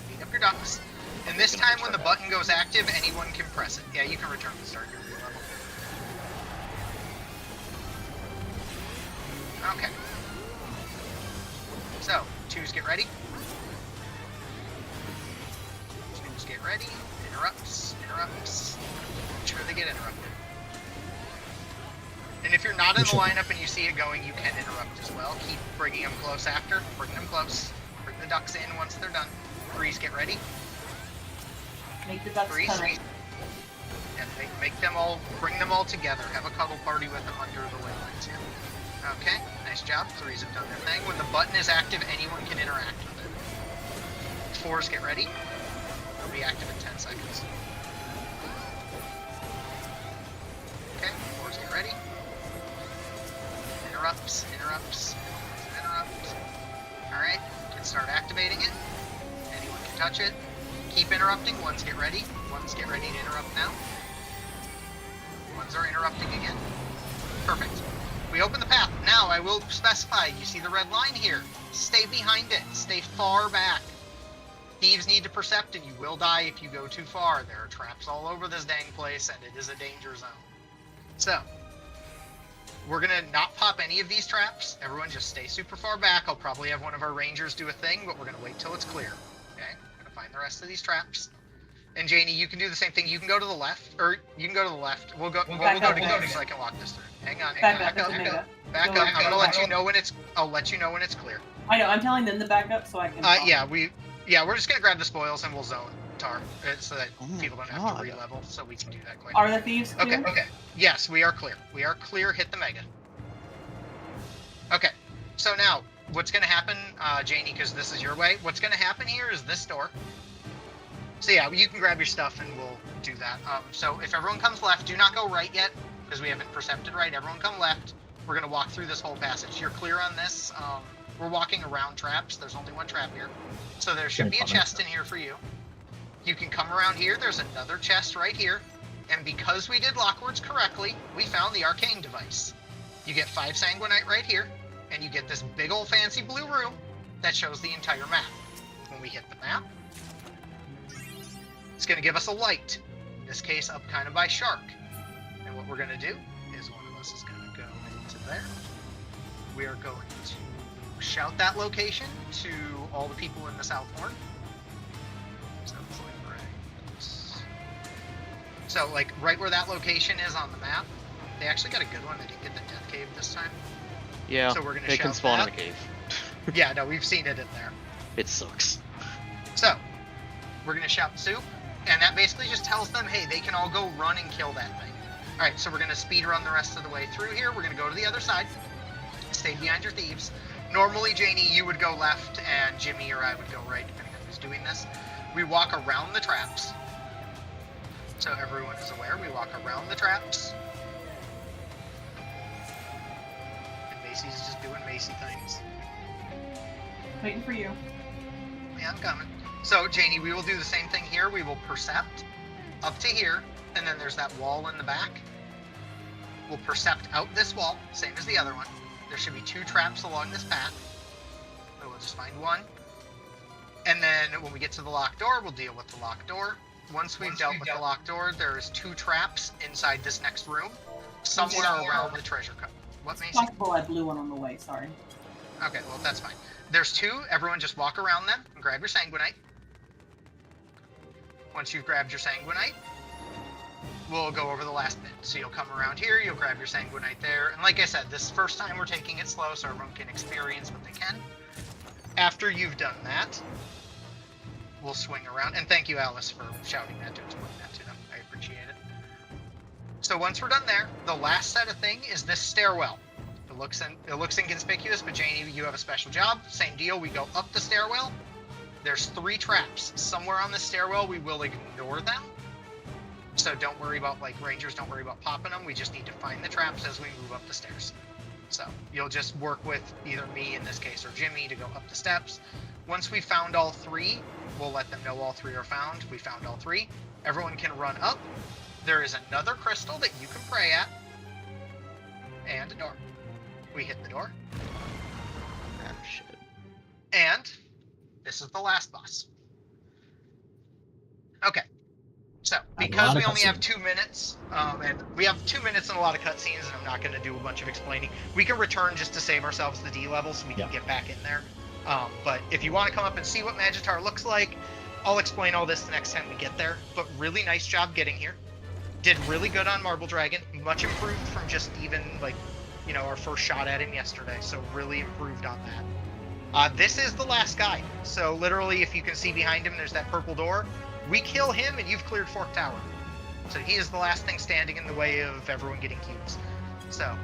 Speaker 1: Beat up your ducks. And this time when the button goes active, anyone can press it. Yeah, you can return to start your new level. Okay. So, 2's get ready. 2's get ready. Interrupts. Make sure they get interrupted. And if you're not in the lineup and you see it going, you can interrupt as well. Keep bringing them close after. Bring them close. Bring the ducks in once they're done. 3's get ready.
Speaker 4: Make the ducks
Speaker 1: 3's.
Speaker 4: come.
Speaker 1: And make them all, bring them all together. Have a cuddle party with them under the way lines here. Okay, nice job. 3's have done their thing. When the button is active, anyone can interact with it. 4's get ready. It'll be active in 10 seconds. Okay, 4's get ready. Interrupts. Alright, can start activating it. Anyone can touch it. Keep interrupting. 1's get ready. 1's get ready to interrupt now. 1's are interrupting again. Perfect. We open the path. Now I will specify, you see the red line here. Stay behind it. Stay far back. Thieves need to percept and you will die if you go too far. There are traps all over this dang place and it is a danger zone. So, we're gonna not pop any of these traps. Everyone just stay super far back. I'll probably have one of our rangers do a thing, but we're gonna wait till it's clear. Okay? I'm gonna find the rest of these traps. And Janie, you can do the same thing. You can go to the left, or you can go to the left. We'll go together so I can walk this through. Hang on,
Speaker 4: Back
Speaker 1: back
Speaker 4: up,
Speaker 1: up.
Speaker 4: Omega.
Speaker 1: Back
Speaker 4: Go
Speaker 1: up.
Speaker 4: back
Speaker 1: I'm gonna
Speaker 4: up.
Speaker 1: let you know when it's. I'll let you know when it's clear.
Speaker 4: I know. I'm telling them to back up so I can.
Speaker 1: We're just gonna grab the spoils and we'll zone Tar, so that
Speaker 3: Oh my
Speaker 1: people don't have
Speaker 3: God.
Speaker 1: to re-level, so we can do that quick.
Speaker 4: Are the thieves clear?
Speaker 1: Okay. Yes, we are clear. We are clear. Hit the mega. Okay. So now, what's gonna happen, Janie? Because this is your way. What's gonna happen here is this door. So yeah, you can grab your stuff and we'll do that. So if everyone comes left, do not go right yet, because we haven't percepted right. Everyone come left. We're gonna walk through this whole passage. You're clear on this. We're walking around traps. There's only 1 trap here. So there should be a chest in here for you. You can come around here. There's another chest right here. And because we did lockwords correctly, we found the arcane device. You get 5 sanguinite right here, and you get this big old fancy blue room that shows the entire map. When we hit the map, it's going to give us a light. In this case, up kind of by Shark. And what we're going to do is one of us is going to go into there. We are going to shout that location to all the people in the South Horn. So, like, right where that location is on the map, they actually got a good one. They didn't get the Death Cave this time.
Speaker 3: Yeah,
Speaker 1: So we're gonna
Speaker 3: they can
Speaker 1: shout
Speaker 3: spawn
Speaker 1: that.
Speaker 3: in a cave.
Speaker 1: Yeah, no, we've seen it in there.
Speaker 3: It sucks.
Speaker 1: So, we're gonna shout soup, and that basically just tells them, hey, they can all go run and kill that thing. Alright, so we're gonna speed run the rest of the way through here. We're gonna go to the other side. Stay behind your thieves. Normally, Janie, you would go left, and Jimmy or I would go right, depending on who's doing this. We walk around the traps. So everyone is aware, we walk around the traps. And Macy's just doing Macy things.
Speaker 4: Waiting for you.
Speaker 1: Yeah, I'm coming. So, Janie, we will do the same thing here. We will percept up to here, and then there's that wall in the back. We'll percept out this wall, same as the other one. There should be 2 traps along this path. So we'll just find one. And then when we get to the locked door, we'll deal with the locked door. Once we've dealt with the locked door, there's 2 traps inside this next room, somewhere around the treasure cup. What, Macy?
Speaker 4: Possible I blew one on the way, sorry.
Speaker 1: Okay, well, that's fine. There's 2. Everyone just walk around them and grab your Sanguinite. Once you've grabbed your Sanguinite, we'll go over the last bit. So you'll come around here, you'll grab your Sanguinite there. And like I said, this first time we're taking it slow so everyone can experience what they can. After you've done that, we'll swing around. And thank you, Alice, for shouting that to explain that to them. I appreciate it. So once we're done there, the last set of thing is this stairwell. It looks inconspicuous, but Janie, you have a special job. Same deal. We go up the stairwell. There's 3 traps. Somewhere on the stairwell, we will ignore them. So don't worry about, like, rangers, don't worry about popping them. We just need to find the traps as we move up the stairs. So you'll just work with either me, in this case, or Jimmy to go up the steps. Once we found all 3, we'll let them know all 3 are found. We found all 3. Everyone can run up. There is another crystal that you can pray at. And a door. We hit the door.
Speaker 3: Oh, shit.
Speaker 1: And this is the last boss. Okay. So, because we only have 2 minutes, and we have 2 minutes and a lot of cutscenes, and I'm not going to do a bunch of explaining, we can return just to save ourselves the D level so we can get back in there. But if you want to come up and see what Magitar looks like, I'll explain all this the next time we get there. But really nice job getting here. Did really good on Marble Dragon. Much improved from just even, like, you know, our first shot at him yesterday. So really improved on that. This is the last guy. So literally, if you can see behind him, there's that purple door. We kill him and you've cleared Fork Tower. So he is the last thing standing in the way of everyone getting cubes. So,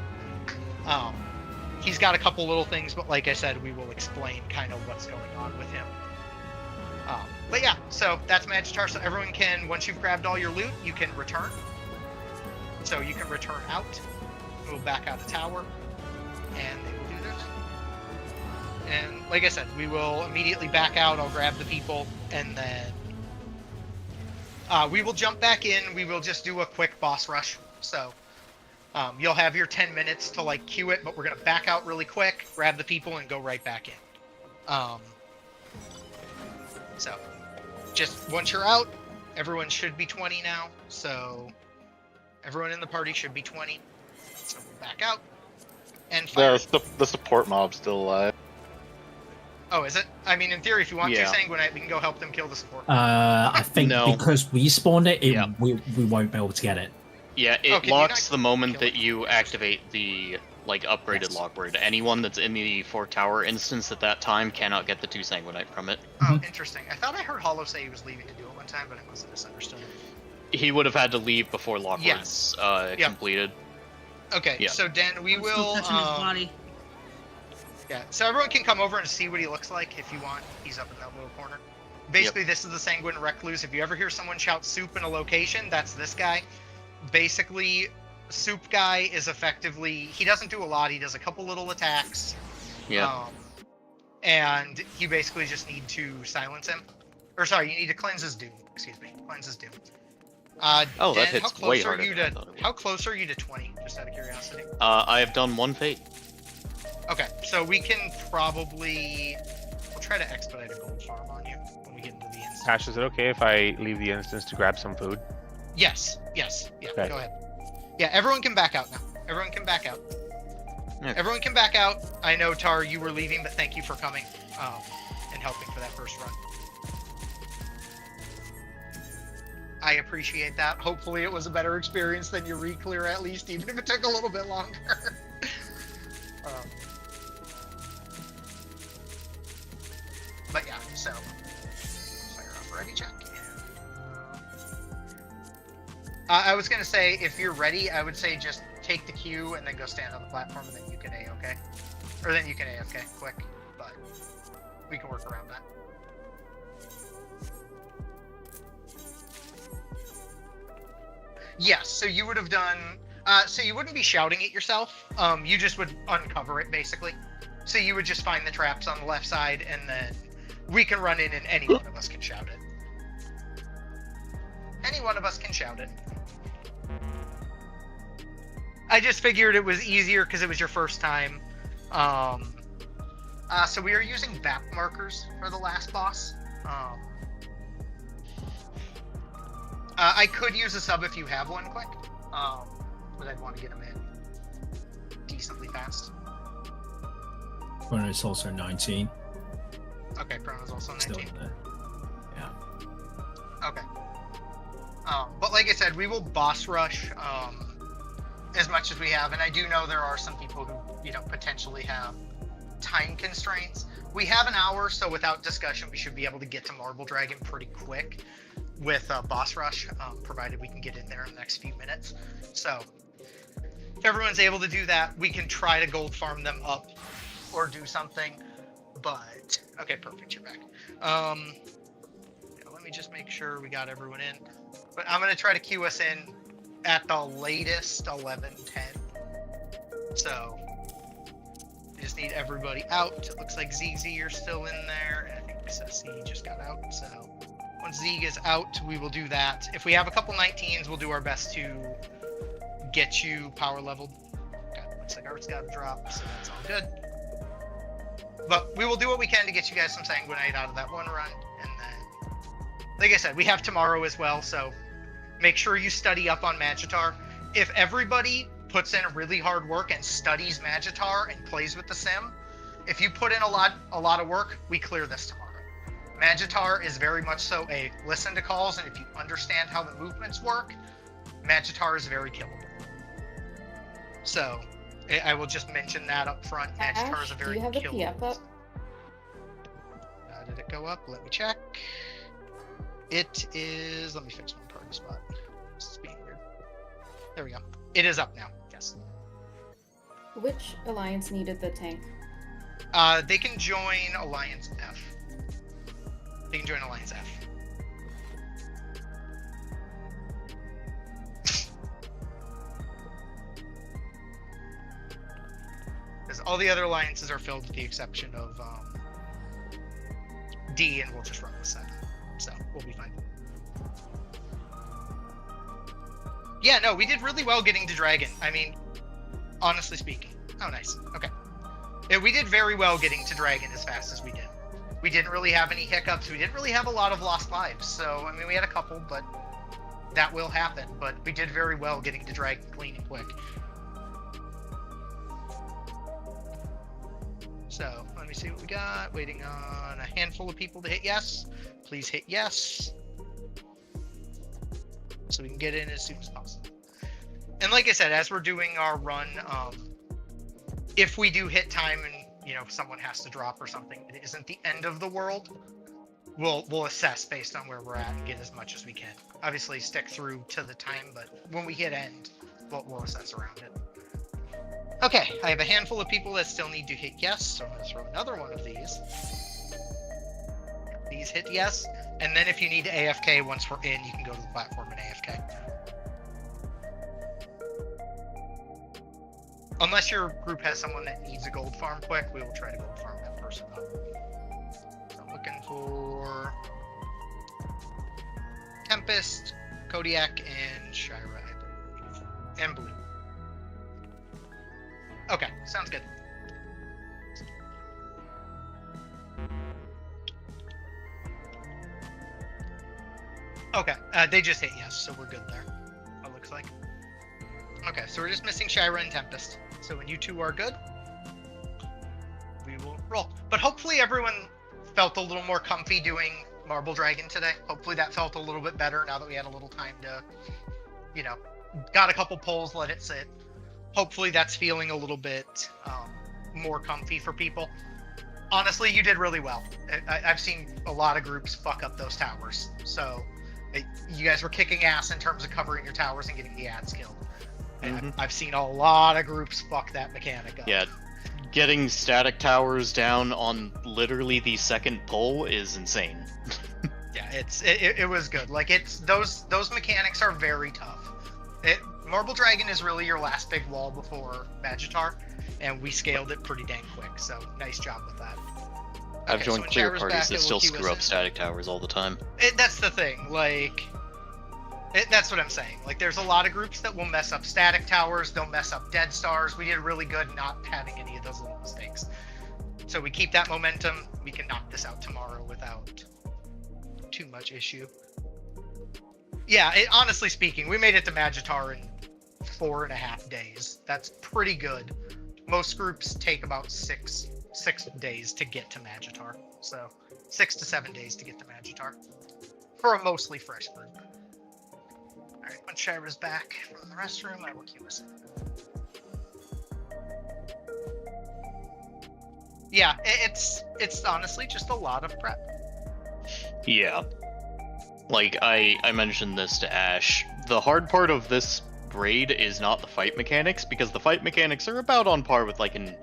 Speaker 1: he's got a couple little things, but like I said, we will explain kind of what's going on with him. But yeah, so that's Magitar. So everyone can, once you've grabbed all your loot, you can return. So you can return out, move back out of tower, and they will do this. And like I said, we will immediately back out. I'll grab the people, and then we will jump back in. We will just do a quick boss rush. So you'll have your 10 minutes to like queue it, but we're gonna back out really quick, grab the people, and go right back in. So just once you're out, everyone should be 20 now. So everyone in the party should be 20. So we'll back out and fire.
Speaker 10: The support mob's still alive.
Speaker 1: Oh, is it? I mean, in theory, if you want
Speaker 3: Yeah.
Speaker 1: to Sanguinite, we can go help them kill the support.
Speaker 5: I think
Speaker 3: No.
Speaker 5: because we spawned it,
Speaker 3: Yeah.
Speaker 5: we won't be able to get it.
Speaker 3: Yeah, it
Speaker 1: Okay,
Speaker 3: locks
Speaker 1: you're
Speaker 3: the
Speaker 1: not
Speaker 3: moment
Speaker 1: killing
Speaker 3: that you activate the like upgraded
Speaker 5: Yes.
Speaker 3: logboard. Anyone that's in the Fork Tower instance at that time cannot get the 2 Sanguinite from it.
Speaker 1: Oh, interesting. I thought I heard Hollow say he was leaving to do it one time, but I must have misunderstood it.
Speaker 3: He would have had to leave before logboard's
Speaker 1: Yes. Yep.
Speaker 3: completed.
Speaker 1: Okay,
Speaker 3: Yeah.
Speaker 1: so Dan, we
Speaker 8: I'm still
Speaker 1: will.
Speaker 8: touching his body.
Speaker 1: Yeah, so everyone can come over and see what he looks like if you want. He's up in that little corner. Basically, this is the Sanguine Recluse. If you ever hear someone shout soup in a location, that's this guy. Basically, Soup Guy is effectively, he doesn't do a lot, he does a couple little attacks.
Speaker 3: Yeah.
Speaker 1: And you basically just need to silence him. Or sorry, you need to cleanse his doom. Excuse me, cleanse his doom.
Speaker 3: Oh, that
Speaker 1: Dan,
Speaker 3: hits
Speaker 1: how
Speaker 3: way
Speaker 1: close are
Speaker 3: harder
Speaker 1: you
Speaker 3: than I
Speaker 1: to
Speaker 3: thought it would.
Speaker 1: how close are you to 20? Just out of curiosity.
Speaker 3: I have done 1 fate.
Speaker 1: Okay, so we can probably we'll try to expedite a gold farm on you when we get into the instance.
Speaker 2: Ash, is it okay if I leave the instance to grab some food?
Speaker 1: Yes, yeah,
Speaker 2: Okay.
Speaker 1: go ahead. Yeah, everyone can back out now. Everyone can back out.
Speaker 6: Yeah.
Speaker 1: Everyone can back out. I know, Tar, you were leaving, but thank you for coming and helping for that first run. I appreciate that. Hopefully it was a better experience than your re-clear at least, even if it took a little bit longer. But yeah, so fire off ready check. I was gonna say, if you're ready, I would say just take the Q and then go stand on the platform, and then you can A-OK. Or then you can AFK quick, but we can work around that. Yes, so you would have done, so you wouldn't be shouting it yourself, you just would uncover it, basically. So you would just find the traps on the left side, and then we can run in and any one of us can shout it. Any one of us can shout it. I just figured it was easier because it was your first time. So we are using BAP markers for the last boss. I could use a sub if you have one quick, but I'd want to get them in decently fast.
Speaker 5: Chrono's also 19.
Speaker 1: Okay, Chrono's also 19.
Speaker 5: Still in there. Yeah.
Speaker 1: Okay. But like I said, we will boss rush as much as we have, and I do know there are some people who, you know, potentially have time constraints. We have an hour, so without discussion, we should be able to get to Marble Dragon pretty quick with boss rush, provided we can get in there in the next few minutes. So if everyone's able to do that, we can try to gold farm them up or do something. But okay, perfect, you're back. Yeah, let me just make sure we got everyone in. But I'm gonna try to queue us in at the latest 11:10. So we just need everybody out. It looks like ZZ, you're still in there, and I think Ceci just got out. So once Zeke is out, we will do that. If we have a couple 19s, we'll do our best to get you power leveled. Okay, looks like ours got dropped, so that's all good. But we will do what we can to get you guys some Sanguinite out of that one run, and then, like I said, we have tomorrow as well, so make sure you study up on Magitar. If everybody puts in really hard work and studies Magitar and plays with the sim, if you put in a lot of work, we clear this tomorrow. Magitar is very much so a listen to calls, and if you understand how the movements work, Magitar is very killable. So I will just mention that up front. Magitar is a very killable. Do you have a PF up? Did it go up? Let me check. It is. Let me fix one party spot. This is being weird. There we go. It is up now. Yes.
Speaker 11: Which alliance needed the tank?
Speaker 1: They can join Alliance F. They can join Alliance F. Because all the other alliances are filled with the exception of D, and we'll just run with 7. So we'll be fine. Yeah, no, we did really well getting to Dragon. I mean, honestly speaking. Oh, nice. Okay. Yeah, we did very well getting to Dragon as fast as we did. We didn't really have any hiccups. We didn't really have a lot of lost lives. So, I mean, we had a couple, but that will happen. But we did very well getting to Dragon clean and quick. So, let me see what we got. Waiting on a handful of people to hit yes. Please hit yes. So we can get in as soon as possible. And like I said, as we're doing our run, if we do hit time and, you know, if someone has to drop or something, it isn't the end of the world. We'll assess based on where we're at and get as much as we can. Obviously stick through to the time, but when we hit end, we'll assess around it. Okay, I have a handful of people that still need to hit yes, so I'm going to throw another one of these. These hit yes, and then if you need to AFK once we're in, you can go to the platform and AFK. Unless your group has someone that needs a gold farm quick, we will try to gold farm that person up. So I'm looking for Tempest, Kodiak, and Shira, I believe. And Blue. Okay, sounds good. Okay, they just hit yes, so we're good there, it looks like. Okay, so we're just missing Shira and Tempest. So when you two are good, But hopefully everyone felt a little more comfy doing Marble Dragon today. Hopefully that felt a little bit better now that we had a little time to, you know, got a couple polls, let it sit. Hopefully that's feeling a little bit more comfy for people. Honestly, you did really well. I've seen a lot of groups fuck up those towers. So you guys were kicking ass in terms of covering your towers and getting the ads killed. I've seen a lot of groups fuck that mechanic up.
Speaker 3: Yeah, getting static towers down on literally the second pull is insane.
Speaker 1: Yeah, it was good. Like it's those mechanics are very tough. Marble Dragon is really your last big wall before Magitar, and we scaled it pretty dang quick. So nice job with that.
Speaker 3: I've
Speaker 1: Okay,
Speaker 3: joined
Speaker 1: so
Speaker 3: clear
Speaker 1: Shira's
Speaker 3: parties
Speaker 1: back,
Speaker 3: that
Speaker 1: it will
Speaker 3: still
Speaker 1: queue
Speaker 3: screw
Speaker 1: us
Speaker 3: up
Speaker 1: in.
Speaker 3: static towers all the time.
Speaker 1: That's the thing. Like, that's what I'm saying. Like, there's a lot of groups that will mess up static towers. They'll mess up dead stars. We did really good not having any of those little mistakes. So we keep that momentum. We can knock this out tomorrow without too much issue. Yeah, honestly speaking, we made it to Magitar in 4.5 days. That's pretty good. Most groups take about six days to get to Magitar. So 6 to 7 days to get to Magitar for a mostly fresh group. All right, when Shira's back from the restroom, I will queue us in. Yeah, it's honestly just a lot of prep.
Speaker 3: Yeah. Like, I mentioned this to Ash. The hard part of this raid is not the fight mechanics, because the fight mechanics are about on par with, like, an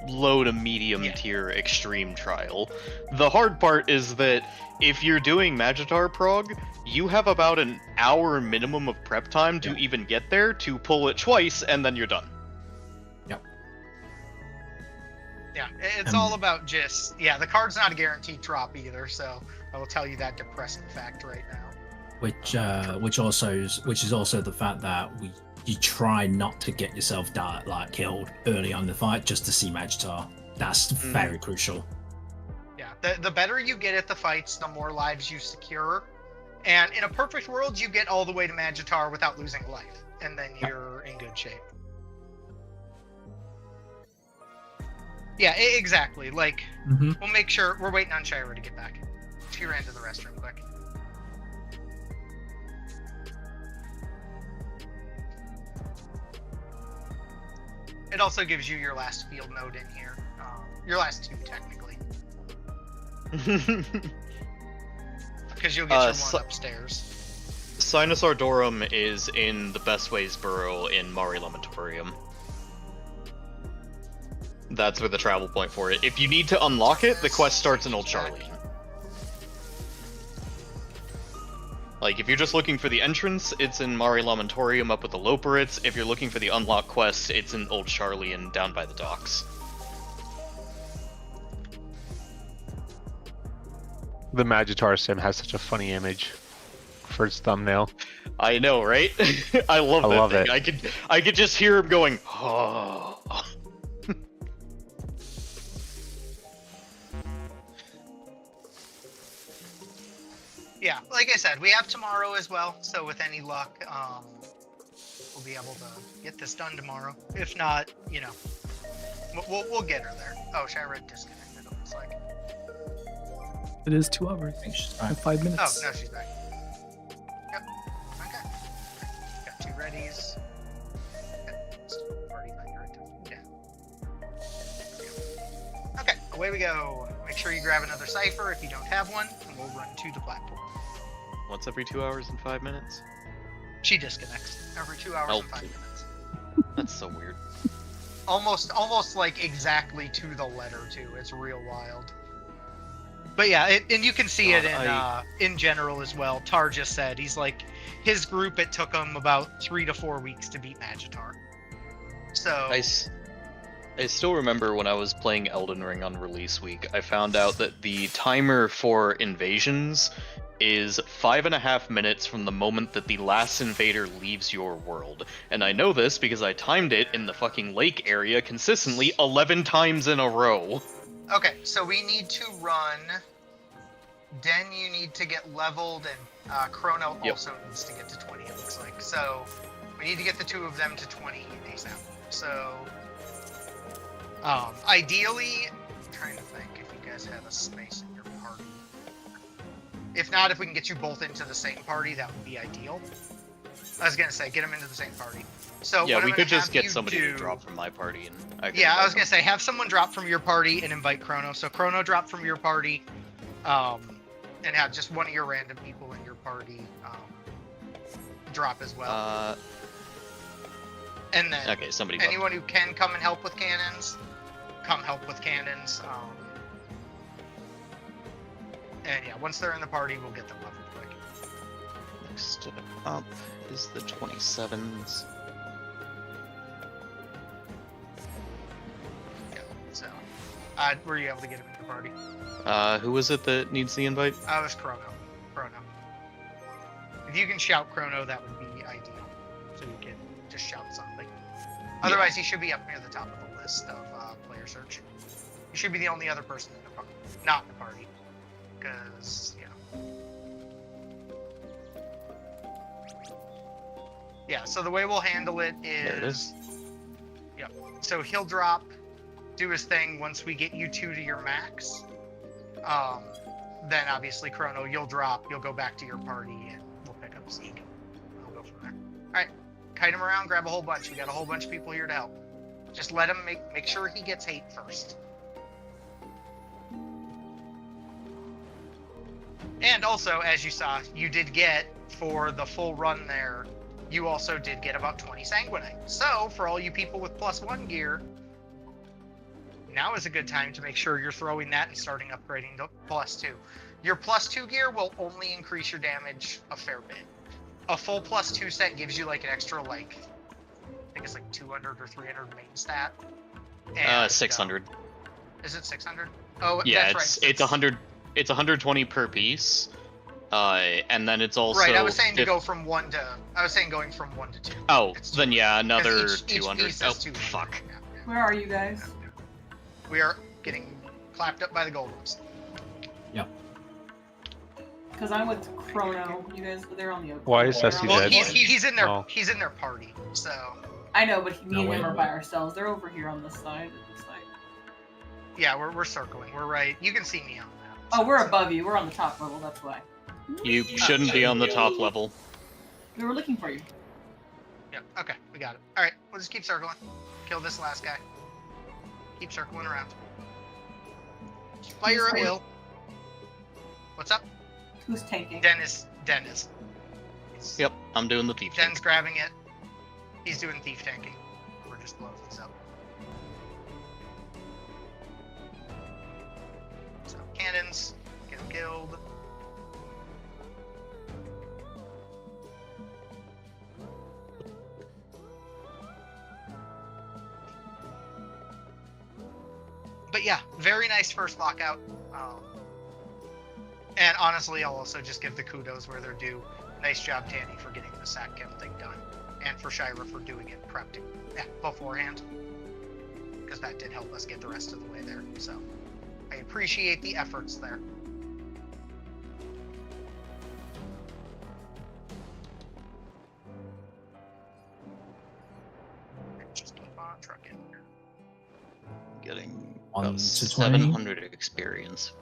Speaker 3: low to medium tier extreme trial. The hard part is that if you're doing Magitar prog, you have about an hour minimum of prep time to even get there, to pull it twice, and then you're done.
Speaker 1: Yeah, it's all about just, the card's not a guaranteed drop either, so I will tell you that depressing fact right now.
Speaker 5: Which is also the fact that you try not to get yourself killed early on in the fight just to see Magitar. That's very crucial.
Speaker 1: Yeah, the better you get at the fights, the more lives you secure. And in a perfect world, you get all the way to Magitar without losing life, and then you're in good shape. Yeah, exactly. Like, we'll make sure we're waiting on Shira to get back. She ran to the restroom quick. It also gives you your last field node in here. Your last 2, technically. Because you'll get your one upstairs.
Speaker 3: Sinus Ardorum is in the Best Ways Burrow in Mari Lamentorium. That's where the travel point for it. If you need to unlock it, the quest starts in Old Charlian. Like, if you're just looking for the entrance, it's in Mari Lamentorium up with the Loporits. If you're looking for the unlock quest, it's in Old Charlian down by the docks.
Speaker 2: The Magitar sim has such a funny image for its thumbnail.
Speaker 3: I know, right? I love that thing.
Speaker 2: it.
Speaker 3: I could just hear him going, oh.
Speaker 1: Yeah, like I said, we have tomorrow as well, so with any luck, we'll be able to get this done tomorrow. If not, you know, we'll get her there. Oh, Shira disconnected, it looks like.
Speaker 12: It is 2 hours and 5 minutes.
Speaker 1: Oh, no, she's back. Yep, okay. Got 2 readies. Already not your attention. Yeah. Okay, away we go. Make sure you grab another cipher if you don't have one, and we'll run to the platform.
Speaker 3: Once every 2 hours and 5 minutes?
Speaker 1: She disconnects every 2 hours and 5 minutes.
Speaker 3: That's so weird.
Speaker 1: Almost like exactly to the letter too. It's real wild. But yeah, and you can see it in general as well. Tar just said he's like his group. It took him about 3 to 4 weeks to beat Magitar. So
Speaker 3: I still remember when I was playing Elden Ring on release week, I found out that the timer for invasions is 5.5 minutes from the moment that the last invader leaves your world. And I know this because I timed it in the fucking lake area consistently 11 times in a row.
Speaker 1: Okay, so we need to run. Den, you need to get leveled, and Chrono also needs to get to 20, it looks like. So we need to get the 2 of them to 20 ASAP. So ideally, I'm trying to think if you have a space in your party. If not, if we can get you both into the same party, that would be ideal. I was gonna say, get them into the same party. So
Speaker 3: Yeah,
Speaker 1: what
Speaker 3: we
Speaker 1: I'm
Speaker 3: could
Speaker 1: gonna
Speaker 3: just
Speaker 1: have
Speaker 3: get
Speaker 1: you
Speaker 3: somebody
Speaker 1: do...
Speaker 3: to drop from my party, and I could
Speaker 1: Yeah, I
Speaker 3: invite
Speaker 1: was gonna
Speaker 3: them.
Speaker 1: say, have someone drop from your party and invite Chrono. So Chrono drop from your party, and have just one of your random people in your party drop as well. And then
Speaker 3: Okay, somebody. bumped.
Speaker 1: anyone who can come and help with cannons, come help with cannons. And yeah, once they're in the party, we'll get them leveled quick.
Speaker 3: Next up is the 27s.
Speaker 1: Yeah, so were you able to get them in the party?
Speaker 3: Who was it that needs the invite?
Speaker 1: I was Chrono. If you can shout Chrono, that would be ideal. So you can just shout something. Otherwise, he should be up near the top of the list of player search. He should be the only other person in the party, not in the party, because yeah. So the way we'll handle it
Speaker 3: There it
Speaker 1: is, yep. So he'll drop, do his thing. Once we get you two to your max, then obviously Chrono, you'll drop. You'll go back to your party, and we'll pick up Zeke. We'll go from there. All right, kite him around. Grab a whole bunch. We got a whole bunch of people here to help. Just let him make sure he gets hate first. And also, as you saw, you did get, for the full run there, you also did get about 20 Sanguinite. So, for all you people with +1 gear, now is a good time to make sure you're throwing that and starting upgrading to +2. Your +2 gear will only increase your damage a fair bit. A full +2 set gives you like an extra, like, I think it's like 200 or 300 main stat. And,
Speaker 3: 600.
Speaker 1: Is it 600? Oh,
Speaker 3: Yeah,
Speaker 1: that's
Speaker 3: it's 100. It's 120 per piece, and then it's also
Speaker 1: right. I was saying to
Speaker 3: fif-
Speaker 1: go from 1 to. I was saying going from 1 to 2.
Speaker 3: Oh,
Speaker 1: It's
Speaker 3: then
Speaker 1: 200.
Speaker 3: yeah, another
Speaker 1: Because each
Speaker 3: 200.
Speaker 1: piece
Speaker 3: Oh,
Speaker 1: is 200.
Speaker 3: fuck.
Speaker 1: Yeah.
Speaker 4: Where are you guys?
Speaker 1: We are getting clapped up by the golems.
Speaker 4: Because I'm with Chrono. You guys, they're on the open.
Speaker 2: Why is Ceci
Speaker 1: Well,
Speaker 2: dead?
Speaker 1: he's in their
Speaker 2: Oh.
Speaker 1: he's in their party. So
Speaker 4: I know, but me and
Speaker 5: wait,
Speaker 4: him are
Speaker 5: wait.
Speaker 4: by ourselves. They're over here on this side. It looks like.
Speaker 1: yeah, we're circling. We're right. You can see me on that.
Speaker 4: Oh, we're above you. We're on the top level. That's why.
Speaker 3: You shouldn't be on the top level.
Speaker 4: We were looking for you.
Speaker 1: Yeah. Okay, we got it. All right, we'll just keep circling. Kill this last guy. Keep circling around. Fire at will. What's up?
Speaker 4: Who's tanking?
Speaker 1: Dennis.
Speaker 3: Yep, I'm doing the thief.
Speaker 1: Den's grabbing it. He's doing thief tanking. We're just blowing this up. So cannons, get them killed. But yeah, very nice first lockout. And honestly, I'll also just give the kudos where they're due. Nice job, Tanny, for getting the sack chem thing done. And for Shira for doing it prepped beforehand. Because that did help us get the rest of the way there. So I appreciate the efforts there. Just keep on trucking.
Speaker 3: Getting
Speaker 5: On
Speaker 3: about
Speaker 5: to 20?
Speaker 3: 700 experience.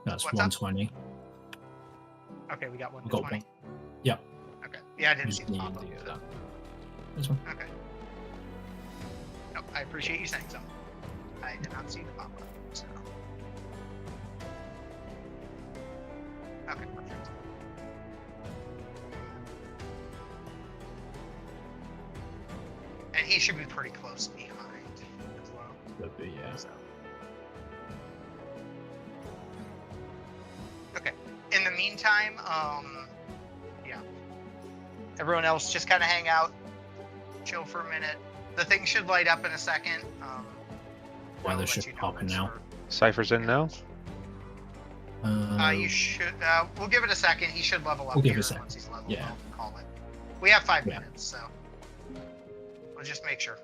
Speaker 5: That's
Speaker 1: What's up?
Speaker 5: 120.
Speaker 1: Okay, we got one
Speaker 5: We
Speaker 1: to
Speaker 5: got
Speaker 1: 20.
Speaker 5: one. Yep.
Speaker 1: Okay. Yeah, I didn't
Speaker 5: Just
Speaker 1: see the
Speaker 5: need
Speaker 1: pop-up.
Speaker 5: the,
Speaker 1: So.
Speaker 5: This one.
Speaker 1: Okay. No, I appreciate you saying so. I did not see the pop-up. So. Okay, perfect. And he should be pretty close behind as well.
Speaker 5: Could be, yeah.
Speaker 1: So. Okay. In the meantime, yeah. Everyone else just kind of hang out, chill for a minute. The thing should light up in a second.
Speaker 5: Weather
Speaker 1: I'll let
Speaker 5: should
Speaker 1: you know
Speaker 5: pop in
Speaker 1: it's
Speaker 5: now.
Speaker 1: for-
Speaker 2: Cypher's in now.
Speaker 1: you should. We'll give it a second. He should level up
Speaker 5: We'll give
Speaker 1: here
Speaker 5: it a sec.
Speaker 1: once he's leveled.
Speaker 5: Yeah.
Speaker 1: We'll call it. We have 5
Speaker 5: Yeah.
Speaker 1: minutes, so we'll just make sure.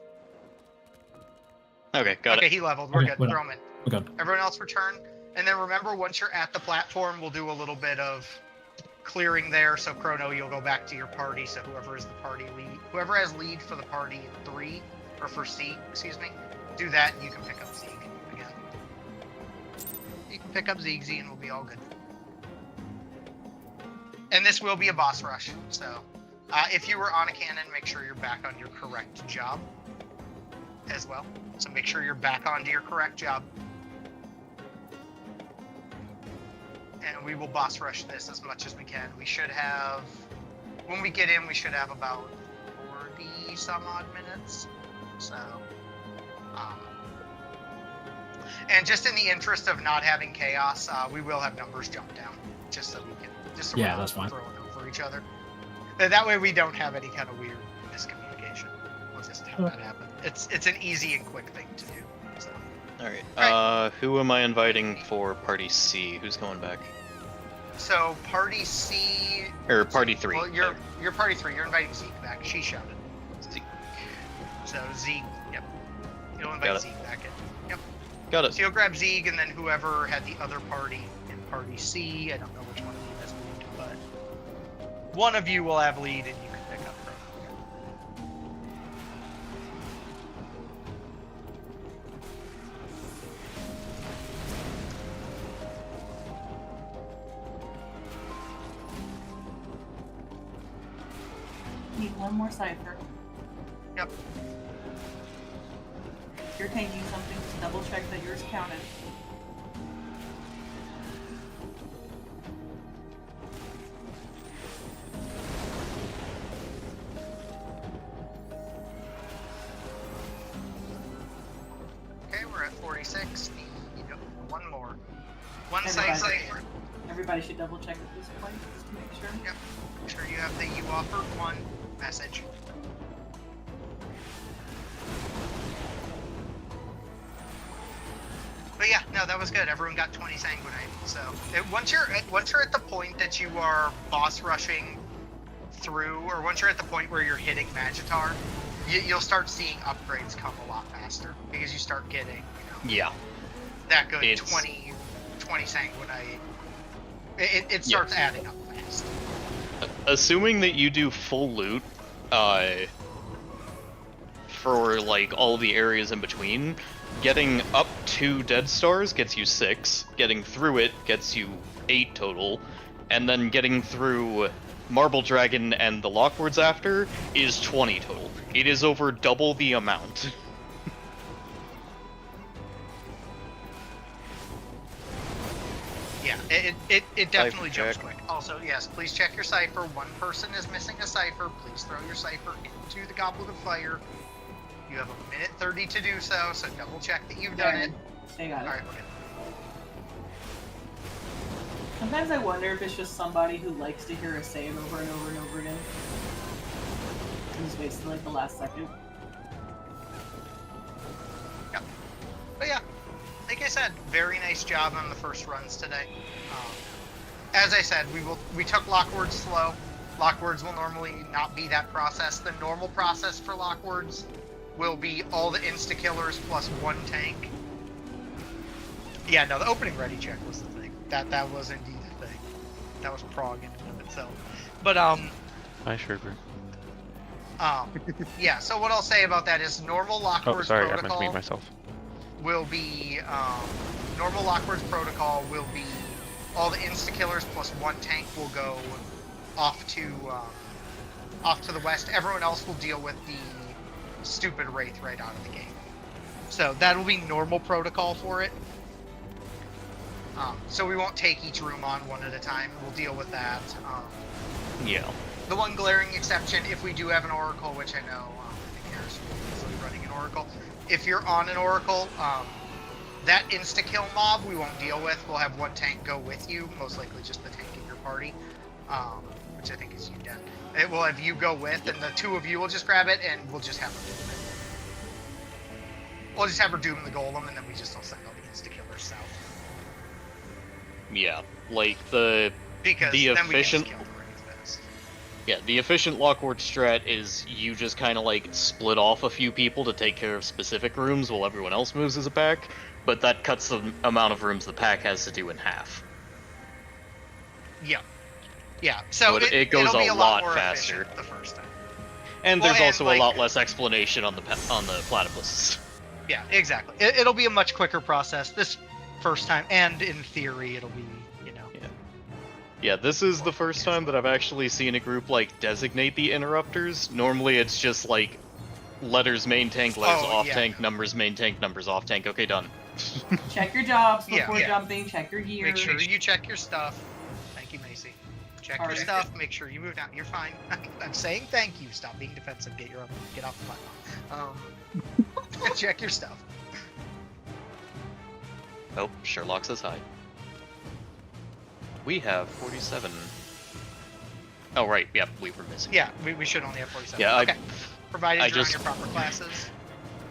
Speaker 3: Okay, got
Speaker 1: Okay,
Speaker 3: it.
Speaker 1: he leveled. We're
Speaker 5: Okay,
Speaker 1: good.
Speaker 5: we're
Speaker 1: Throw
Speaker 5: done.
Speaker 1: him in.
Speaker 5: We're good.
Speaker 1: Everyone else return. And then remember, once you're at the platform, we'll do a little bit of clearing there. So Chrono, you'll go back to your party. So whoever is the party lead, whoever has lead for the party in 3, or for C, excuse me, do that, and you can pick up Zeke again. you can pick up Ziggsy and we'll be all good. And this will be a boss rush, so if you were on a cannon, make sure you're back on your correct job as well. So make sure you're back onto your correct job. And we will boss rush this as much as we can. We should have, when we get in, we should have about 40 some odd minutes. So, and just in the interest of not having chaos, we will have numbers jump down, just so we can, just so we're
Speaker 5: that's fine.
Speaker 1: not throwing over each other. That way we don't have any kind of weird miscommunication. We'll just have that happen. It's an easy and quick thing to do. So.
Speaker 3: Alright, who am I inviting for Party C? Who's going back?
Speaker 1: So Party C
Speaker 3: Or Party 3.
Speaker 1: Well, you're Party 3. You're inviting Zeke back. She shouted.
Speaker 3: Zeke.
Speaker 1: So Zeke, yep. You'll invite Zeke back in. Yep.
Speaker 3: Got it.
Speaker 1: So you'll grab Zeke, and then whoever had the other party in Party C. I don't know which one of you has lead, but one of you will have lead, and you can pick up from there.
Speaker 4: Need one more cipher.
Speaker 1: Yep.
Speaker 4: If you're taking something, just double check that yours counted.
Speaker 1: Okay, we're at 46. Need one more. One
Speaker 4: Everybody-
Speaker 1: cipher.
Speaker 4: Everybody should double check at this point, just to make sure.
Speaker 1: Yep. Make sure you have the "you offered one" message. But yeah, no, that was good. Everyone got 20 sanguinite. So once you're at the point that you are boss rushing through, or once you're at the point where you're hitting Magitar, you'll start seeing upgrades come a lot faster because you start getting, that good 20 sanguinite. It starts adding up fast.
Speaker 3: Assuming that you do full loot, for like all the areas in between, getting up to Dead Stars gets you 6, getting through it gets you 8 total, and then getting through Marble Dragon and the Lockwards after is 20 total. It is over double the amount.
Speaker 1: Yeah, it definitely jumps quick. Also, yes, please check your cipher. One person is missing a cipher. Please throw your cipher into the Goblet of Fire. You have a minute 30 to do so, so double check that you've done it.
Speaker 4: They got it.
Speaker 1: Alright, we're good.
Speaker 4: Sometimes I wonder if it's just somebody who likes to hear us say it over and over and over again. And just waits till like the last second.
Speaker 1: Yep. But yeah, like I said, very nice job on the first runs today. As I said, we took Lockwards slow. Lockwards will normally not be that process. The normal process for Lockwards will be all the insta-killers plus one tank. Yeah, no, the opening ready check was the thing. That was indeed the thing. That was prog in and of itself. But,
Speaker 2: I sure agree.
Speaker 1: yeah, so what I'll say about that is normal Lockwards
Speaker 2: I meant to
Speaker 1: protocol
Speaker 2: mute myself.
Speaker 1: will be, normal Lockwards protocol will be all the insta-killers plus one tank will go off to the west. Everyone else will deal with the stupid Wraith right out of the gate. So that'll be normal protocol for it. So we won't take each room on one at a time. We'll deal with that.
Speaker 3: Yeah.
Speaker 1: The one glaring exception, if we do have an Oracle, which I know I think Harris is easily running an Oracle. If you're on an Oracle, that insta-kill mob we won't deal with. We'll have one tank go with you, most likely just the tank in your party, which I think is you, Dan. It will have you go with, and the two of you will just grab it, and we'll just have her doom it. We'll just have her doom the golem, and then we just will send all the insta-killers south.
Speaker 3: Yeah, like the
Speaker 1: Because
Speaker 3: the
Speaker 1: then we
Speaker 3: efficient.
Speaker 1: can just kill the Wraith best.
Speaker 3: Yeah, the efficient Lockwood strat is you just kind of like split off a few people to take care of specific rooms while everyone else moves as a pack, but that cuts the amount of rooms the pack has to do in half.
Speaker 1: Yeah. Yeah, so
Speaker 3: it goes
Speaker 1: it'll be
Speaker 3: a
Speaker 1: a
Speaker 3: lot
Speaker 1: more
Speaker 3: faster.
Speaker 1: efficient the first time.
Speaker 3: And
Speaker 1: Well,
Speaker 3: there's
Speaker 1: and,
Speaker 3: also
Speaker 1: like-
Speaker 3: a lot less explanation on the platypuses.
Speaker 1: Yeah, exactly. It'll be a much quicker process. This first time, and in theory, it'll be,
Speaker 3: Yeah, this is the first time that I've actually seen a group like designate the interrupters. Normally it's just like letters main tank, letters off tank, numbers main tank, numbers off tank. Okay, done.
Speaker 4: Check your jobs
Speaker 1: Yeah,
Speaker 4: before
Speaker 1: yeah.
Speaker 4: jumping. Check your gear.
Speaker 1: Make sure you check your stuff. Thank you, Macy. Check your
Speaker 4: Alright.
Speaker 1: stuff. Make sure you move down. You're fine. I'm saying thank you. Stop being defensive. Get off the button. Check your stuff.
Speaker 3: Oh, Sherlock says hi. We have 47. Oh, right. Yep, we were missing.
Speaker 1: Yeah, we should only have 47.
Speaker 3: Yeah,
Speaker 1: okay. Provided
Speaker 3: I
Speaker 1: you're on
Speaker 3: just-
Speaker 1: your proper classes.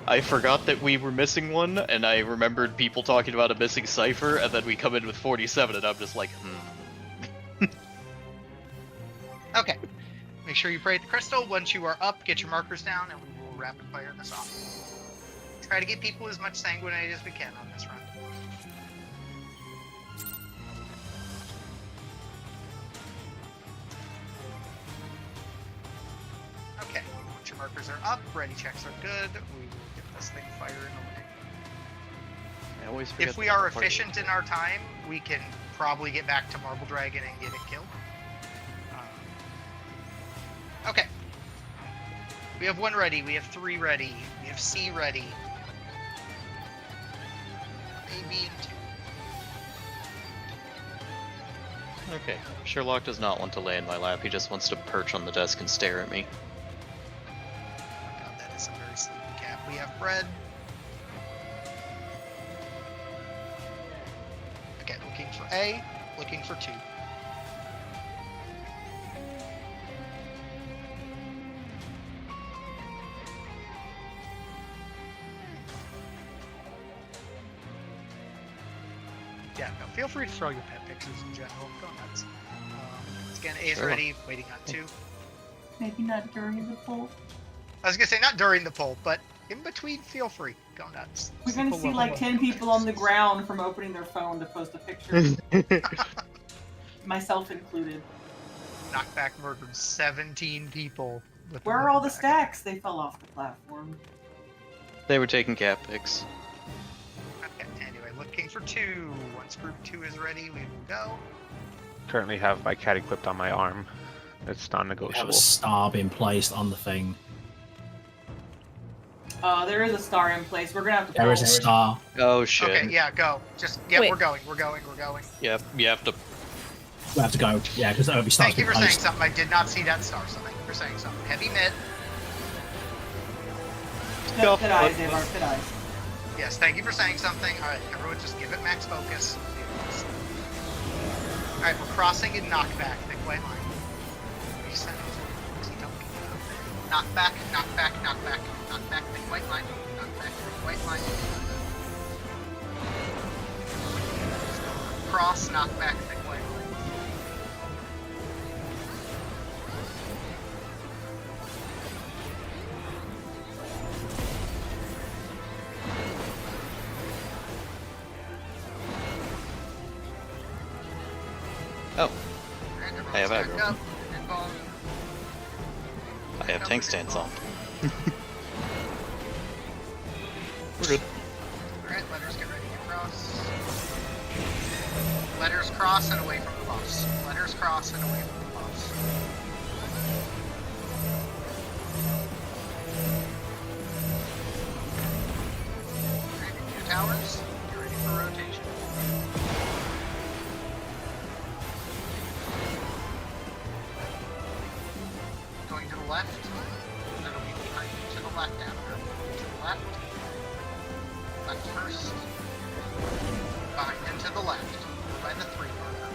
Speaker 3: I forgot that we were missing one, and I remembered people talking about a missing cipher, and then we come in with 47, and I'm just like,
Speaker 1: Okay. Make sure you pray at the crystal. Once you are up, get your markers down, and we will rapid fire this off. Try to get people as much sanguinity as we can on this run. Okay. Once your markers are up, ready checks are good. We will get this thing firing away.
Speaker 3: I always forget
Speaker 1: If we
Speaker 3: that
Speaker 1: are
Speaker 3: part.
Speaker 1: efficient in our time, we can probably get back to Marble Dragon and get it killed. Okay. We have 1 ready. We have 3 ready. We have C ready. A, B, and 2.
Speaker 3: Okay, Sherlock does not want to lay in my lap, he just wants to perch on the desk and stare at me.
Speaker 1: Oh god, that is a very sleepy cat. We have bread. Okay, looking for A, looking for 2. Yeah, no, feel free to throw your pet pictures in general. Go nuts. Once again, A is
Speaker 3: Sure.
Speaker 1: ready, waiting on 2.
Speaker 4: Maybe not during the poll.
Speaker 1: I was gonna say not during the poll, but in between, feel free. Go nuts.
Speaker 4: We're gonna
Speaker 1: Simple
Speaker 4: see
Speaker 1: level
Speaker 4: like
Speaker 1: of-
Speaker 4: 10 people on the ground from opening their phone to post a picture. Myself included.
Speaker 1: Knockback murdered 17 people. With
Speaker 4: Where are all the
Speaker 1: knockback.
Speaker 4: stacks? They fell off the platform.
Speaker 3: They were taking cat pics.
Speaker 1: Okay, anyway, looking for 2. Once group 2 is ready, we will go.
Speaker 2: Currently have my cat equipped on my arm. It's
Speaker 5: We have
Speaker 2: non-negotiable.
Speaker 5: a star being placed on the thing.
Speaker 4: There is a star in place. We're gonna have to.
Speaker 5: There is a
Speaker 4: follow it.
Speaker 5: star.
Speaker 3: Oh shit.
Speaker 1: Okay, yeah, go. Just, yeah,
Speaker 7: Wait.
Speaker 1: we're going.
Speaker 3: Yep, you have to.
Speaker 5: We have to go. Yeah, because that'll be stars
Speaker 1: Thank you
Speaker 5: being
Speaker 1: for saying
Speaker 5: placed.
Speaker 1: something. I did not see that star, so thank you for saying something. Heavy mitt.
Speaker 4: Pit eyes, Avar, pit eyes.
Speaker 1: Yes, thank you for saying something. Alright, everyone just give it max focus. Alright, we're crossing in knockback. Thick white line. Knockback, knockback, knockback, knockback, thick white line. Knockback, thick white line. Cross, knockback, thick white line.
Speaker 3: Oh,
Speaker 1: Alright,
Speaker 3: I have
Speaker 1: everyone
Speaker 3: aggro.
Speaker 1: stack up. Involve.
Speaker 3: I have tank stance on. We're good.
Speaker 1: Alright, letters get ready to cross. Letters cross and away from the boss. Letters cross and away from the boss. Alright, 2 towers. Get ready for rotation. Going to the left. That'll be behind you to the left after. To the left. Left first. Behind and to the left. By the 3 marker.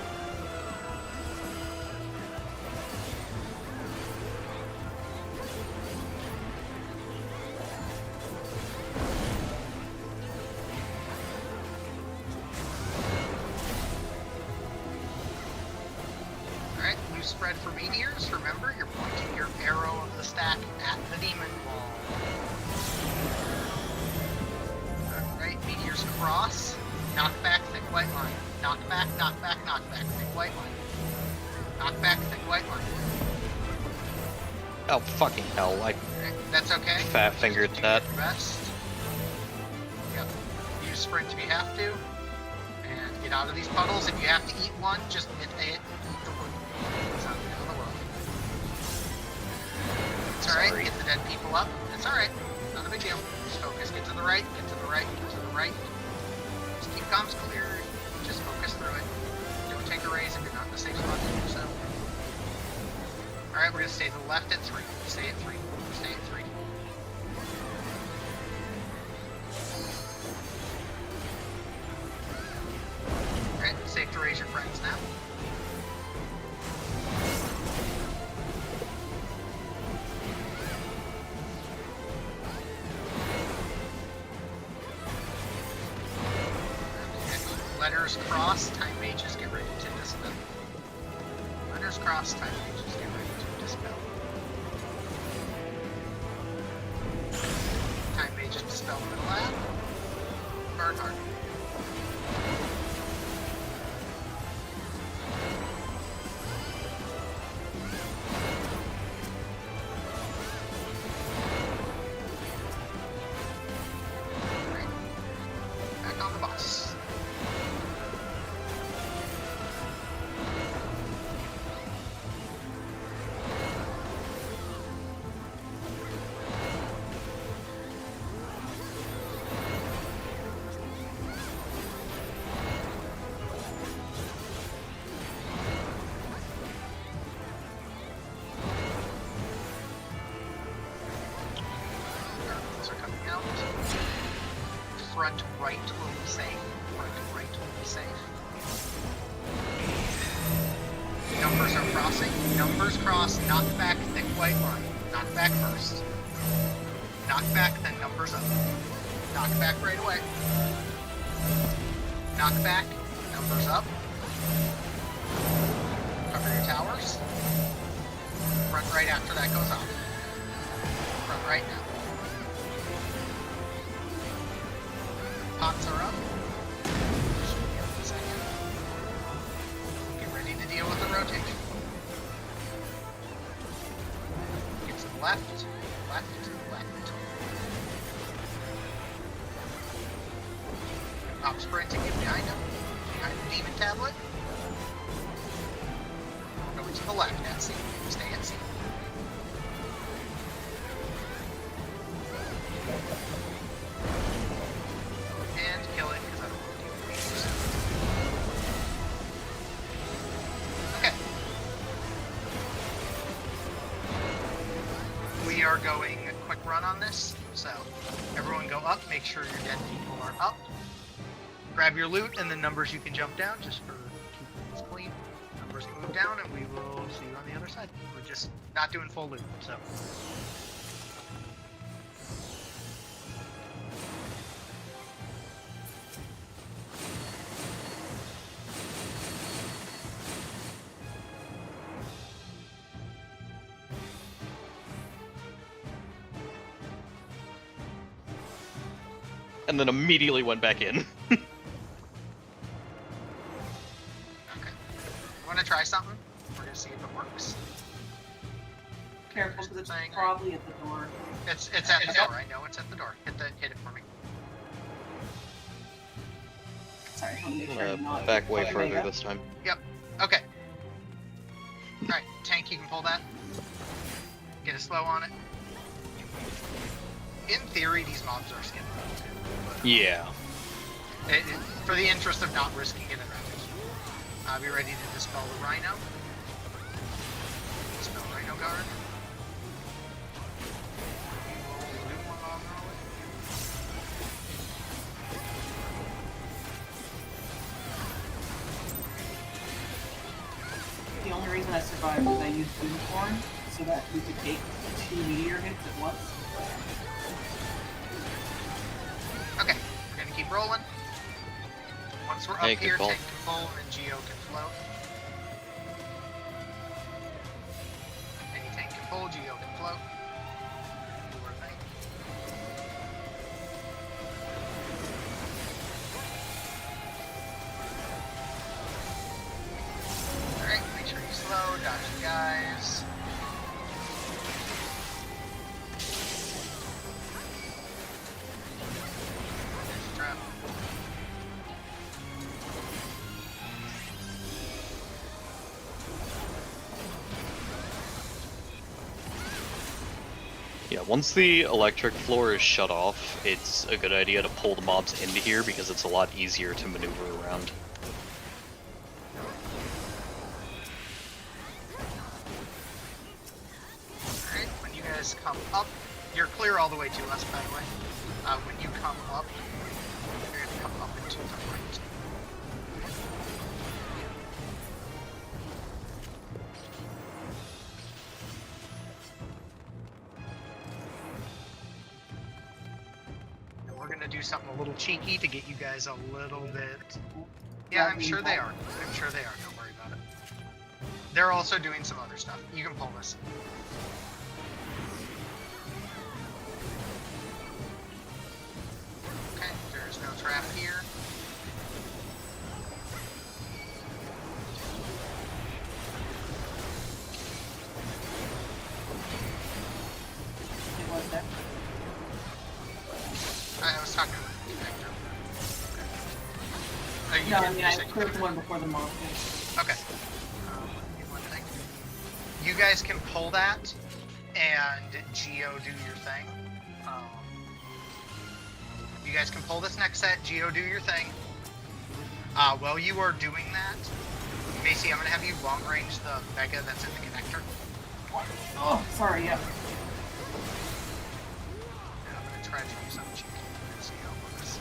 Speaker 1: Alright, you spread for meteors. Remember, you're pointing your arrow of the stack at the demon wall. Alright, meteors cross. Knockback, thick white line. Knockback, knockback, knockback, thick white line. Knockback, thick white line.
Speaker 3: Oh fucking hell! I
Speaker 1: Alright, that's okay.
Speaker 3: fat fingered
Speaker 1: You
Speaker 3: that.
Speaker 1: did your best. Yep. Use sprint if you have to. Get out of these puddles. If you have to eat one, just eat the wood. It's not the end of the world. It's alright. Get the dead people up. It's alright. Not a big deal. Just focus. Get to the right. Get to the right. Get to the right. Just keep comms clear. Just focus through it. Don't take a raise if you're not in a safe spot to do so. Alright, we're gonna stay to the left at 3. Stay at 3. Stay at 3. Alright, safe to raise your friends now. Letters cross, time mages get ready to dispel. Letters cross, time mages get ready to dispel. Time mages dispel middle lab. Bernhard. Back on the bus. Guardians are coming out. Front right will be safe. Front right will be safe. Numbers are crossing. Numbers cross. Knock back thick white line. Knock back first. Knock back, then numbers up. Knock back right away. Knock back. Numbers up. Cover your towers. Front right after that goes off. Front right now. Pots are up. Should be up in a second. Get ready to deal with the rotation. Get to the left, left, left. Pop sprint and get behind him. Behind the demon tablet. Go to the left at C. Stay at C. And kill it because I don't want to deal with these. Okay. We are going a quick run on this, so everyone go up, make sure your dead people are up. Grab your loot and the numbers you can jump down just for keeping this clean. Numbers can move down and we will see you on the other side. We're just not doing full loot, so.
Speaker 3: And then immediately went back in.
Speaker 1: Okay. Want to try something? We're gonna see if it works.
Speaker 4: Careful, because it's probably at the door.
Speaker 1: It's at the door. I know it's at the door. Hit it for me.
Speaker 4: Sorry, I want to make
Speaker 3: I'm
Speaker 4: sure you're
Speaker 3: gonna
Speaker 4: not
Speaker 3: back way
Speaker 4: fucking
Speaker 3: further
Speaker 4: mega.
Speaker 3: this time.
Speaker 1: Yep. Okay. All right, tank. You can pull that. Get a slow on it. In theory, these mobs are skippable.
Speaker 3: Yeah.
Speaker 1: For the interest of not risking it in damage. Be ready to dispel the Rhino. Dispel Rhino Guard. We will loot one mob
Speaker 4: The only reason I survived was I used Unicorn so that we could take 2 meteor hits at once.
Speaker 1: Okay, we're gonna keep rolling. Once we're up
Speaker 3: Tank can
Speaker 1: here,
Speaker 3: pull.
Speaker 1: tank can pull, and then Geo can float. Any tank can pull, Geo can float. Do our thing. Alright, make sure you slow, dodge the guys. There's a trap.
Speaker 3: once the electric floor is shut off, it's a good idea to pull the mobs into here because it's a lot easier to maneuver around.
Speaker 1: Alright, when you guys come up, you're clear all the way to us, by the way. When you come up, you're going to come up into the right. And we're going to do something a little cheeky to get you guys a little bit... Yeah, I'm sure they are. I'm sure they are. Don't worry about it. They're also doing some other stuff. You can pull this. Okay, there's no trap here.
Speaker 4: It was there.
Speaker 1: I was talking about the connector. Okay. You
Speaker 4: No,
Speaker 1: did-
Speaker 4: I mean,
Speaker 1: you
Speaker 4: I
Speaker 1: said
Speaker 4: cleared the
Speaker 1: connector.
Speaker 4: one before the mob did.
Speaker 1: Okay. One thing. You guys can pull that and Geo do your thing. You guys can pull this next set, Geo do your thing. While you are doing that, Macy, I'm gonna have you long range the Mega that's in the connector.
Speaker 4: Oh, sorry, yeah.
Speaker 1: And I'm gonna try to do something cheeky and see how it works.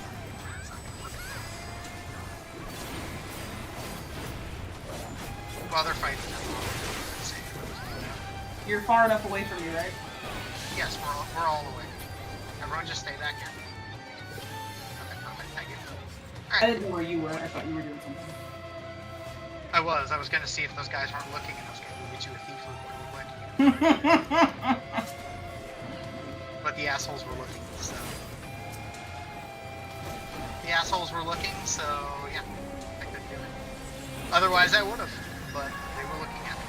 Speaker 1: It's not gonna work. While they're fighting them, let's see.
Speaker 4: You're far enough away from me, right?
Speaker 1: Yes, we're all away. Everyone just stay back here. Okay, thank you.
Speaker 4: I
Speaker 1: Alright,
Speaker 4: didn't know where you were. I thought you were doing something.
Speaker 1: I was gonna see if those guys weren't looking and I was gonna get you a thief really quick. But the assholes were looking, so... The assholes were looking, so yeah, I couldn't do it. Otherwise I would've, but they were looking at me.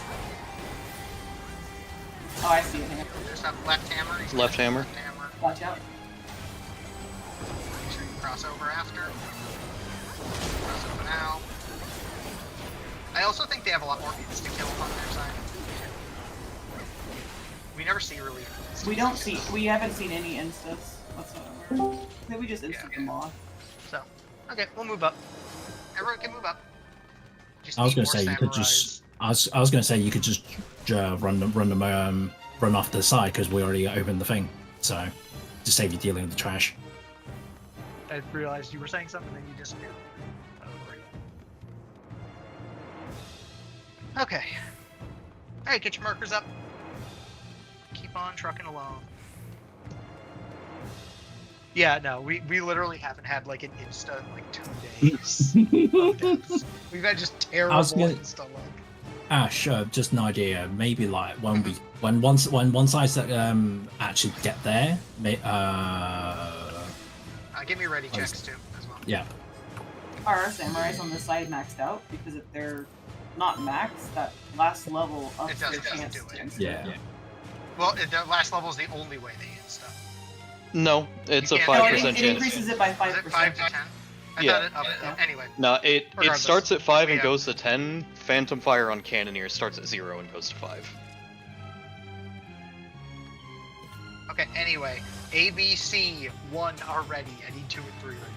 Speaker 4: Oh, I see it. Hang on.
Speaker 1: There's that left hammer. He's got
Speaker 3: Left hammer.
Speaker 1: Left hammer.
Speaker 4: Watch out.
Speaker 1: Make sure you cross over after. Cross over now. I also think they have a lot more insta kills on their side. We never see really.
Speaker 4: We don't see. We haven't seen any instas whatsoever. Maybe we just instant them off.
Speaker 1: So, okay, we'll move up. Everyone can move up. Just
Speaker 5: I was
Speaker 1: need
Speaker 5: going to
Speaker 1: more
Speaker 5: say you could
Speaker 1: samurais.
Speaker 5: just. I was going to say you could just run off to the side because we already opened the thing. So, to save you dealing with the trash.
Speaker 1: I realized you were saying something, then you disappeared. Oh, great. Okay. Alright, get your markers up. Keep on trucking along. Yeah, no, we literally haven't had like an insta in like 2 days of deaths. We've had just terrible insta luck.
Speaker 5: Ah, sure. Just an idea. Maybe like when once sides that actually get there,
Speaker 1: Give me ready checks too, as well.
Speaker 5: yeah.
Speaker 4: Are our samurais on the side maxed out? Because if they're not maxed, that last level ups their chance
Speaker 1: do
Speaker 4: to
Speaker 1: it.
Speaker 4: insta.
Speaker 5: Yeah.
Speaker 1: Well, the last level is the only way they insta.
Speaker 3: No, it's a
Speaker 1: You
Speaker 3: 5%
Speaker 1: can't-
Speaker 4: No, it
Speaker 3: chance.
Speaker 4: increases it by
Speaker 1: Is
Speaker 4: 5%.
Speaker 1: it 5 to 10? I
Speaker 3: Yeah.
Speaker 1: thought it, anyway.
Speaker 3: No, it
Speaker 1: Regardless.
Speaker 3: starts at 5 and
Speaker 1: Yeah.
Speaker 3: goes to 10. Phantom Fire on Cannoneer starts at 0 and goes to 5.
Speaker 1: Okay, anyway. A, B, C, 1 are ready. I need 2 and 3 ready.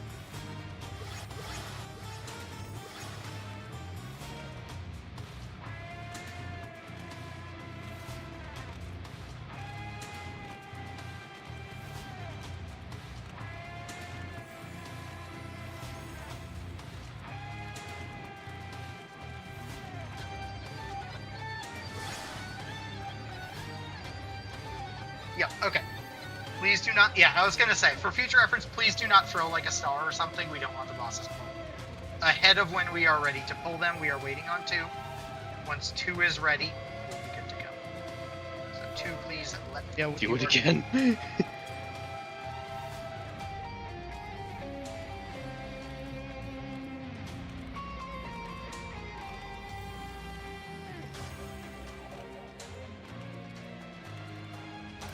Speaker 1: Yeah, okay. Please do not, yeah, I was gonna say, for future reference, please do not throw like a star or something. We don't want the bosses pulled. Ahead of when we are ready to pull them, we are waiting on 2. Once 2 is ready, we'll be good to go. So 2, please let me know.
Speaker 3: Do it again.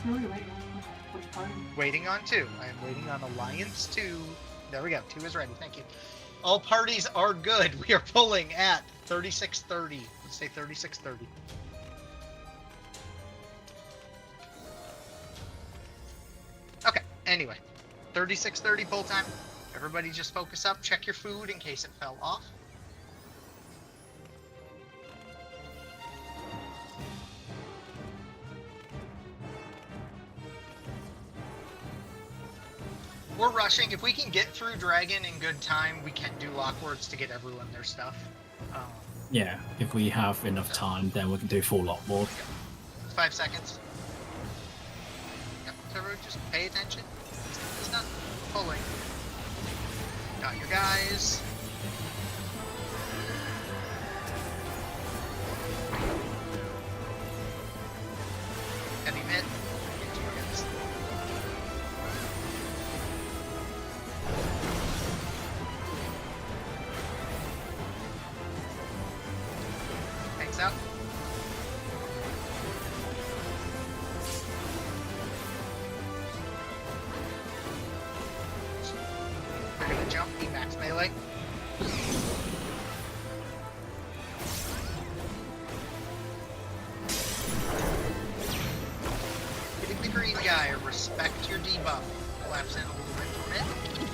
Speaker 4: Who are we waiting on? Which party?
Speaker 1: Waiting on 2. I am waiting on Alliance 2. There we go. 2 is ready. Thank you. All parties are good. We are pulling at 3630. Let's say 3630. Anyway, 36:30 pull time. Everybody just focus up. Check your food in case it fell off. We're rushing. If we can get through Dragon in good time, we can do lockwords to get everyone their stuff.
Speaker 5: Yeah, if we have enough time, then we can do full lot more.
Speaker 1: 5 seconds. Yep, so everyone just pay attention. It's not pulling. Got your guys. Heavy mid. Get to your guys. Tanks out. They're gonna jump, max melee. Hitting the green guy, respect your debuff. Collapse in a little bit from it.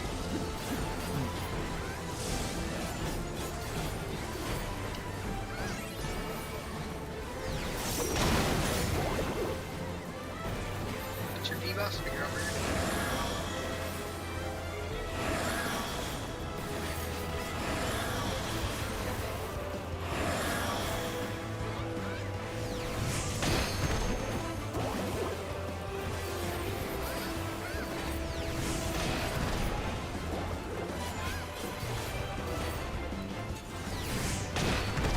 Speaker 1: Get your debuffs, figure out where you're going.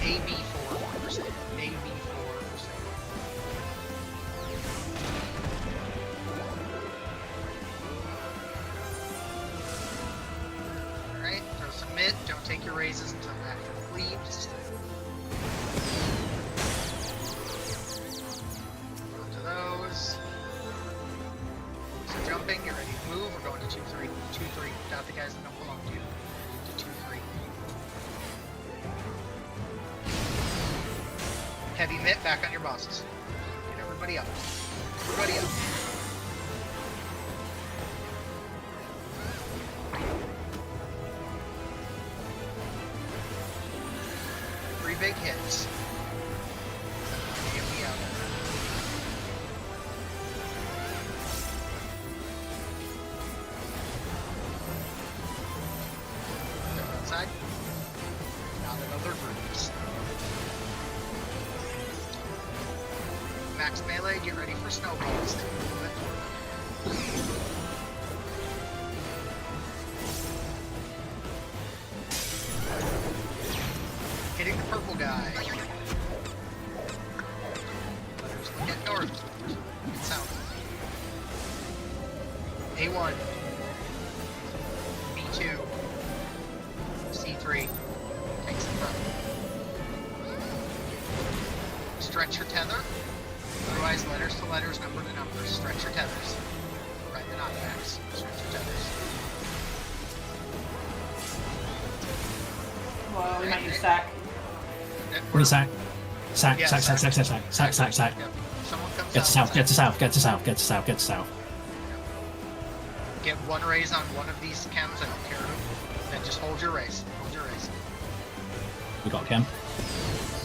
Speaker 1: AB 4%. AB 4%. Alright, throw some mid. Don't take your raises until after the cleaves. Go to those. So jumping, get ready to move. We're going to 2-3. 2-3. Dot the guys that don't belong to you. To 2-3. Heavy mitt back on your bosses. Get everybody up. Everybody up. Three big hits. Get me out. Step outside. Not another bruise. Max melee, get ready for snowballs. Hitting the purple guy. Get north. Get south. A1. B2. C3. Takes the front. Stretch your tether. Otherwise, letters to letters, number to numbers. Stretch your tethers. Ride the knockbacks. Stretch your tethers.
Speaker 4: Well, we might use sack.
Speaker 5: We sack. Sack,
Speaker 1: Yeah,
Speaker 5: sack, sack, sack, sack, sack, sack, sack, sack.
Speaker 1: Yep. Someone comes
Speaker 5: Get to south,
Speaker 1: outside.
Speaker 5: get to south, get to south, get to south, get to south.
Speaker 1: Get one raise on one of these chems, I don't care who. Then just hold your raise. Hold your raise.
Speaker 5: We got Chem.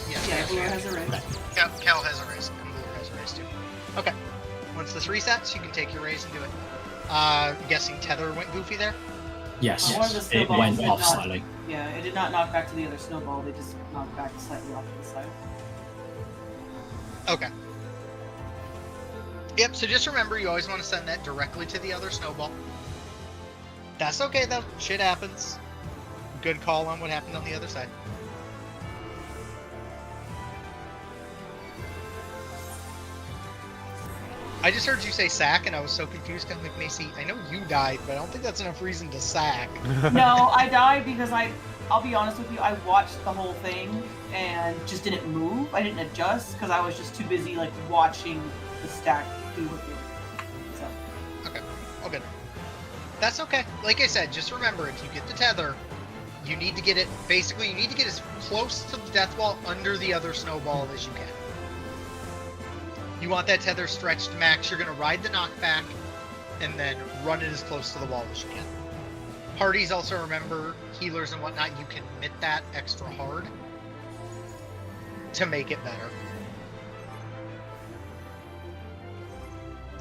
Speaker 1: Yes,
Speaker 4: Yeah,
Speaker 1: yes,
Speaker 4: Blue
Speaker 1: yes.
Speaker 4: has a raise.
Speaker 5: Okay.
Speaker 1: Cal has a raise. And Blue has a raise too. Okay. Once this resets, you can take your raise and do it. Guessing tether went goofy there?
Speaker 5: Yes,
Speaker 4: One of the
Speaker 5: it
Speaker 4: snowballs
Speaker 5: went
Speaker 4: did
Speaker 5: off
Speaker 4: not-
Speaker 5: slightly.
Speaker 4: Yeah, it did not knock back to the other snowball. They just knocked back slightly off to the side.
Speaker 1: Okay. Yep, so just remember you always want to send that directly to the other snowball. That's okay though. Shit happens. Good call on what happened on the other side. I just heard you say sack and I was so confused. I'm like, Macy, I know you died, but I don't think that's enough reason to sack.
Speaker 4: No, I died because I'll be honest with you, I watched the whole thing and just didn't move. I didn't adjust because I was just too busy like watching the stack do what they were doing. So.
Speaker 1: Okay, all good. That's okay. Like I said, just remember, if you get the tether, you need to get it, basically, you need to get as close to the death wall under the other snowball as you can. You want that tether stretched max, you're going to ride the knockback, and then run it as close to the wall as you can. Parties also remember, healers and whatnot, you can mitt that extra hard to make it better.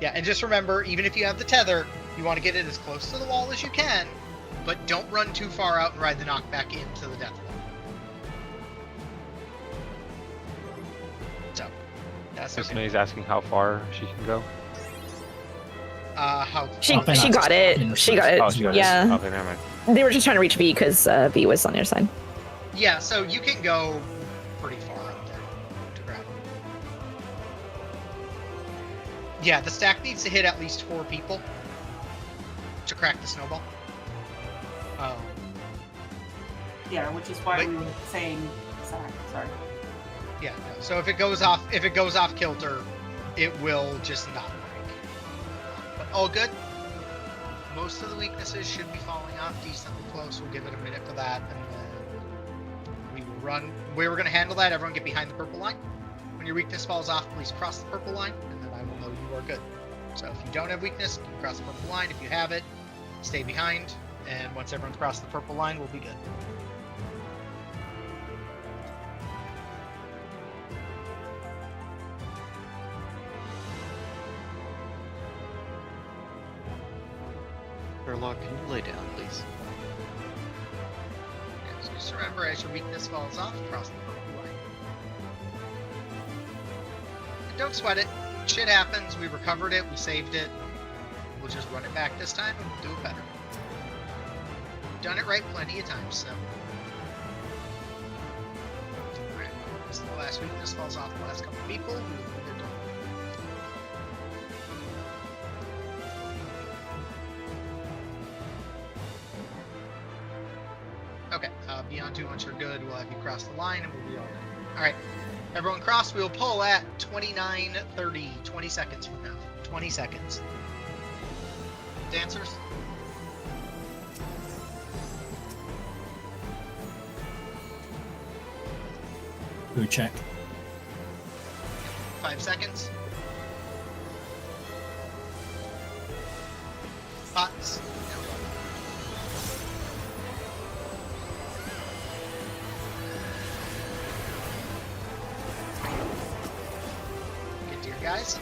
Speaker 1: Yeah, and just remember, even if you have the tether, you want to get it as close to the wall as you can, but don't run too far out and ride the knockback into the death wall. So, that's okay.
Speaker 2: Cincinnati's asking how far she can go.
Speaker 1: How
Speaker 7: She
Speaker 5: Oh, thank
Speaker 7: got
Speaker 5: you.
Speaker 7: it. She got it.
Speaker 2: Oh, she got it.
Speaker 7: Yeah.
Speaker 2: Okay, never mind.
Speaker 7: They were just trying to reach V because V was on their side.
Speaker 1: Yeah, so you can go pretty far out there to grab it. Yeah, the stack needs to hit at least 4 people to crack the snowball.
Speaker 4: Yeah, which is why
Speaker 1: Wait.
Speaker 4: we were saying sack. Sorry.
Speaker 1: Yeah, no. So if it goes off kilter, it will just not break. But all good. Most of the weaknesses should be falling off decently close. We'll give it a minute for that, and then we will run. We were going to handle that. Everyone get behind the purple line. When your weakness falls off, please cross the purple line, and then I will know you are good. So if you don't have weakness, you can cross the purple line. If you have it, stay behind, and once everyone's crossed the purple line, we'll be good.
Speaker 3: Sherlock, can you lay down, please?
Speaker 1: Yeah, so just remember, as your weakness falls off, cross the purple line. And don't sweat it. Shit happens. We recovered it. We saved it. We'll just run it back this time, and we'll do it better. We've done it right plenty of times, so. Alright, this is the last weakness falls off the last couple of people. We'll be good. Okay, beyond 2 once you're good, we'll have you cross the line and we'll be all good. Alright, everyone cross, we'll pull at 29:30, 20 seconds from now. 20 seconds. Dancers?
Speaker 5: Food check.
Speaker 1: 5 seconds. Pots. Get to your guys.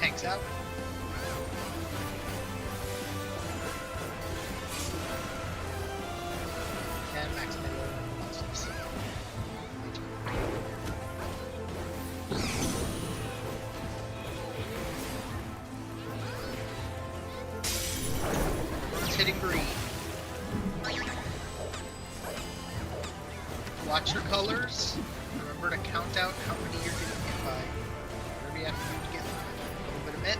Speaker 1: Hanks out. And Max Monsters. Everyone's hitting green. Watch your colors. Remember to count out how many you're getting hit by. Whatever you have to do to get a little bit of it.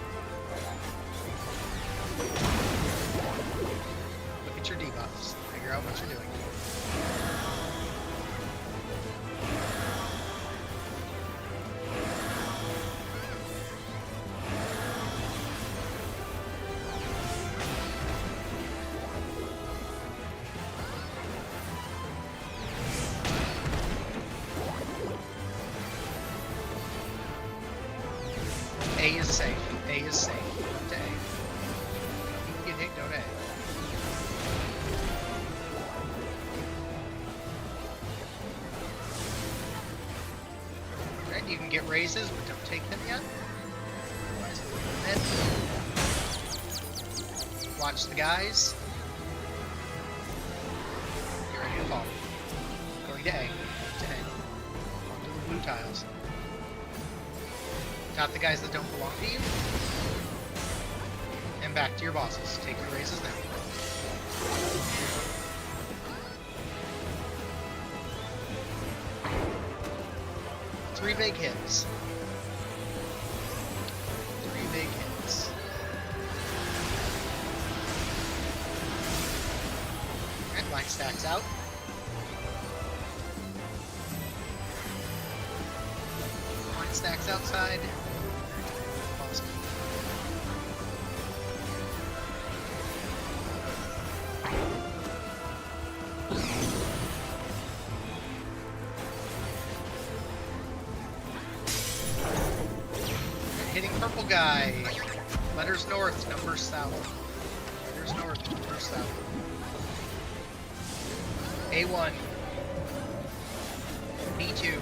Speaker 1: Look at your debuffs. Figure out what you're doing. A is safe. A is safe. Go to A. You can get hit, go to A. Alright, you can get raises, but don't take them yet. Otherwise, we'll hit. Watch the guys. Get ready to fall. Going to A. To A. Onto the blue tiles. Not the guys that don't belong to you. And back to your bosses. Take your raises now. 3 big hits. 3 big hits. Alright, line stacks out. Line stacks outside. Awesome. Purple guy. Letters north, numbers south. Letters north, numbers south. A1. B2.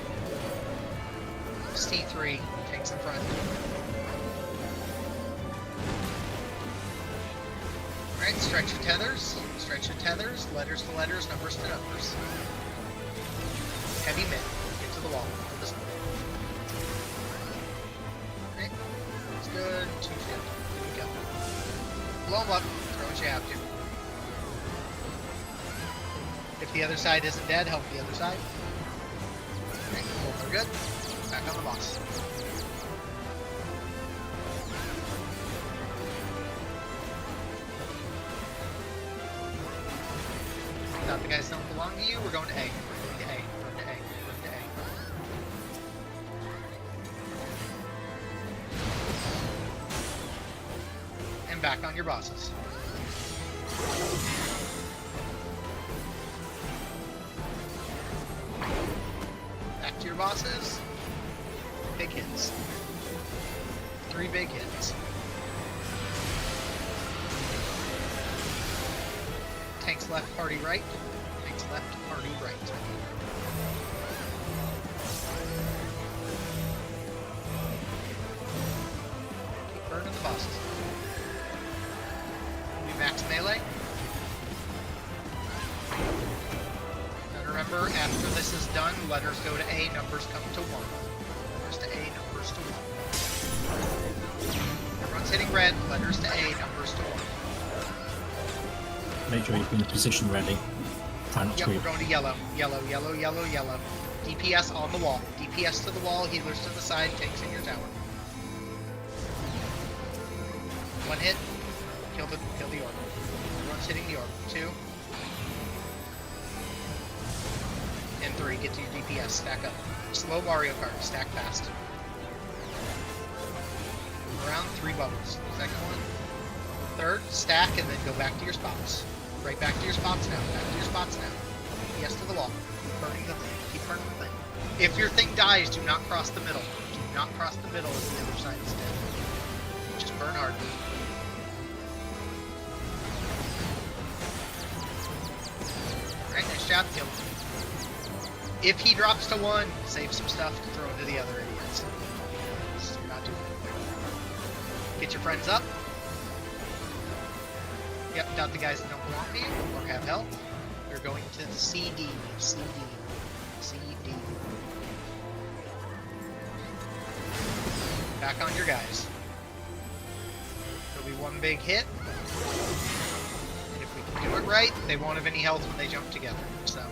Speaker 1: C3. Tanks in front. Alright, stretch your tethers. Stretch your tethers. Letters to letters, numbers to numbers. Heavy mid. Get to the wall. This one. Alright. That's good. 2 shield. Here we go. Blow them up. Throw what you have to. If the other side isn't dead, help the other side. Alright, both are good. Back on the boss. Thought the guys don't belong to you. We're going to A. We're going to A. We're going to A. We're going to A. And back on your bosses. Back to your bosses. Big hits. 3 big hits. Tanks left, party right. Tanks left, party right. Keep burning the bosses. We max melee. And remember, after this is done, letters go to A, numbers come to 1. Letters to A, numbers to 1. Everyone's hitting red, letters to A, numbers to 1.
Speaker 5: Make sure you're in position ready. Try not to
Speaker 1: Yep, we're
Speaker 5: creep.
Speaker 1: going to yellow. Yellow, yellow, yellow, yellow. DPS on the wall. DPS to the wall, healers to the side, tanks in your tower. 1 hit. Kill the orb. Everyone's hitting the orb. 2. And 3. Get to your DPS. Stack up. Slow Mario Kart. Stack fast. Around 3 bubbles. Second one. Third, stack, and then go back to your spots. Right back to your spots now. Back to your spots now. Yes to the wall. Keep burning the thing. Keep burning the thing. If your thing dies, do not cross the middle. Do not cross the middle if the other side is dead. Just burn hard. Alright, nice job. Kill him. If he drops to 1, save some stuff to throw into the other idiots. So you're not doing it. Get your friends up. Yep, got the guys that don't belong to you or have help. You're going to the CD. CD. CD. Back on your guys. There'll be 1 big hit. And if we can do it right, they won't have any health when they jump together. So,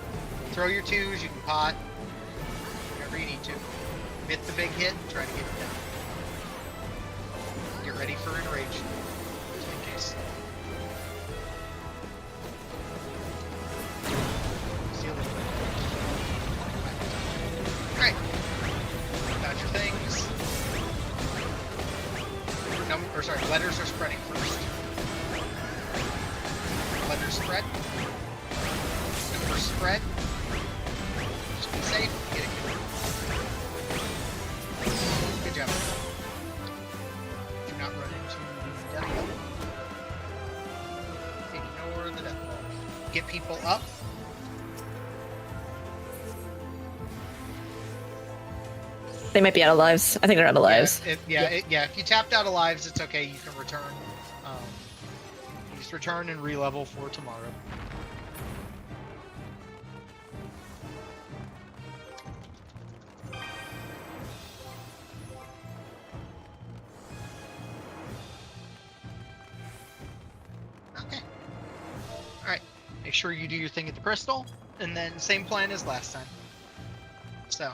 Speaker 1: throw your 2s, you can pot. Whatever you need to. Hit the big hit, try to get it down. Get ready for enrage. Just in case. Alright. Got your things. Letters are spreading first. Letters spread. Numbers spread. Just be safe. Get it good. Good job. Do not run into the death bubble. Ignore the death bubble. Get people up.
Speaker 7: They might be out of lives. I think they're out of lives.
Speaker 1: Yeah, if you tapped out of lives, it's okay. You can return. You just return and re-level for tomorrow. Okay. Alright. Make sure you do your thing at the crystal, and then same plan as last time. So,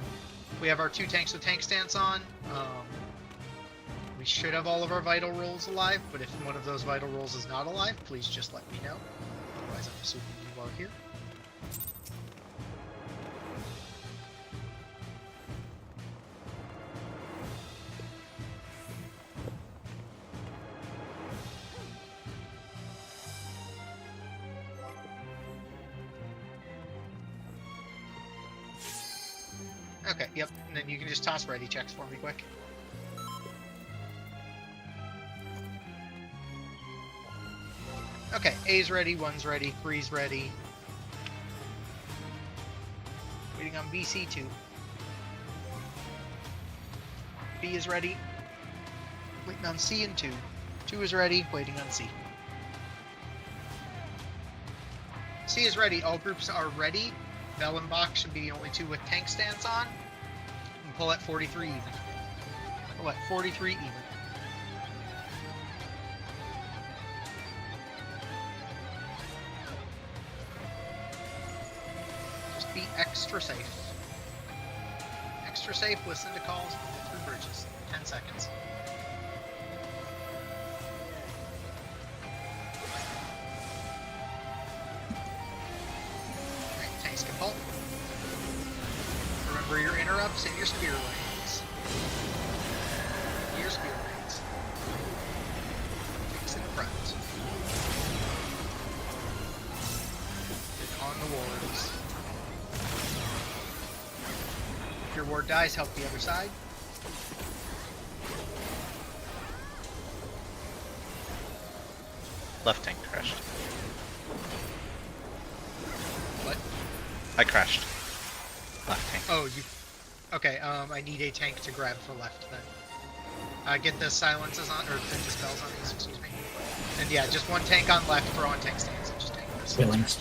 Speaker 1: we have our 2 tanks with tank stance on. We should have all of our vital rolls alive, but if one of those vital rolls is not alive, please just let me know. Otherwise, I'm assuming you are here. Okay, yep, and then you can just toss ready checks for me quick. Okay, A's ready, 1's ready, 3's ready. Waiting on BC2. B is ready. Waiting on C and 2. 2 is ready, waiting on C. C is ready, all groups are ready. Bell and Bach should be the only 2 with tank stance on. And pull at 43 even. Pull at 43 even. Just be extra safe. Extra safe, listen to calls, move through bridges. 10 seconds. Alright, tanks can pull. Remember your interrupts and your spear lanes. Your spear lanes. Tanks in front. And on the wards. If your ward dies, help the other side.
Speaker 9: Left tank crashed.
Speaker 1: What?
Speaker 9: I crashed. Left tank.
Speaker 1: Oh, you... Okay, I need a tank to grab for left then. Get the silences on, or the dispels on these, excuse me. And yeah, just one tank on left for on tank stance, and just tank this.
Speaker 5: Spear lanes.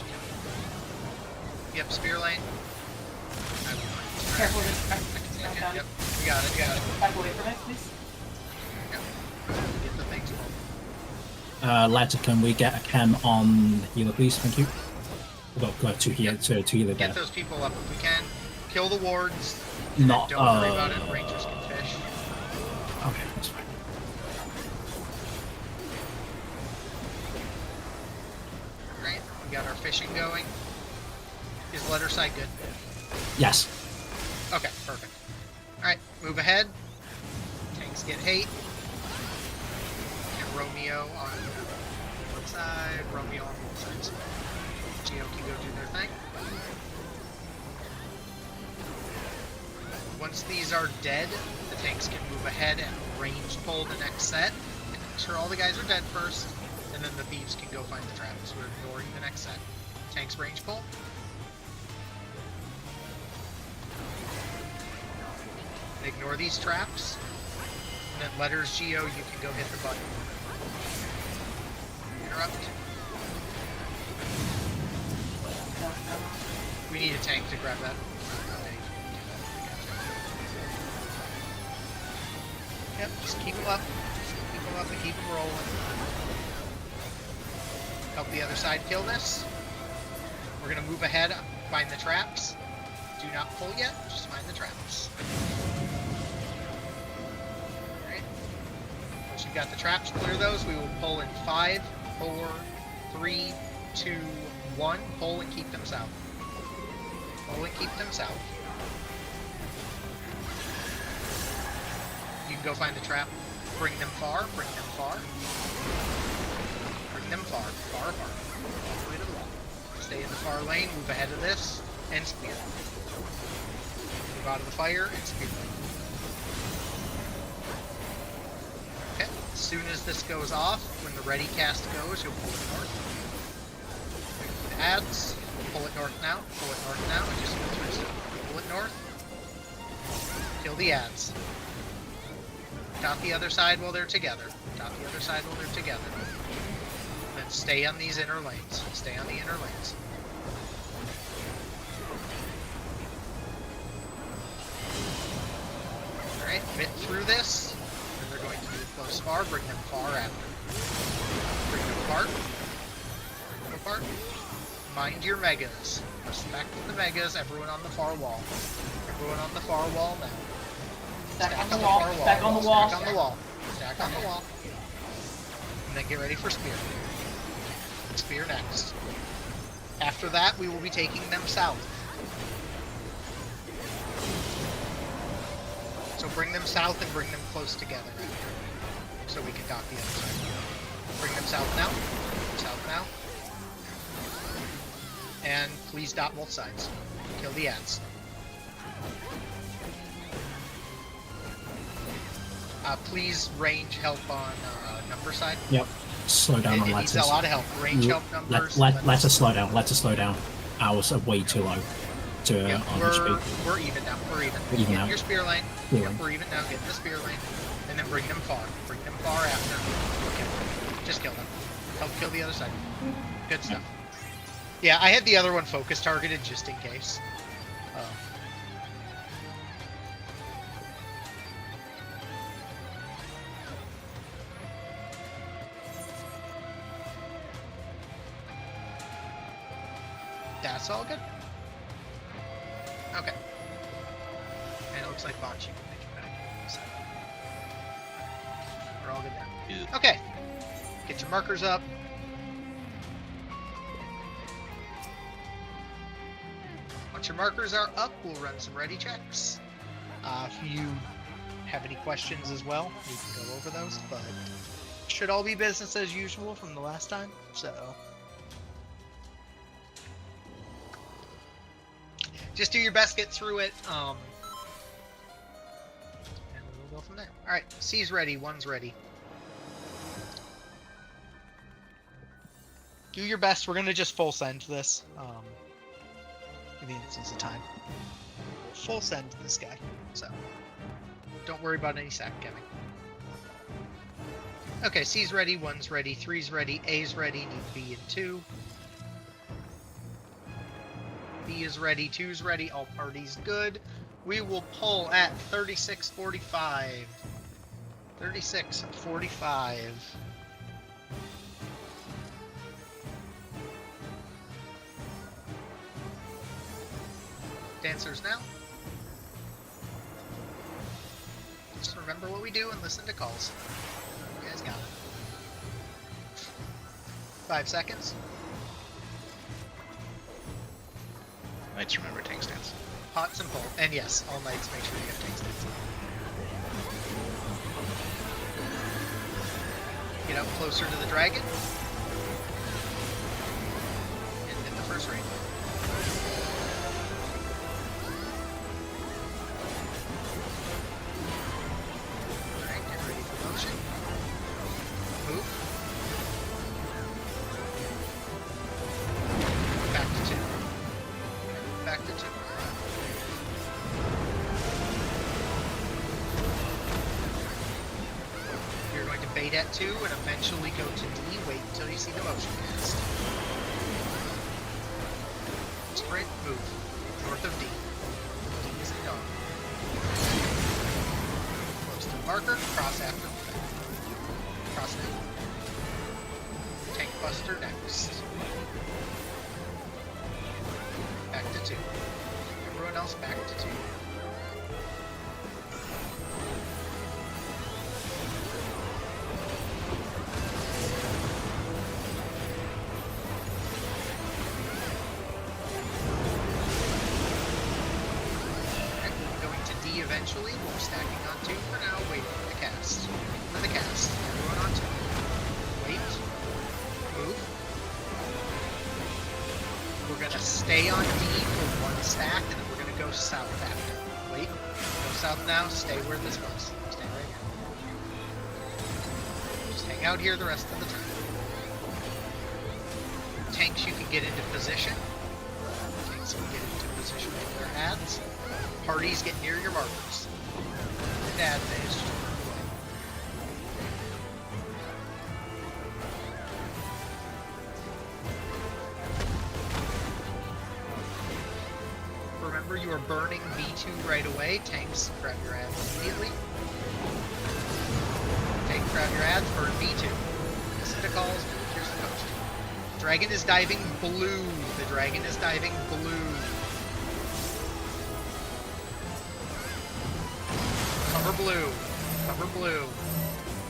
Speaker 1: Yep, spear lane. I will find
Speaker 4: Careful,
Speaker 1: it.
Speaker 4: just
Speaker 1: I can see it. Yep, you got it, you got it.
Speaker 4: back away from it, please.
Speaker 1: Yep. Get the things pulled.
Speaker 5: Lads, can we get a chem on healer, please? Thank you. We've got to heal, to healer there.
Speaker 1: Get those people up if we can. Kill the wards.
Speaker 5: Not,
Speaker 1: Don't worry about it, rangers can fish.
Speaker 5: Okay, that's fine.
Speaker 1: Right, we got our fishing going. Is letter side good?
Speaker 5: Yes.
Speaker 1: Okay, perfect. Alright, move ahead. Tanks get hate. And Romeo on one side, Romeo on both sides. Geo can go do their thing. Once these are dead, the tanks can move ahead and range pull the next set. And make sure all the guys are dead first, and then the thieves can go find the traps. We're ignoring the next set. Tanks range pull. Ignore these traps. And then letters Geo, you can go hit the button. Interrupt. We need a tank to grab that. Yep, just keep them up. Just keep them up and keep them rolling. Help the other side kill this. We're gonna move ahead, find the traps. Do not pull yet, just find the traps. Alright. Once you've got the traps, clear those. We will pull in 5, 4, 3, 2, 1. Pull and keep them south. Pull and keep them south. You can go find the trap. Bring them far, bring them far. Bring them far, far apart. All the way to the wall. Stay in the far lane, move ahead of this, and spear. Move out of the fire and spear. Okay, as soon as this goes off, when the ready cast goes, you'll pull it north. Adds, pull it north now, pull it north now, and just go through stuff. Pull it north. Kill the ads. Dot the other side while they're together. Dot the other side while they're together. Then stay on these inner lanes. Stay on the inner lanes. Alright, bit through this. Then they're going to do close far. Bring them far after. Bring them apart. Bring them apart. Mind your megas. Respect the megas. Everyone on the far wall. Everyone on the far wall now.
Speaker 4: Stack on the wall. Stack on the wall.
Speaker 1: Stack on the wall. Stack on the wall. And then get ready for spear. Spear next. After that, we will be taking them south. So bring them south and bring them close together. So we can dock the other side. Bring them south now. South now. And please dot both sides. Kill the ads. Please range help on number side.
Speaker 5: Yep. Slow down on
Speaker 1: It needs
Speaker 5: letters.
Speaker 1: a lot of help. Range help numbers.
Speaker 5: Let us slow down. Let us slow down. Ours are way too low to
Speaker 1: Yeah,
Speaker 5: on
Speaker 1: we're
Speaker 5: HP.
Speaker 1: even now. We're even.
Speaker 5: Even
Speaker 1: Get
Speaker 5: now.
Speaker 1: your spear lane.
Speaker 5: Spear
Speaker 1: Yep,
Speaker 5: lane.
Speaker 1: we're even now. Get in the spear lane, and then bring them far. Bring them far after. Okay. Just kill them. Help kill the other side. Good stuff. Yeah, I had the other one focus targeted just in case. That's all good. Okay. And it looks like Bocce will make it back. So we're all good now. Okay. Get your markers up. Once your markers are up, we'll run some ready checks. If you have any questions as well, we can go over those, but should all be business as usual from the last time, so. Just do your best, get through it, and we'll go from there. Alright, C's ready, 1's ready. Do your best, we're gonna just full send this. In the instance of time. Full send this guy, so don't worry about any sack coming. Okay, C's ready, 1's ready, 3's ready, A's ready, need B and 2. B is ready, 2's ready, all parties good. We will pull at 36:45. 36:45. Dancers now. Just remember what we do and listen to calls. You guys got it. 5 seconds.
Speaker 9: Knights remember tank stance.
Speaker 1: Pots and pull. And yes, all knights make sure you have tank stance. Get up closer to the dragon. And hit the first ring. Alright, get ready for motion. Move. Back to 2. Back to 2. You're going to bait at 2 and eventually go to D. Wait until you see the motion cast. Sprint, move. North of D. D is a dog. Close to the marker, cross after the fact. Cross now. Tank Buster next. Back to 2. Everyone else back to 2. Okay, going to D eventually. We're stacking on 2 for now. Waiting for the cast. For the cast. Everyone on 2. Wait. Move. We're gonna stay on D for 1 stack, and then we're gonna go south after. Wait. Go south now. Stay where this was. Stay right here. Just hang out here the rest of the time. Tanks, you can get into position. Tanks can get into position with their ads. Parties get near your markers. And ad phase just move away. Remember, you are burning B2 right away. Tanks, grab your ads immediately. Tank, grab your ads, burn B2. Listen to calls, here's the coach. Dragon is diving blue. The dragon is diving blue. Cover blue. Cover blue.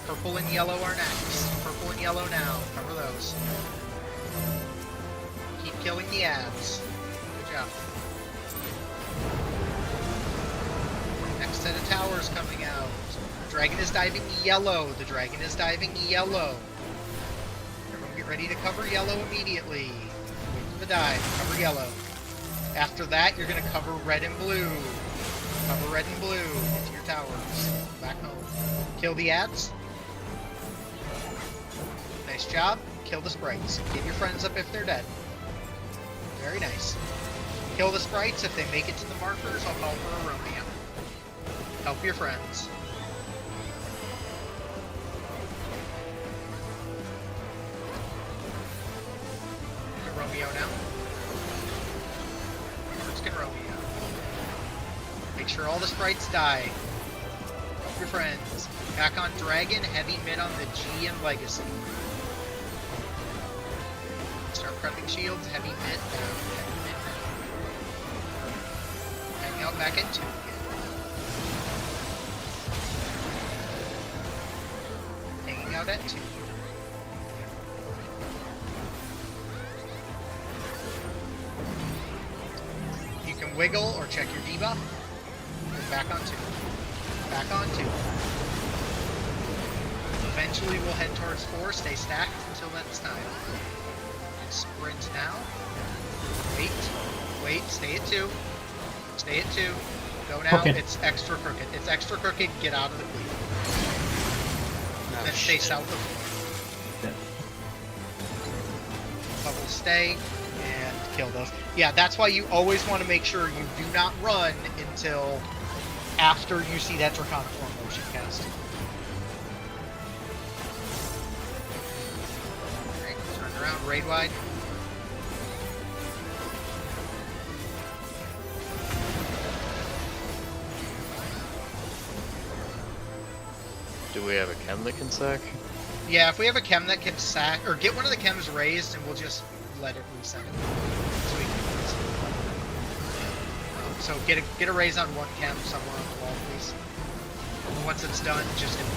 Speaker 1: Purple and yellow are next. Purple and yellow now. Cover those. Keep killing the ads. Good job. Next set of towers coming out. Dragon is diving yellow. The dragon is diving yellow. Everyone get ready to cover yellow immediately. Wait for the dive. Cover yellow. After that, you're going to cover red and blue. Cover red and blue. Get to your towers. Back home. Kill the ads. Nice job. Kill the sprites. Get your friends up if they're dead. Very nice. Kill the sprites. If they make it to the markers, I'll call for a Romeo. Help your friends. Get Romeo now. Let's get Romeo. Make sure all the sprites die. Help your friends. Back on Dragon, heavy mid on the G and Legacy. Start prepping shields, heavy mid down, heavy mid down. Hang out back at 2 again. Hanging out at 2. You can wiggle or check your debuff. And back on 2. Back on 2. Eventually we'll head towards 4, stay stacked until that's time. Sprint now. Wait, stay at 2. Stay at 2. Go now,
Speaker 5: Okay.
Speaker 1: It's extra crooked. It's extra crooked, get out of the bleed. Then stay south of 4. Bubble stay, and kill those. Yeah, that's why you always want to make sure you do not run until after you see that Draconiform motion cast. Around raid wide.
Speaker 3: Do we have a chem that can sack?
Speaker 1: Yeah, if we have a chem that can sack, or get one of the chems raised, and we'll just let it reset it. So we can so get a raise on one chem somewhere on the wall, please. And once it's done, just hit the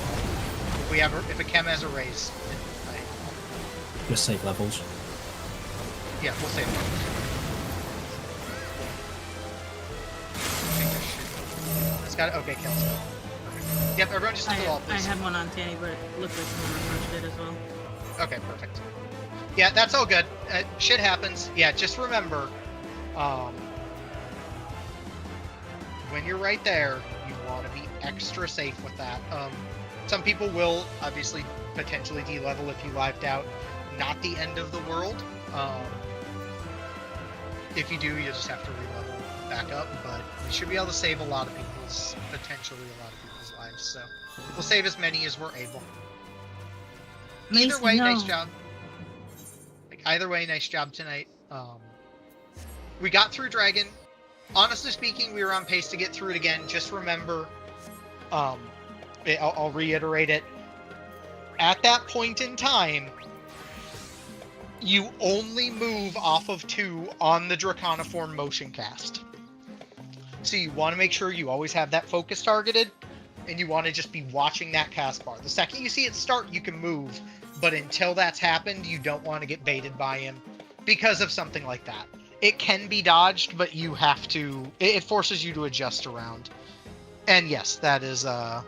Speaker 1: wall. If a chem has a raise,
Speaker 5: Just save levels.
Speaker 1: yeah, we'll save it. It's got okay, kills. Yep, everyone just hit the wall,
Speaker 8: I
Speaker 1: please.
Speaker 8: had one on Tanny, but it looked like someone approached it as well.
Speaker 1: Okay, perfect. Yeah, that's all good. Shit happens. Yeah, just remember, when you're right there, you want to be extra safe with that. Some people will obviously potentially de-level if you lived out. Not the end of the world. If you do, you just have to re-level back up, but we should be able to save potentially a lot of people's lives, so we'll save as many as we're able. Either
Speaker 8: Mason,
Speaker 1: way,
Speaker 8: no.
Speaker 1: nice job. Either way, nice job tonight. We got through Dragon. Honestly speaking, we were on pace to get through it again. Just remember, I'll reiterate it. At that point in time, you only move off of 2 on the Draconiform motion cast. So you want to make sure you always have that focus targeted, and you want to just be watching that cast bar. The second you see it start, you can move, but until that's happened, you don't want to get baited by him because of something like that. It can be dodged, but you have to, it forces you to adjust around. And yes, that is, yeah,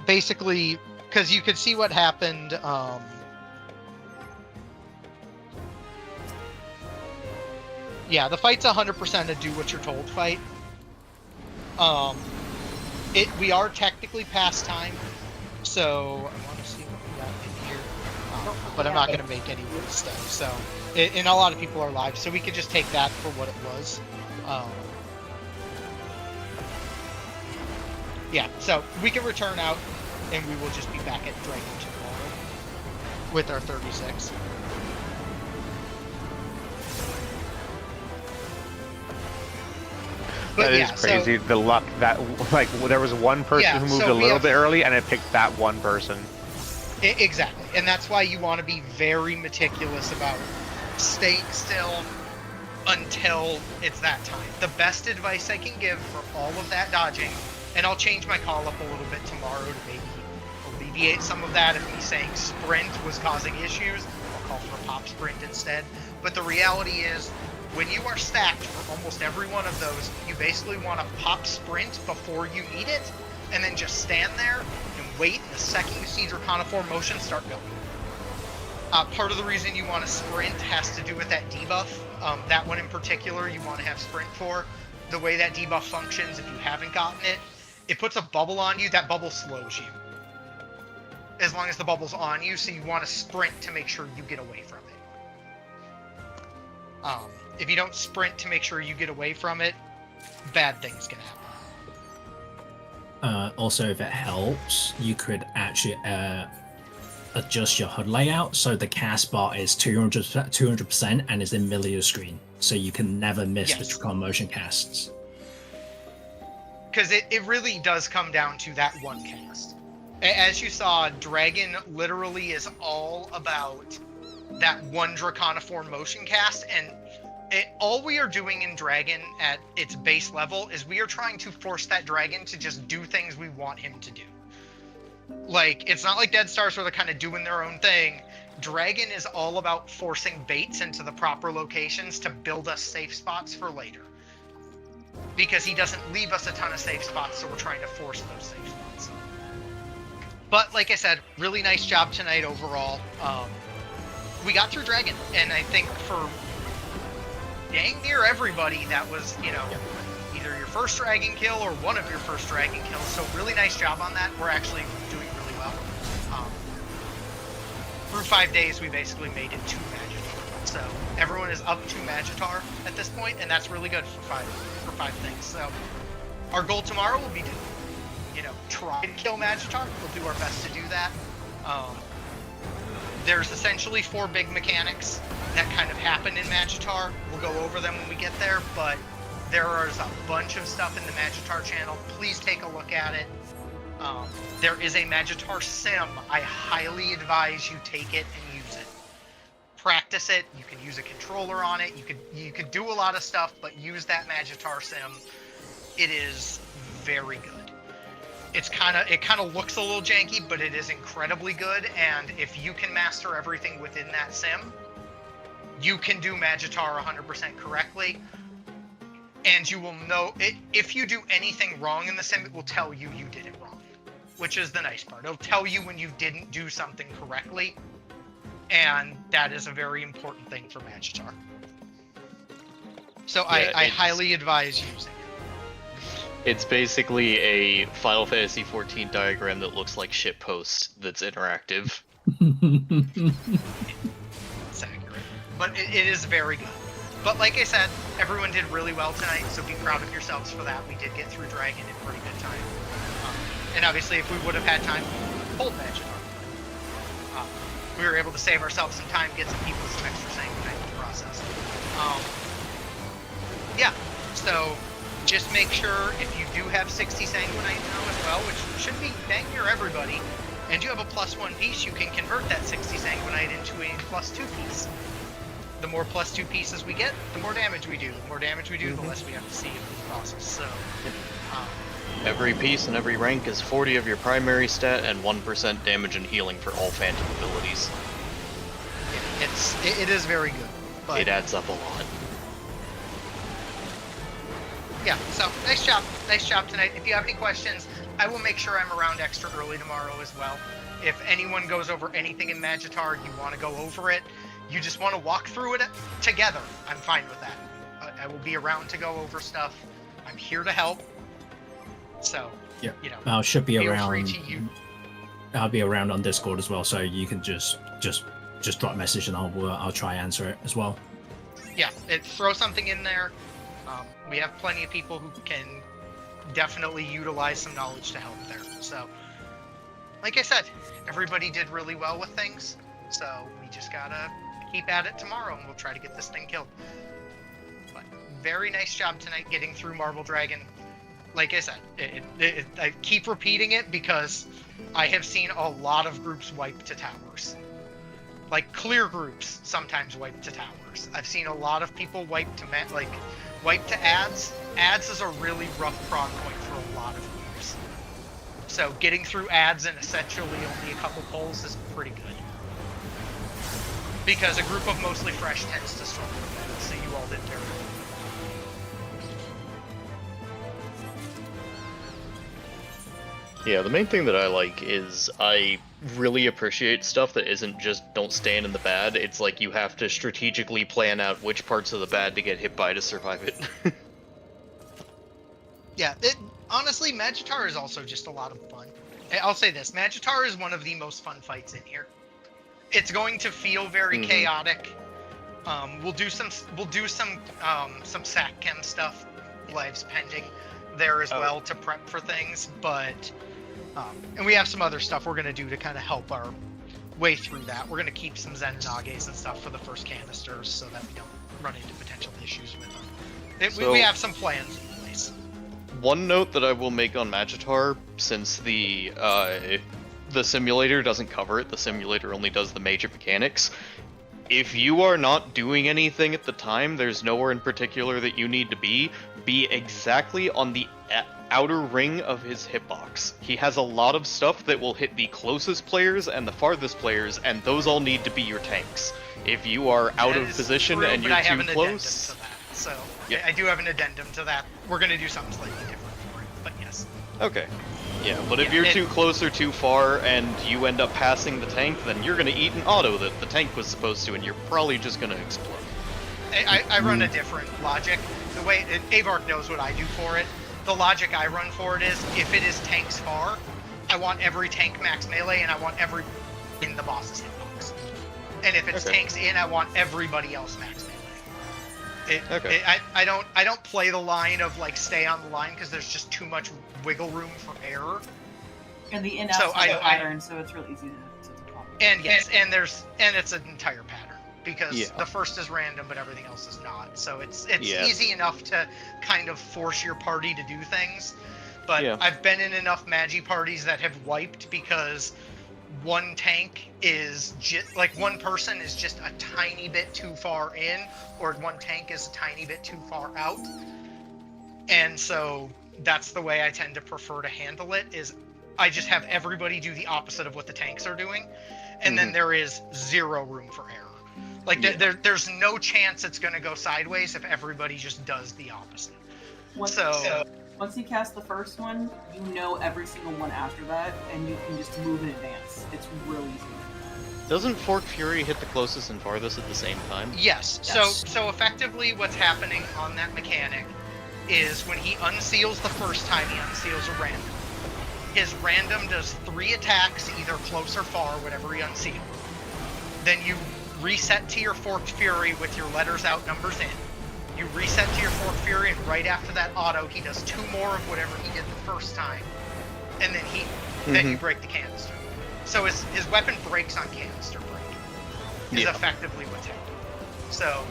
Speaker 1: basically, because you could see what happened, yeah, the fight's 100% a do what you're told fight. We are technically past time, so I want to see what we got in here. But I'm not going to make any wood stuff, so, and a lot of people are live, so we could just take that for what it was. Yeah, so we can return out, and we will just be back at Dragon tomorrow with our 36. But
Speaker 2: That is
Speaker 1: yeah,
Speaker 2: crazy. The luck that, like, there was one person who moved a little bit early, and it picked that one person.
Speaker 1: Exactly, and that's why you want to be very meticulous about staying still until it's that time. The best advice I can give for all of that dodging, and I'll change my call up a little bit tomorrow to maybe alleviate some of that. If he's saying sprint was causing issues, I'll call for a pop sprint instead. But the reality is, when you are stacked for almost every one of those, you basically want to pop sprint before you need it, and then just stand there and wait, and the second you see Draconiform motion, start going. Part of the reason you want to sprint has to do with that debuff. That one in particular you want to have sprint for. The way that debuff functions, if you haven't gotten it, it puts a bubble on you. That bubble slows you. As long as the bubble's on you, so you want to sprint to make sure you get away from it. If you don't sprint to make sure you get away from it, bad things can happen.
Speaker 5: Also, if it helps, you could actually adjust your HUD layout so the cast bar is 200% and is in middle of your screen, so you can never miss the Tricon motion casts.
Speaker 1: Because it really does come down to that one cast. As you saw, Dragon literally is all about that one Draconiform motion cast, and all we are doing in Dragon at its base level is we are trying to force that dragon to just do things we want him to do. Like, it's not like Dead Stars where they're kind of doing their own thing. Dragon is all about forcing baits into the proper locations to build us safe spots for later. Because he doesn't leave us a ton of safe spots, so we're trying to force those safe spots. But like I said, really nice job tonight overall. We got through Dragon, and I think for dang near everybody, that was, either your first dragon kill or one of your first dragon kills. So really nice job on that. We're actually doing really well. Through 5 days, we basically made it to Magitar. So everyone is up to Magitar at this point, and that's really good for five things. So our goal tomorrow will be to, try to kill Magitar. We'll do our best to do that. There's essentially 4 big mechanics that kind of happen in Magitar. We'll go over them when we get there, but there is a bunch of stuff in the Magitar channel. Please take a look at it. There is a Magitar sim. I highly advise you take it and use it. Practice it. You can use a controller on it. You could do a lot of stuff, but use that Magitar sim. It is very good. It kind of looks a little janky, but it is incredibly good. And if you can master everything within that sim, you can do Magitar 100% correctly. And you will know it. If you do anything wrong in the sim, it will tell you you did it wrong, which is the nice part. It'll tell you when you didn't do something correctly, and that is a very important thing for Magitar. So yeah, I highly advise using it.
Speaker 3: It's basically a Final Fantasy XIV diagram that looks like shitpost that's interactive.
Speaker 1: It's accurate, but it is very good. But like I said, everyone did really well tonight, so be proud of yourselves for that. We did get through Dragon in pretty good time. And obviously, if we would have had time, we pulled Magitar. We were able to save ourselves some time, get some people some extra sanguinite in the process. Yeah, so just make sure if you do have 60 sanguinite now as well, which should be dang near everybody, and you have a +1 piece, you can convert that 60 sanguinite into a +2 piece. The more +2 pieces we get, the more damage we do. The more damage we do, the less we have to see in the process. So,
Speaker 3: every piece and every rank is 40 of your primary stat and 1% damage and healing for all phantom abilities.
Speaker 1: It is very good. But
Speaker 3: it adds up a lot.
Speaker 1: Yeah, so nice job tonight. If you have any questions, I will make sure I'm around extra early tomorrow as well. If anyone goes over anything in Magitar, you want to go over it, you just want to walk through it together, I'm fine with that. I will be around to go over stuff. I'm here to help. So,
Speaker 5: yeah, I should be around. I'll be around on Discord as well, so you can just drop a message and I'll try answer it as well.
Speaker 1: Yeah, throw something in there. We have plenty of people who can definitely utilize some knowledge to help there. So, like I said, everybody did really well with things. So we just gotta keep at it tomorrow, and we'll try to get this thing killed. But very nice job tonight getting through Marble Dragon. Like I said, I keep repeating it because I have seen a lot of groups wipe to towers. Like clear groups sometimes wipe to towers. I've seen a lot of people wipe to ads. Ads is a really rough prog point for a lot of groups. So getting through ads in essentially only a couple pulls is pretty good. Because a group of mostly fresh tends to struggle with that, so you all did very well.
Speaker 3: Yeah, the main thing that I like is I really appreciate stuff that isn't just don't stand in the bad. It's like you have to strategically plan out which parts of the bad to get hit by to survive it.
Speaker 1: Yeah, honestly, Magitar is also just a lot of fun. I'll say this: Magitar is one of the most fun fights in here. It's going to feel very chaotic. We'll do some sac chem stuff, lives pending there as well to prep for things, but and we have some other stuff we're gonna do to kind of help our way through that. We're gonna keep some Zennages and stuff for the first canisters so that we don't run into potential issues with them. We have some plans in place.
Speaker 3: One note that I will make on Magitar, since the simulator doesn't cover it, the simulator only does the major mechanics. If you are not doing anything at the time, there's nowhere in particular that you need to be exactly on the outer ring of his hitbox. He has a lot of stuff that will hit the closest players and the farthest players, and those all need to be your tanks. If you are out of position and you're too close...
Speaker 1: So, yeah. I do have an addendum to that. We're going to do something slightly different for it, but yes.
Speaker 3: Okay. Yeah, but if you're too close or too far and you end up passing the tank, then you're going to eat an auto that the tank was supposed to, and you're probably just going to explode.
Speaker 1: I run a different logic. The way Avark knows what I do for it. The logic I run for it is, if it is tanks far, I want every tank max melee, and I want every in the boss's hitbox. And if it's tanks in, I want everybody else max melee. I don't play the line of like stay on the line because there's just too much wiggle room for error.
Speaker 4: And the in-outs have a pattern, so it's really easy to copy.
Speaker 1: And yes, and it's an entire pattern because the first is random, but everything else is not. So it's easy enough to kind of force your party to do things. But I've been in enough Magi parties that have wiped because one tank is just like one person is just a tiny bit too far in, or one tank is a tiny bit too far out. And so that's the way I tend to prefer to handle it, is I just have everybody do the opposite of what the tanks are doing, and then there is zero room for error. Like there's no chance it's going to go sideways if everybody just does the opposite.
Speaker 4: Once you cast the first one, you know every single one after that, and you can just move in advance. It's real easy.
Speaker 3: Doesn't Fork Fury hit the closest and farthest at the same time?
Speaker 1: Yes. So effectively what's happening on that mechanic is when he unseals the first time, he unseals a random. His random does 3 attacks, either close or far, whatever he unsealed. Then you reset to your Forked Fury with your letters out, numbers in. You reset to your Forked Fury, and right after that auto, he does 2 more of whatever he did the first time. And then then you break the canister. So his weapon breaks on canister break. Is effectively what's happening. So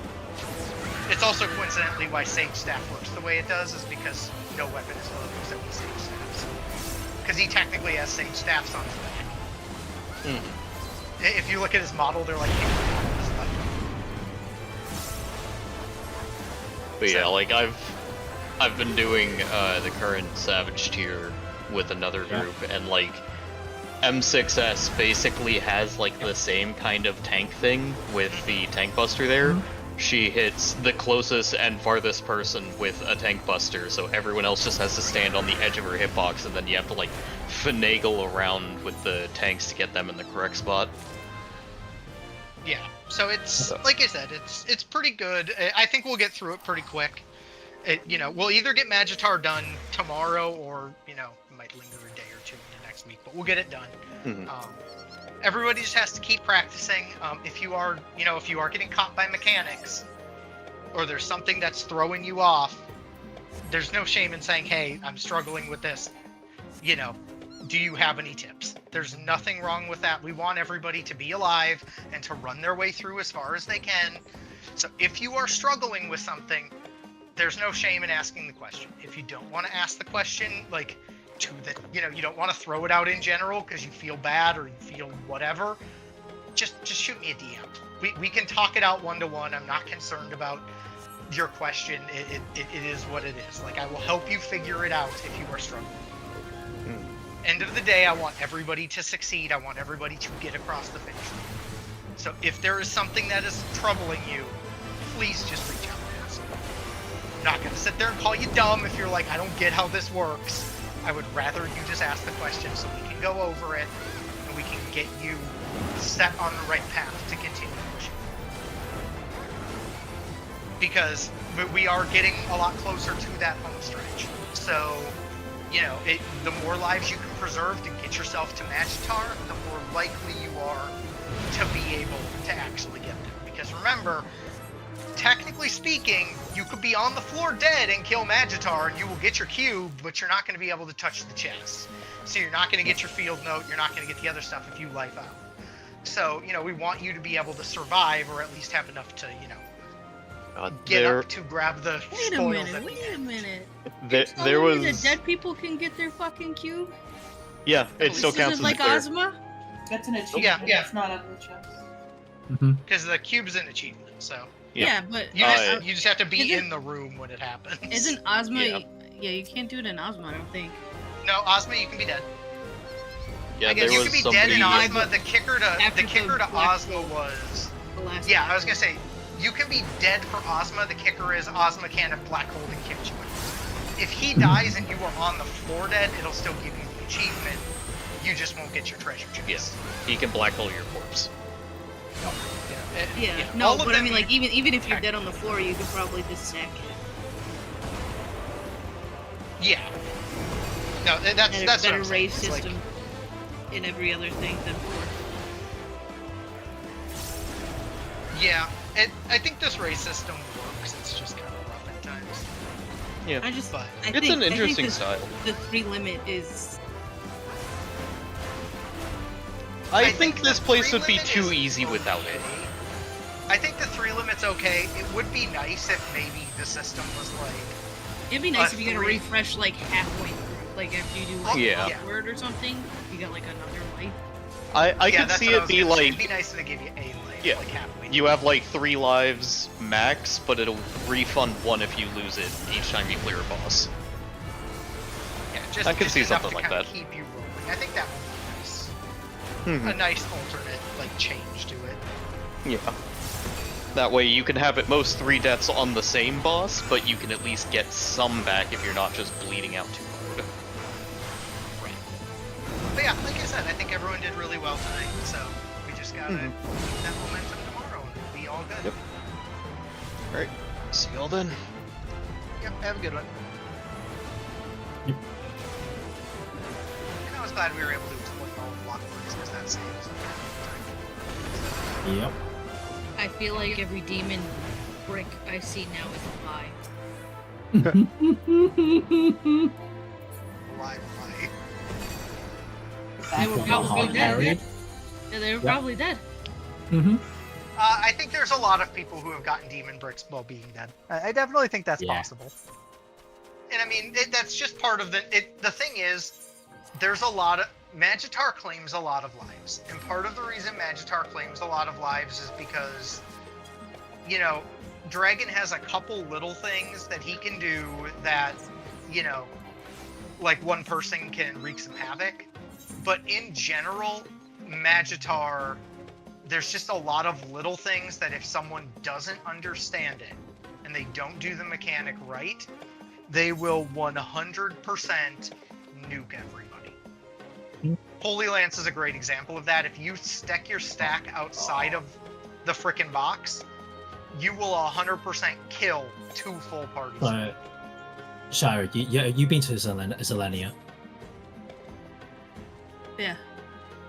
Speaker 1: it's also coincidentally why Sage Staff works the way it does, is because no weapon is low except the Sage Staffs. Because he technically has Sage Staffs on his back. If you look at his model, they're like...
Speaker 3: But yeah, like I've been doing the current Savage tier with another group, and like M6S basically has like the same kind of tank thing with the Tank Buster there. She hits the closest and farthest person with a Tank Buster, so everyone else just has to stand on the edge of her hitbox, and then you have to like finagle around with the tanks to get them in the correct spot.
Speaker 1: Yeah, so it's like I said, it's pretty good. I think we'll get through it pretty quick. We'll either get Magitar done tomorrow, or it might linger a day or two into next week, but we'll get it done. Everybody just has to keep practicing. If you are getting caught by mechanics, or there's something that's throwing you off, there's no shame in saying, "Hey, I'm struggling with this." Do you have any tips? There's nothing wrong with that. We want everybody to be alive and to run their way through as far as they can. So if you are struggling with something, there's no shame in asking the question. If you don't want to ask the question, like you don't want to throw it out in general because you feel bad or you feel whatever, just shoot me a DM. We can talk it out one-to-one. I'm not concerned about your question. It is what it is. Like, I will help you figure it out if you are struggling. End of the day, I want everybody to succeed. I want everybody to get across the finish line. So if there is something that is troubling you, please just reach out and ask. I'm not going to sit there and call you dumb if you're like, I don't get how this works. I would rather you just ask the question so we can go over it and we can get you set on the right path to continue pushing. Because we are getting a lot closer to that home stretch. So
Speaker 13: the more lives you can preserve to get yourself to Magitar, the more likely you are to be able to actually get them. Because remember, technically speaking, you could be on the floor dead and kill Magitar, and you will get your cube, but you're not going to be able to touch the chest. So you're not going to get your field note, you're not going to get the other stuff if you life out. So, we want you to be able to survive, or at least have enough to, get up to grab the spoils at the
Speaker 8: Wait a
Speaker 13: end.
Speaker 8: minute.
Speaker 3: There was...
Speaker 8: The dead people can get their fucking cube?
Speaker 3: Yeah, it still
Speaker 8: This
Speaker 3: counts
Speaker 8: is
Speaker 3: as
Speaker 8: like
Speaker 3: clear.
Speaker 8: Ozma?
Speaker 4: That's an achievement.
Speaker 13: Yeah.
Speaker 4: That's not under the chest.
Speaker 13: Because the cube's an achievement, so
Speaker 8: Yeah, but
Speaker 13: you just have to be in the room when it happens.
Speaker 8: Isn't Ozma?
Speaker 3: Yeah.
Speaker 8: Yeah, you can't do it in Ozma, I don't think.
Speaker 13: No, Ozma, you can be dead.
Speaker 3: Yeah,
Speaker 13: I guess
Speaker 3: there
Speaker 13: you
Speaker 3: was
Speaker 13: can be
Speaker 3: somebody...
Speaker 13: dead in Ozma. The kicker to
Speaker 8: Black
Speaker 13: Ozma
Speaker 8: Hole.
Speaker 13: was.
Speaker 8: The last
Speaker 13: Yeah,
Speaker 8: one.
Speaker 13: I was gonna say you can be dead for Ozma. The kicker is Ozma can't have Black Hole and kill you. If he dies and you are on the floor dead, it'll still give you the achievement. You just won't get your treasure chest.
Speaker 3: Yes, he can black hole your corpse.
Speaker 8: Yeah,
Speaker 13: all
Speaker 8: no,
Speaker 13: of
Speaker 8: but I
Speaker 13: them
Speaker 8: mean, like, even if you're dead on the floor, you could probably just sack it.
Speaker 13: Yeah. No, that's
Speaker 8: And a
Speaker 13: what
Speaker 8: better
Speaker 13: I'm saying.
Speaker 8: raise
Speaker 13: It's like-
Speaker 8: system in every other thing than 4.
Speaker 13: Yeah, I think this race system works. It's just kind of rough at times.
Speaker 3: Yeah,
Speaker 8: I just,
Speaker 13: But
Speaker 8: I
Speaker 3: it's
Speaker 8: think,
Speaker 3: an interesting
Speaker 8: I
Speaker 3: style.
Speaker 8: think the 3 limit is.
Speaker 3: I think this
Speaker 13: the
Speaker 3: place
Speaker 13: 3
Speaker 3: would be
Speaker 13: limit
Speaker 3: too
Speaker 13: is
Speaker 3: easy without it.
Speaker 13: okay. I think the 3 limit's okay. It would be nice if maybe the system was like.
Speaker 8: It'd be nice if you got to
Speaker 13: 3.
Speaker 8: refresh like halfway through. Like if you do like
Speaker 3: Yeah.
Speaker 8: upward or something, you got like another life.
Speaker 3: I
Speaker 13: Yeah,
Speaker 3: could
Speaker 13: that's
Speaker 3: see
Speaker 13: what I
Speaker 3: it
Speaker 13: was
Speaker 3: be
Speaker 13: gonna say.
Speaker 3: like...
Speaker 13: It'd be nice if they give you a life,
Speaker 3: Yeah.
Speaker 13: like halfway.
Speaker 3: You have like 3 lives max, but it'll refund 1 if you lose it each time you clear a boss.
Speaker 13: Yeah, just,
Speaker 3: I can
Speaker 13: just
Speaker 3: see
Speaker 13: enough
Speaker 3: something
Speaker 13: to
Speaker 3: like
Speaker 13: kinda
Speaker 3: that.
Speaker 13: Keep you rolling. I think that would be nice.
Speaker 3: Mhm.
Speaker 13: A nice alternate like change to it.
Speaker 3: Yeah. That way you can have at most 3 deaths on the same boss, but you can at least get some back if you're not just bleeding out too hard.
Speaker 13: Right. But yeah, like I said, I think everyone did really well tonight. So we just gotta keep that momentum tomorrow, and it'll be all good.
Speaker 3: Yep. Alright, see y'all then.
Speaker 13: Yep, have a good one.
Speaker 5: Yep.
Speaker 13: And I was glad we were able to exploit all the block works because that saves
Speaker 5: Yep.
Speaker 8: I feel like every demon brick I see now is a lie.
Speaker 13: Lie.
Speaker 8: They were probably dead. Yeah, they were probably dead.
Speaker 13: I think there's a lot of people who have gotten demon bricks while being dead. I definitely think that's possible. And I mean, that's just part of the thing is, there's a lot of... Magitar claims a lot of lives. And part of the reason Magitar claims a lot of lives is because, Dragon has a couple little things that he can do that, like one person can wreak some havoc. But in general, Magitar, there's just a lot of little things that if someone doesn't understand it and they don't do the mechanic right, they will 100% nuke everybody. Holy Lance is a great example of that. If you stick your stack outside of the frickin' box, you will 100% kill 2 full parties.
Speaker 5: But, Shire, you've been to Zelenia.
Speaker 8: Yeah.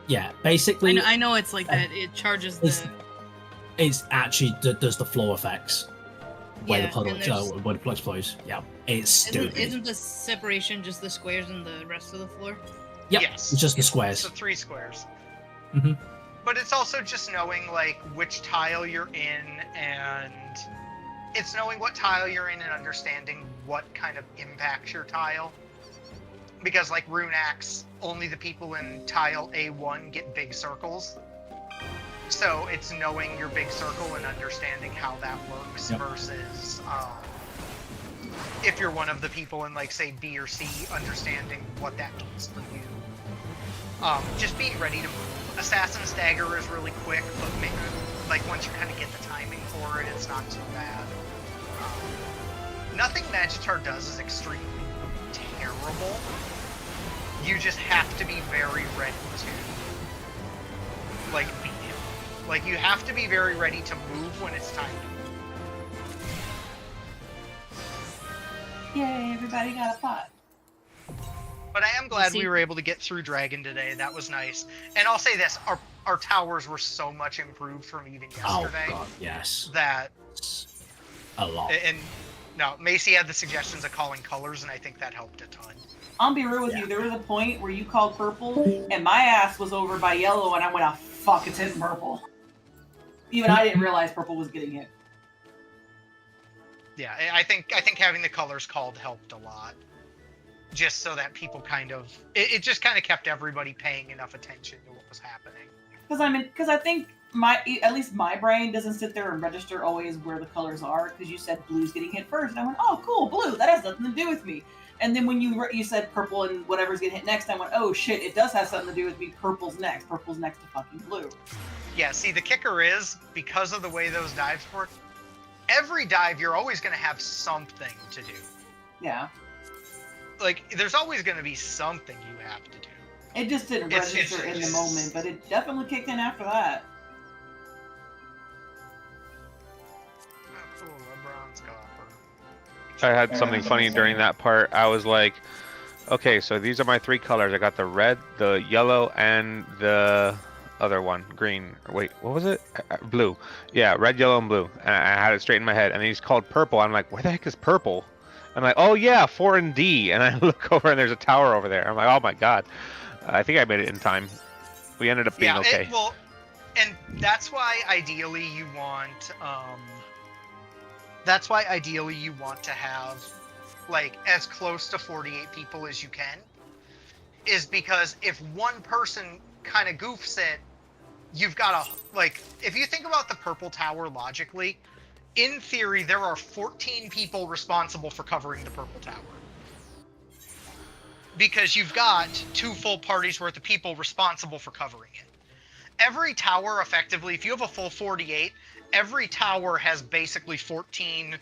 Speaker 5: Yeah, basically...
Speaker 8: I know it's like that. It charges the...
Speaker 5: It's actually does the floor effects. Where
Speaker 8: Yeah,
Speaker 5: the puddle,
Speaker 8: and there's-
Speaker 5: where the plug flows. Yeah, it's stupid.
Speaker 8: Isn't the separation just the squares and the rest of the floor?
Speaker 5: Yep,
Speaker 13: Yes.
Speaker 5: it's just the squares.
Speaker 13: So 3 squares.
Speaker 5: Mm-hmm.
Speaker 13: But it's also just knowing, like, which tile you're in, and it's knowing what tile you're in and understanding what kind of impacts your tile. Because, like, Rune Axe, only the people in tile A1 get big circles. So it's knowing your big circle and understanding how that works versus if you're one of the people in, like, say, B or C, understanding what that means for you. Just being ready to move. Assassin's Dagger is really quick, but like once you kind of get the timing for it, it's not too bad. Nothing Magitar does is extremely terrible. You just have to be very ready to, like, beat him. Like, you have to be very ready to move when it's time to move.
Speaker 4: Yay, everybody got a pot.
Speaker 13: But I am glad we were able to get through Dragon today. That was nice. And I'll say this, our towers were so much improved from even yesterday.
Speaker 5: Oh god, yes.
Speaker 13: That
Speaker 5: a lot.
Speaker 13: And no, Macy had the suggestions of calling colors, and I think that helped a ton.
Speaker 4: I'll be real with you. There was a point where you called purple, and my ass was over by yellow, and I went, "Oh fuck, it's hitting purple." Even I didn't realize purple was getting hit.
Speaker 13: Yeah, I think having the colors called helped a lot, just so that people kind of it just kind of kept everybody paying enough attention to what was happening.
Speaker 4: Because I think at least my brain doesn't sit there and register always where the colors are. Because you said blue's getting hit first, and I went, "Oh, cool, blue. That has nothing to do with me." And then when you said purple and whatever's getting hit next, I went, "Oh shit, it does have something to do with me. Purple's next. Purple's next to fucking blue."
Speaker 13: Yeah. See, the kicker is because of the way those dives work. Every dive, you're always going to have something to do.
Speaker 4: Yeah.
Speaker 13: Like, there's always going to be something you have to do.
Speaker 4: It just didn't register in the moment, but it definitely kicked in after that.
Speaker 13: Oh, cool, a bronze copper.
Speaker 2: I had something funny during that part. I was like, okay, so these are my 3 colors. I got the red, the yellow, and the other one, green. Wait, what was it? Blue. Yeah, red, yellow, and blue. And I had it straight in my head. And he's called purple. I'm like, where the heck is purple? I'm like, oh yeah, 4 and D. And I look over and there's a tower over there. I'm like, oh my god. I think I made it in time. We ended up being okay.
Speaker 13: Well, and that's why ideally you want to have like as close to 48 people as you can. Is because if one person kind of goofs it, you've got to, like, if you think about the purple tower logically, in theory, there are 14 people responsible for covering the purple tower. Because you've got 2 full parties worth of people responsible for covering it. Every tower, effectively, if you have a full 48, every tower has basically 14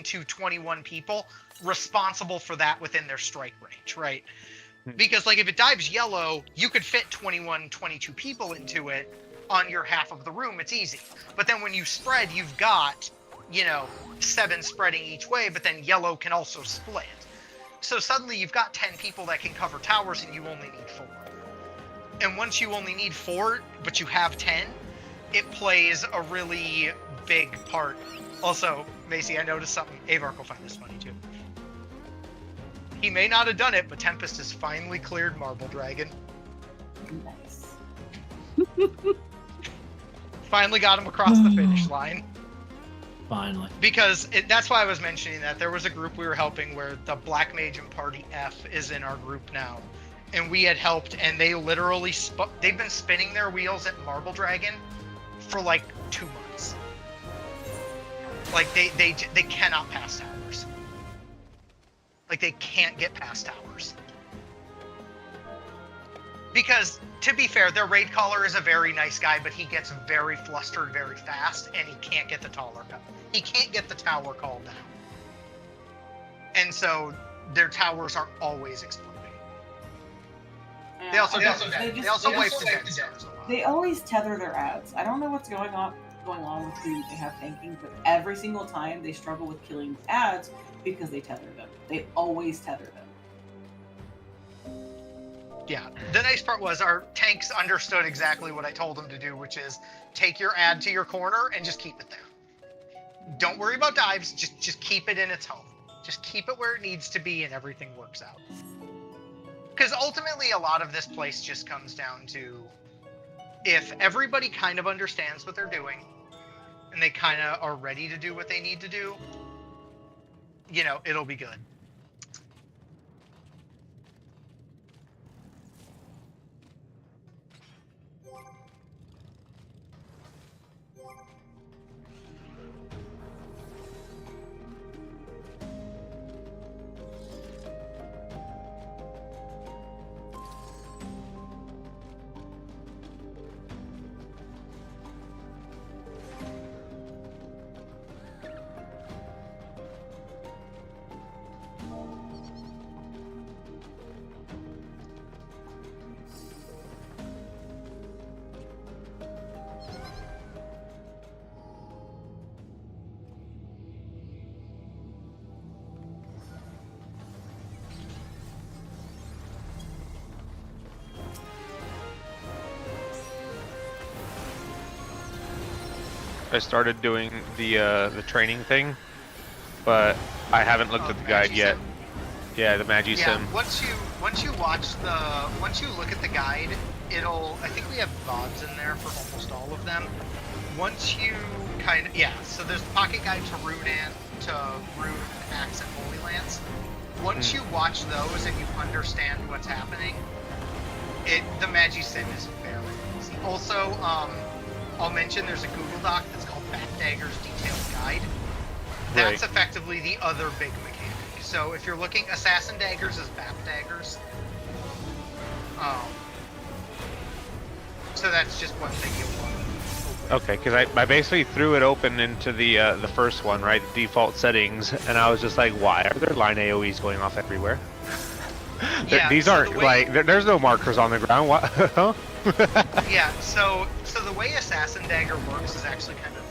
Speaker 13: to 21 people responsible for that within their strike range, right? Because, like, if it dives yellow, you could fit 21, 22 people into it on your half of the room. It's easy. But then when you spread, you've got, 7 spreading each way, but then yellow can also split. So suddenly you've got 10 people that can cover towers and you only need 4. And once you only need 4, but you have 10, it plays a really big part. Also, Macy, I noticed something. Avark will find this funny, too. He may not have done it, but Tempest has finally cleared Marble Dragon.
Speaker 4: Nice.
Speaker 13: Finally got him across the finish line.
Speaker 5: Finally.
Speaker 13: Because that's why I was mentioning that. There was a group we were helping where the Black Mage and Party F is in our group now. And we had helped, and they literally they've been spinning their wheels at Marble Dragon for like 2 months. Like they cannot pass towers. Like, they can't get past towers. Because, to be fair, their raid caller is a very nice guy, but he gets very flustered very fast, and he can't get the tower called down. And so, their towers are always exploding. They also wipe the dead zones a lot.
Speaker 4: They always tether their ads. I don't know what's going on with who they have tanking, but every single time they struggle with killing ads because they tether them. They always tether them.
Speaker 13: Yeah, the nice part was our tanks understood exactly what I told them to do, which is take your ad to your corner and just keep it there. Don't worry about dives, just keep it in its home. Just keep it where it needs to be and everything works out. Because ultimately a lot of this place just comes down to if everybody kind of understands what they're doing and they kind of are ready to do what they need to do, it'll be good.
Speaker 2: I started doing the training thing, but I haven't looked at the guide yet. Yeah, the Magi Sim.
Speaker 13: Once you look at the guide, I think we have VODs in there for almost all of them. Once you so there's the pocket guide to Rune Axe and Holy Lance. Once you watch those and you understand what's happening, the Magi Sim is very easy. Also, I'll mention there's a Google Doc that's called Backdagger's Detailed Guide. That's effectively the other big mechanic. So if you're looking, Assassin Daggers is Backdaggers. So that's just one thing you'll want.
Speaker 2: Okay, because I basically threw it open into the first one, right? The default settings, and I was just like, why are there line AoEs going off everywhere? These aren't there's no markers on the ground. What? Huh?
Speaker 13: Yeah. So the way Assassin Dagger works is actually kind of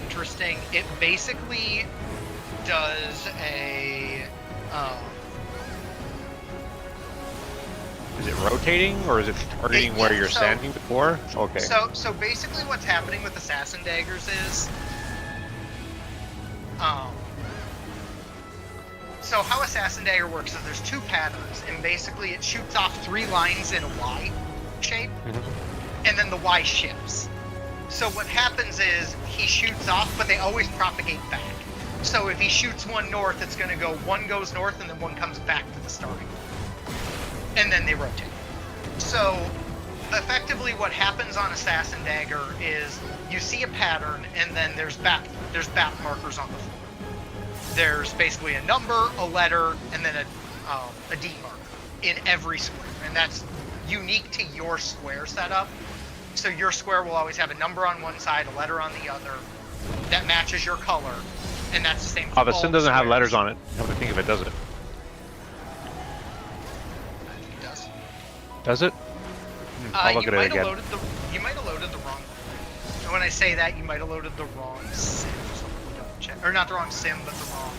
Speaker 13: interesting. It basically does a.
Speaker 2: Is it rotating, or is it targeting where you're standing before? Okay.
Speaker 13: So basically what's happening with Assassin Daggers is... So how Assassin Dagger works is there's two patterns, and basically it shoots off 3 lines in a Y shape, and then the Y shifts. So what happens is he shoots off, but they always propagate back. So if he shoots one north, it's going to go, one goes north, and then one comes back to the starting. And then they rotate. So, effectively what happens on Assassin Dagger is you see a pattern, and then there's bat markers on the floor. There's basically a number, a letter, and then a D marker in every square. And that's unique to your square setup. So your square will always have a number on one side, a letter on the other, that matches your color. And that's the same for all
Speaker 2: the Sim doesn't
Speaker 13: squares.
Speaker 2: have letters on it. Come to think of it, does it? Does it? I'll look at it again.
Speaker 13: You might have loaded the wrong. And when I say that, you might have loaded the wrong sim. Or not the wrong sim, but the wrong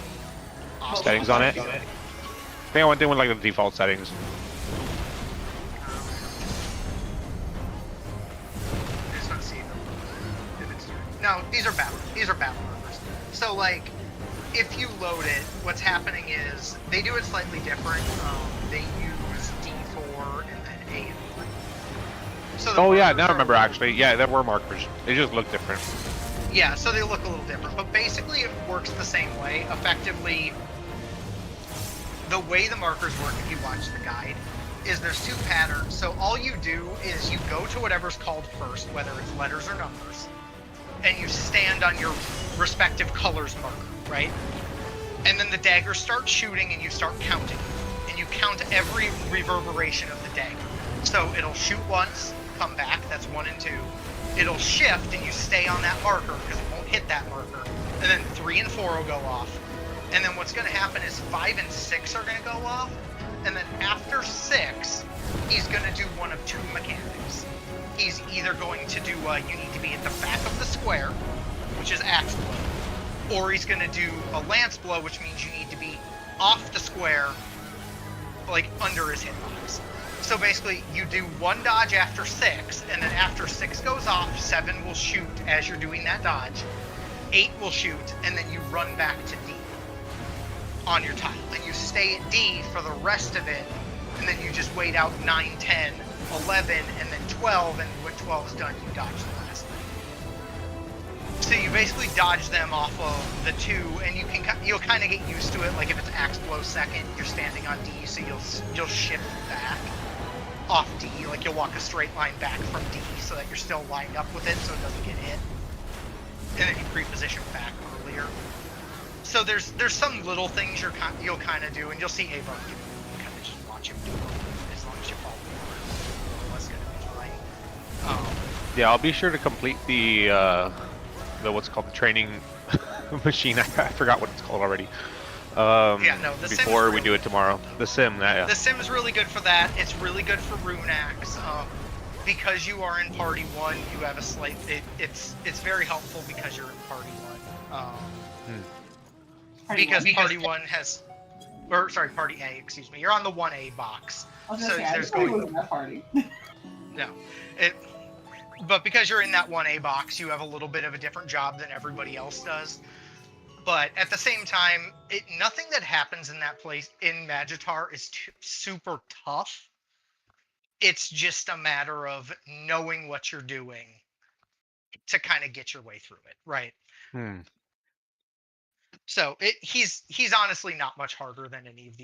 Speaker 2: settings on it. I think I went in with like the default settings.
Speaker 13: I just want to see if it's. No, these are battle markers. So like, if you load it, what's happening is they do it slightly different. They use D4 and then A and 3. So
Speaker 2: oh yeah, now I remember actually. Yeah, there were markers. They just look different.
Speaker 13: Yeah, so they look a little different, but basically it works the same way. Effectively, the way the markers work, if you watch the guide, is there's 2 patterns. So all you do is you go to whatever's called first, whether it's letters or numbers, and you stand on your respective colors marker, right? And then the dagger starts shooting and you start counting. And you count every reverberation of the dagger. So it'll shoot once, come back, that's 1 and 2. It'll shift and you stay on that marker because it won't hit that marker. And then 3 and 4 will go off. And then what's going to happen is 5 and 6 are going to go off. And then after 6, he's going to do one of 2 mechanics. He's either going to do, you need to be at the back of the square, which is axe blow. Or he's going to do a lance blow, which means you need to be off the square, like under his hitbox. So basically, you do 1 dodge after 6, and then after 6 goes off, 7 will shoot as you're doing that dodge, 8 will shoot, and then you run back to D on your tile. And you stay at D for the rest of it, and then you just wait out 9, 10, 11, and then 12, and when 12 is done, you dodge the last thing. So you basically dodge them off of the 2, and you'll kind of get used to it. Like if it's axe blow second, you're standing on D, so you'll shift back off D, like you'll walk a straight line back from D so that you're still lined up with it so it doesn't get hit. And then you pre-position back earlier. So there's some little things you'll kind of do, and you'll see Avar do. You kind of just watch him do them as long as you follow the that's gonna be fine.
Speaker 2: Yeah, I'll be sure to complete the what's called the training machine. I forgot what it's called already. Before we do it tomorrow. The sim, yeah.
Speaker 13: The sim is really good for that. It's really good for Rune Axe. Because you are in Party 1, you have a slight... It's very helpful because you're in Party 1. Because Party 1 has... Or, sorry, Party A, excuse me. You're on the 1A box.
Speaker 4: I was gonna say, there's going to that party.
Speaker 13: No. but because you're in that 1A box, you have a little bit of a different job than everybody else does. But at the same time, nothing that happens in that place in Magitar is super tough. It's just a matter of knowing what you're doing to kind of get your way through it, right?
Speaker 2: Hmm.
Speaker 13: So he's honestly not much harder than any of the